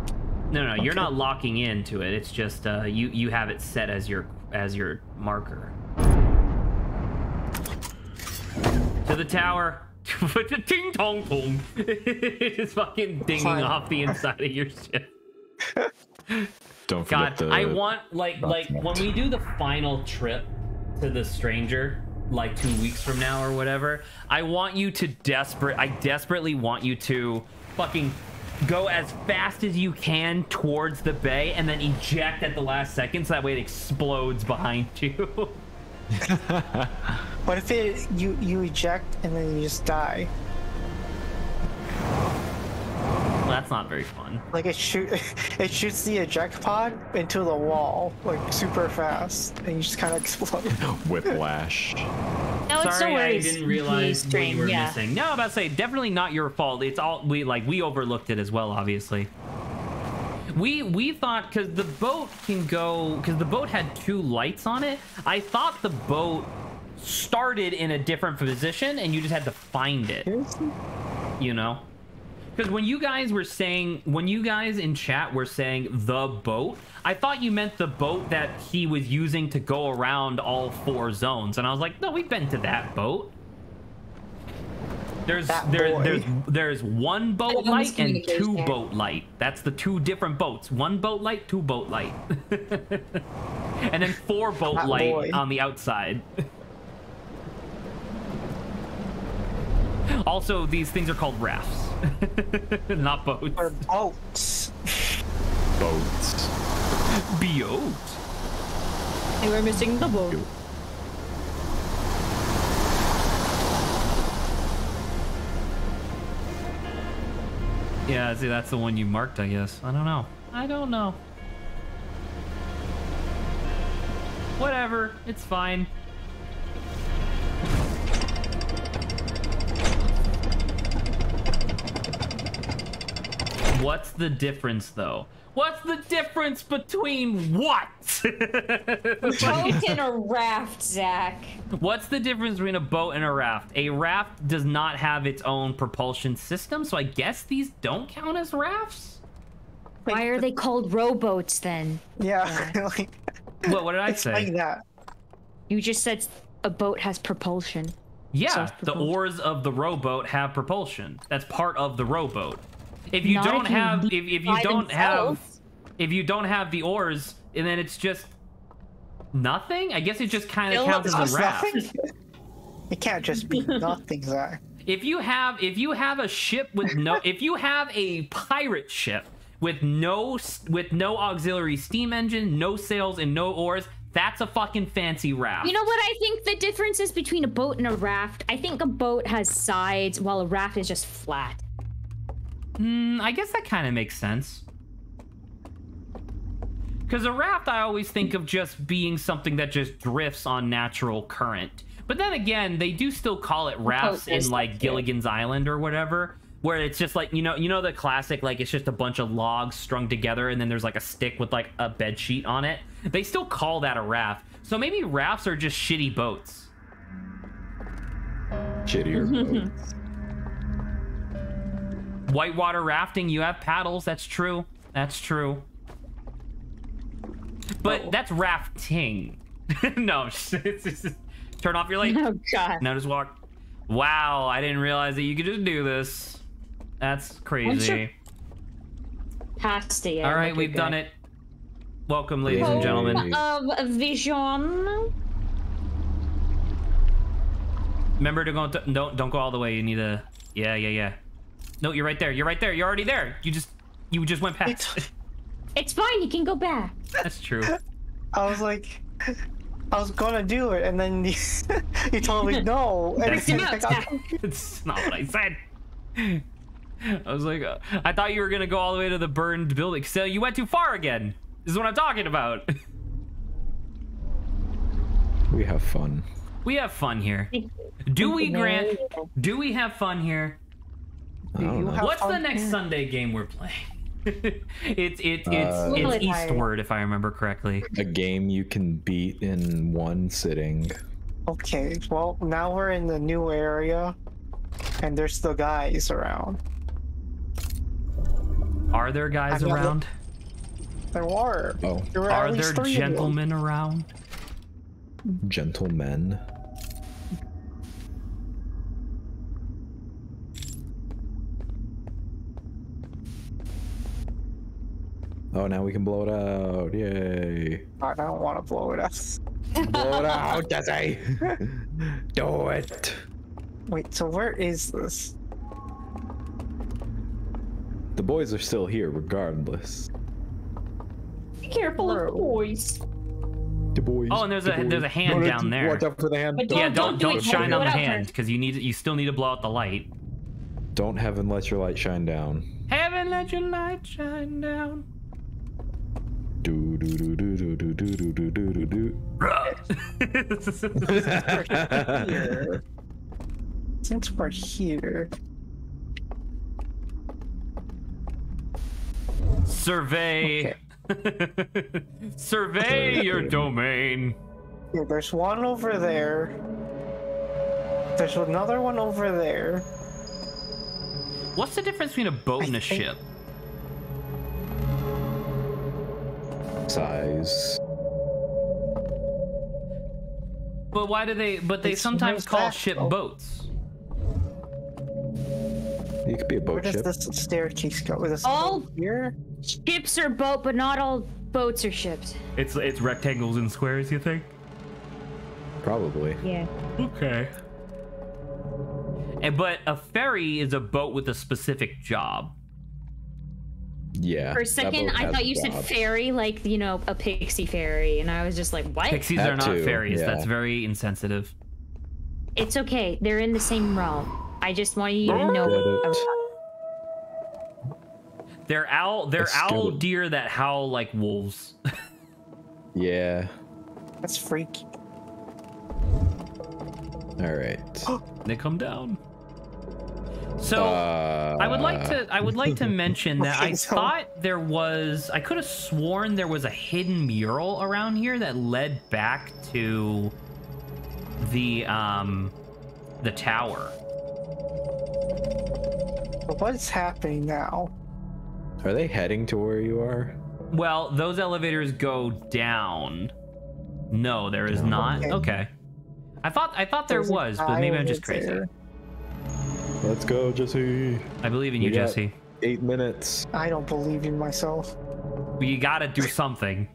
No, you're Okay. not locking into it. It's just you have it set as your marker. To the tower. Ting tong tong. It's fucking dinging Fine. off the inside of your ship. Don't God, forget the. I want like document. when we do the final trip to the stranger, like 2 weeks from now or whatever, I want you to desperately want you to fucking go as fast as you can towards the bay and then eject at the last second so that way it explodes behind you. What if you eject and then you just die? Well, that's not very fun. Like it shoots the eject pod into the wall like super fast, and you just kind of explode. Whiplash. No, it's Sorry, no I worries. didn't realize what Stream, you were yeah. missing. No, I'm about to say, definitely not your fault. It's all we overlooked it as well, obviously. We thought because the boat can go because the boat had 2 lights on it. I thought the boat started in a different position and you just had to find it. Seriously? You know, because when you guys in chat were saying the boat, I thought you meant the boat that he was using to go around all 4 zones, and I was like, no, we've been to that boat. There's one boat That was light and 2 communication. boat light. That's the 2 different boats. 1 boat light, 2 boat light. And then 4 boat That light boy. on the outside. Also, these things are called rafts. Not boats. Or boats. Boats. Boat. They were missing the boat. Yeah, see, that's the one you marked, I guess. I don't know. Whatever, it's fine. What's the difference, though? What's the difference between what? Boat and a raft, Zach. What's the difference between a boat and a raft? A raft does not have its own propulsion system, so I guess these don't count as rafts? Why are they called rowboats then? Yeah. Like, What did I it's say? like that. You just said a boat has propulsion. Yeah, So it's the propulsion. oars of the rowboat have propulsion. That's part of the rowboat. If you Not don't if you have, leave if you by don't have, themselves. if you don't have the oars, and then it's just nothing. I guess it just kind of Still counts It's as a raft. nothing. It can't just be nothing, Zach. If you have a ship with no, if you have a pirate ship with no auxiliary steam engine, no sails, and no oars, that's a fucking fancy raft. You know what I think the difference is between a boat and a raft? I think a boat has sides while a raft is just flat. I guess that kind of makes sense. Because a raft, I always think of just being something that just drifts on natural current. But then again, they do still call it rafts in like Gilligan's Island or whatever, where it's just like, you know the classic, like it's just a bunch of logs strung together and then there's like a stick with like a bed sheet on it. They still call that a raft. So maybe rafts are just shitty boats. Shittier boats. Whitewater rafting, you have paddles. That's true. That's true. But that's rafting. No, it's just, turn off your light. Oh god. Now just walk. Wow, I didn't realize that you could just do this. That's crazy. Past it. All right, we've done it. Welcome, ladies and gentlemen. Of vision. Remember to go. Don't go all the way. You need to. Yeah. No, you're right there. You're right there. You're already there. You just went past. It's fine, you can go back. That's true. I was like, I was gonna do it, and then you told me no. And That's then him I out, got- Zach. It's not what I said. I was like, I thought you were gonna go all the way to the burned building. So you went too far again. This is what I'm talking about. We have fun. We have fun here. Do we, Grant? Do we have fun here? I don't know. have What's the fun next here? Sunday game we're playing? it's Lilith Eastward, if I remember correctly. A game you can beat in one sitting. Okay, well now we're in the new area. And there's still guys around. Are there guys I've never- around? There were. Oh. There were Are at there least 3 of them. gentlemen around? Gentlemen. Oh, now we can blow it out. Yay. I don't want to blow it up. Blow it out, Jesse. Do it. Wait, so where is this? The boys are still here regardless. Be careful of the boys. The boys. Oh, and there's a hand down there. Watch out for the hand. But Yeah, Don't do don't it. shine Blow on it the out hand first. because you still need to blow out the light. Don't heaven let your light shine down. Heaven, let your light shine down. Do do do do do do do do do do do. Here. Since we're here. Survey. Survey your domain. Yeah, there's one over there. There's another one over there. What's the difference between a boat and a think- ship? Size. But why do they? But they It's sometimes no call fact, ship though. boats. It could be a Where boat does ship. this staircase go? Is this All- go here? Ships are boat, but not all boats are ships. It's rectangles and squares. You think? Probably. Yeah. Okay. But a ferry is a boat with a specific job. Yeah. For a that second, boat I has thought a you said job. ferry, like, you know, a pixie ferry, and I was just like, what? Pixies That are not too, ferries. yeah. That's very insensitive. It's okay. They're in the same realm. I just want you to Get know. it. They're owl. They're That's owl good. deer that howl like wolves. Yeah. That's freaky. All right. They come down. So I would like to mention that Okay, I so- thought there was. I could have sworn there was a hidden mural around here that led back to the tower. But what's happening now? Are they heading to where you are? Well, those elevators go down. No, there is not. Okay. Okay. I thought there There's a was, but guy maybe I'm over just crazy. there. Let's go, Jesse. I believe in We you, got Jesse. 8 minutes. I don't believe in myself. But you gotta do something.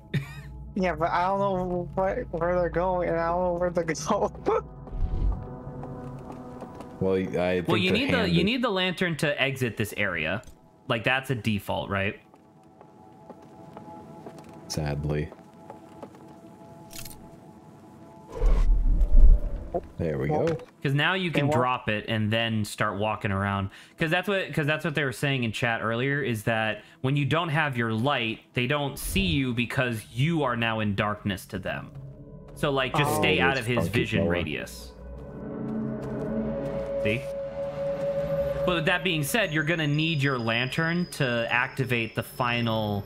Yeah, but I don't know where they're going, and I don't know where they're going. Well, I think Well, you need hand you is- need the lantern to exit this area. Like that's a default, right? Sadly. There we go. Because now you can won't- drop it and then start walking around. Because that's what they were saying in chat earlier, is that when you don't have your light, they don't see you because you are now in darkness to them. So like, just stay Oh, out this of his funky vision fella. radius. See? But with that being said, you're gonna need your lantern to activate the final,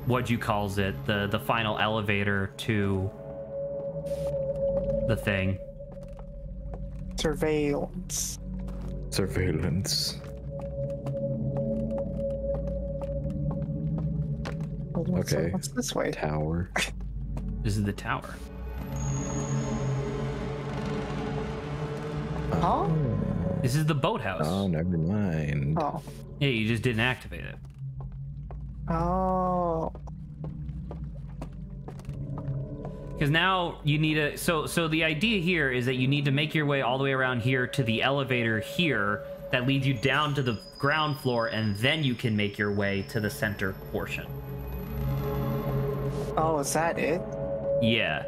what you calls it, the final elevator to the thing. Surveillance. Surveillance. Okay. What's this way? Tower. This is the tower. Huh? This is the boathouse. Oh, never mind. Oh. Yeah, you just didn't activate it. Oh. Because now you need a so the idea here is that you need to make your way all the way around here to the elevator here that leads you down to the ground floor, and then you can make your way to the center portion. Oh, is that it? Yeah.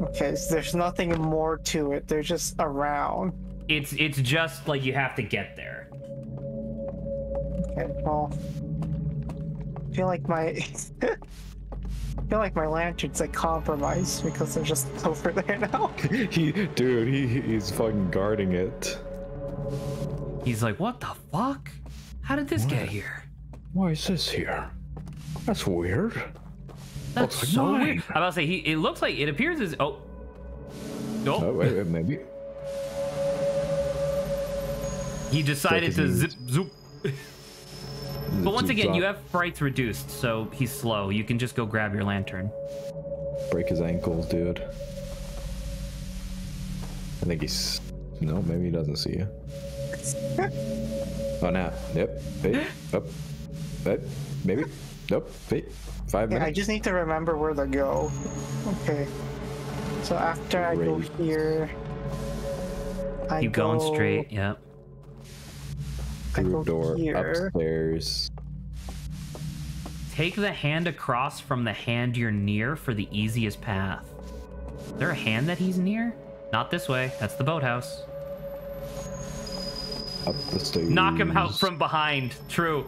Okay, so there's nothing more to it. They're just around. It's just like you have to get there. Okay, well. I feel like my lantern's like compromised because they're just over there now. He's fucking guarding it. He's like, what the fuck? How did this get here? Why is this here? That's weird. That's Looks like so mine. weird. I'm about to say, it looks like, it appears as, oh. Oh, wait, maybe. He decided to zip zoop. But once again, Drop. you have frights reduced, so he's slow. You can just go grab your lantern. Break his ankles, dude. I think he's... No, maybe he doesn't see you. Oh, now. Yep. Hey. Up. Hey. Maybe. Nope. Hey. 5 Yeah, minutes. I just need to remember where to go. Okay. So after I go Great. here, I Keep go, going straight. Yep. I Through go a door. here. Upstairs. Take the hand across from the hand you're near for the easiest path. Is there a hand that he's near? Not this way. That's the boathouse. Up the stairs. Knock him out from behind. True.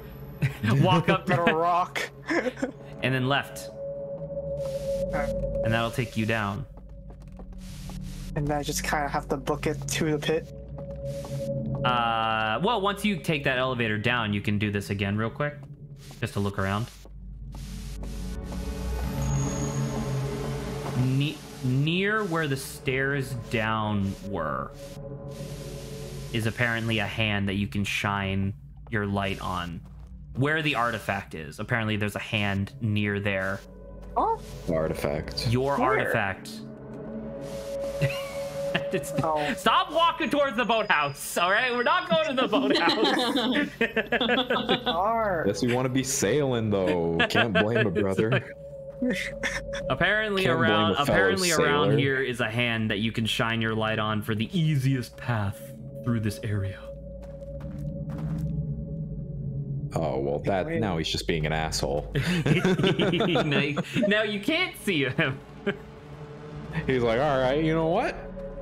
Walk up Got a to rock. and then left. And that'll take you down. And I just kind of have to book it to the pit. Well, once you take that elevator down, you can do this again real quick. Just to look around. Near where the stairs down were is apparently a hand that you can shine your light on. Where the artifact is. Apparently there's a hand near there. Oh, Artifact. Your Where? artifact. Oh. Stop walking towards the boathouse, all right? We're not going to the boathouse. R. Yes, we want to be sailing, though. Can't blame a brother. Apparently Can't blame around a fellow around sailor. here is a hand that you can shine your light on for the easiest path through this area. Oh, well, that now he's just being an asshole. now you can't see him. He's like, all right, you know what?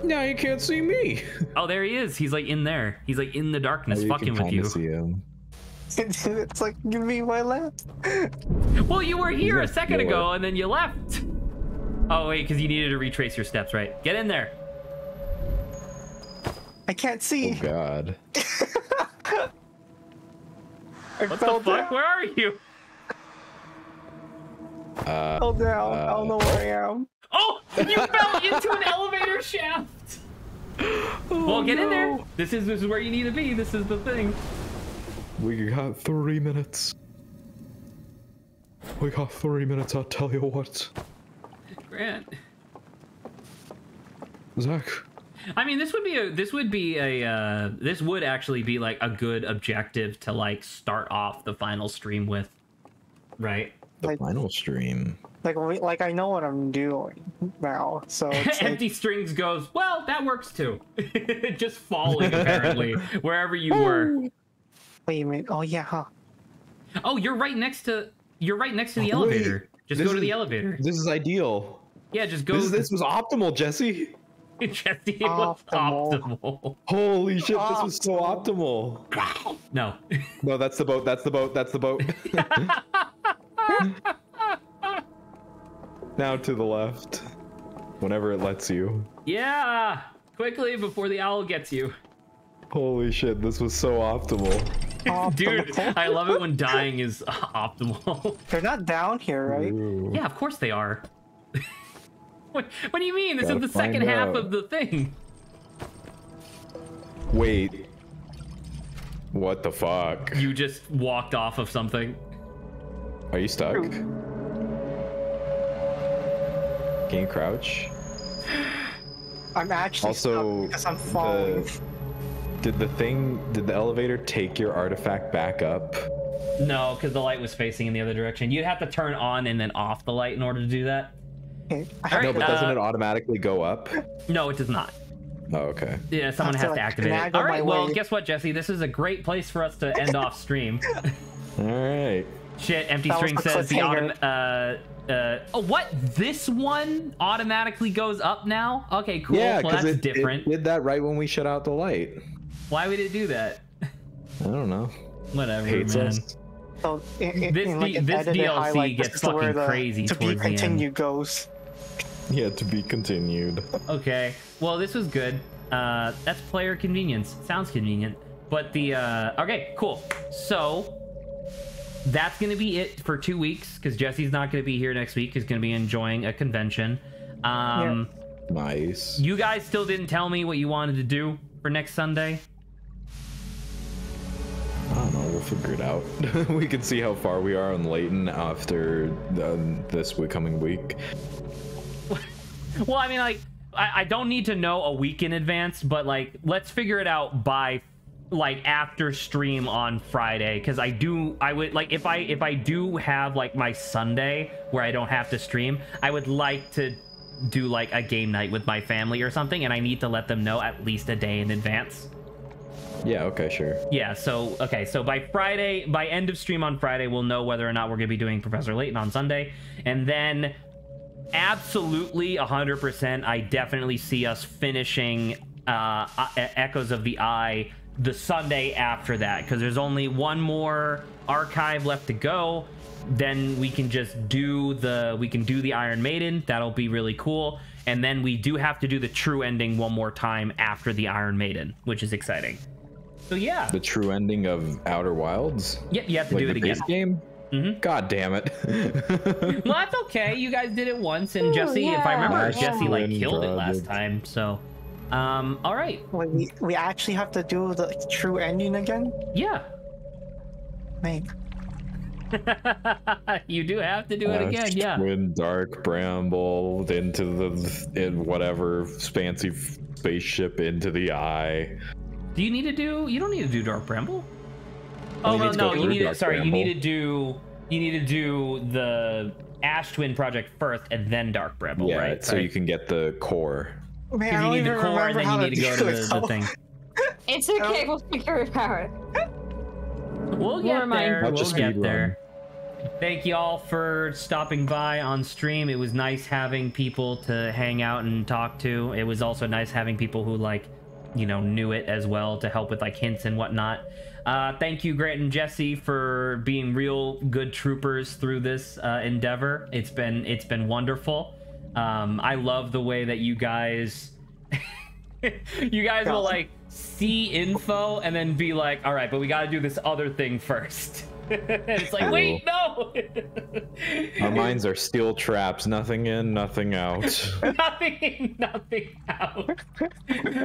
Now you can't see me. Oh, there he is. He's like in there. He's like in the darkness, You fucking can with kinda you. see him. It's like, give me my left. Well, you were here a second know ago what? and then you left. Oh wait, because you needed to retrace your steps, right? Get in there. I can't Oh, see. God. I What fell the fuck? down. Where are you? Fell down. I don't know where I am. Oh, you fell into an elevator shaft. Well, get in there. This is where you need to be. This is the thing. We got 3 minutes. We got 3 minutes, I'll tell you what. Grant. Zach. I mean, this would actually be like a good objective to like start off the final stream with, right? The Like- final stream. Like I know what I'm doing now, so it's like, Empty strings goes, well, that works too. Just falling apparently wherever you were. wait a minute. Oh yeah, huh? Oh, you're right next to the elevator. Just this go to the is- elevator. This is ideal. Yeah, just go. This was optimal, Jesse. Jesse, it was Optimal. optimal. Holy shit, this was so optimal. No. No, that's the boat, that's the boat, that's the boat. Now to the left. Whenever it lets you. Yeah, quickly before the owl gets you. Holy shit, this was so optimal. Dude, Optimal. I love it when dying is optimal. They're not down here, right? Ooh. Yeah, of course they are. What do you mean? This Gotta is the second find half out. of the thing. Wait. What the fuck? You just walked off of something. Are you stuck? Can you crouch? I'm actually Also, stuck because I'm falling. Did the elevator take your artifact back up? No, because the light was facing in the other direction. You'd have to turn on and then off the light in order to do that. Okay, I All have right, No, but doesn't uh, it automatically go up? No, it does not. Oh, okay. Yeah, someone have has to, to like, activate it. finagle All my right, well, way. guess what, Jesse? This is a great place for us to end off stream. All right. Shit, Empty That was String the says the cliffhanger. oh, what? This one automatically goes up now? Okay, cool. Yeah, well, because that's it different. did that right when we shut out the light. Why would it do that? I don't know. Whatever, Hates man. us. So This an this edited DLC highlight, gets this is where fucking the crazy to be towards the end. continued goes. Yeah, to be continued. Okay, well, this was good. That's player convenience. Sounds convenient. But the, okay, cool. So, that's going to be it for 2 weeks, because Jesse's not going to be here next week. He's going to be enjoying a convention. Nice. You guys still didn't tell me what you wanted to do for next Sunday? figure it out. We can see how far we are on Layton after this coming week. Well, I mean, like, I don't need to know a week in advance, but like, let's figure it out by like after stream on Friday, because I would like, if I do have like my Sunday where I don't have to stream, I would like to do like a game night with my family or something, and I need to let them know at least a day in advance. Yeah, okay, sure. Yeah, so okay, so by Friday, by end of stream on Friday, we'll know whether or not we're gonna be doing Professor Layton on Sunday, and then absolutely 100%, I definitely see us finishing Echoes of the Eye the Sunday after that, because there's only one more archive left to go. Then we can just do the Iron Maiden. That'll be really cool. And then we do have to do the true ending one more time after the Iron Maiden, which is exciting. So yeah, the true ending of Outer Wilds. Yep, you have to like do it the again. base game. Mm-hmm. God damn it. Well, that's okay. You guys did it once, and Jesse, if I remember, Jesse like killed it last time. So, all right. We actually have to do the true ending again. Yeah. Man. You do have to do it again. Yeah. Twin Dark Bramble into whatever fancy spaceship into the eye. Do you need to do? You don't need to do Dark Bramble. Oh, well, no, you need to. Sorry, Bramble. you need to do the Ash Twin project first, and then Dark Bramble, Yeah, right? so you can get the core. Man, I You don't need the even core, and remember then how you need to go to do it, the thing. It's okay, we'll figure it out. We'll Never get mind. there. I'll We'll just get speed there. Thank you all for stopping by on stream. It was nice having people to hang out and talk to. It was also nice having people who like, you know, knew it as well to help with like hints and whatnot. Thank you, Grant and Jesse, for being real good troopers through this endeavor. It's been wonderful. I love the way that you guys will like see info and then be like, all right, but we got to do this other thing first. It's like, wait, no. Our minds are steel traps. Nothing in, nothing out. Nothing in, nothing out.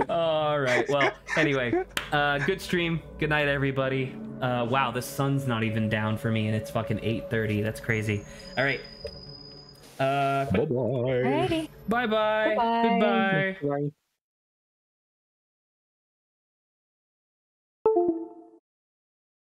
All right. Well, anyway, good stream. Good night, everybody. Wow, the sun's not even down for me, and it's fucking 8:30. That's crazy. All right. Bye-bye. Alrighty. Bye-bye. Bye-bye. Goodbye. Right.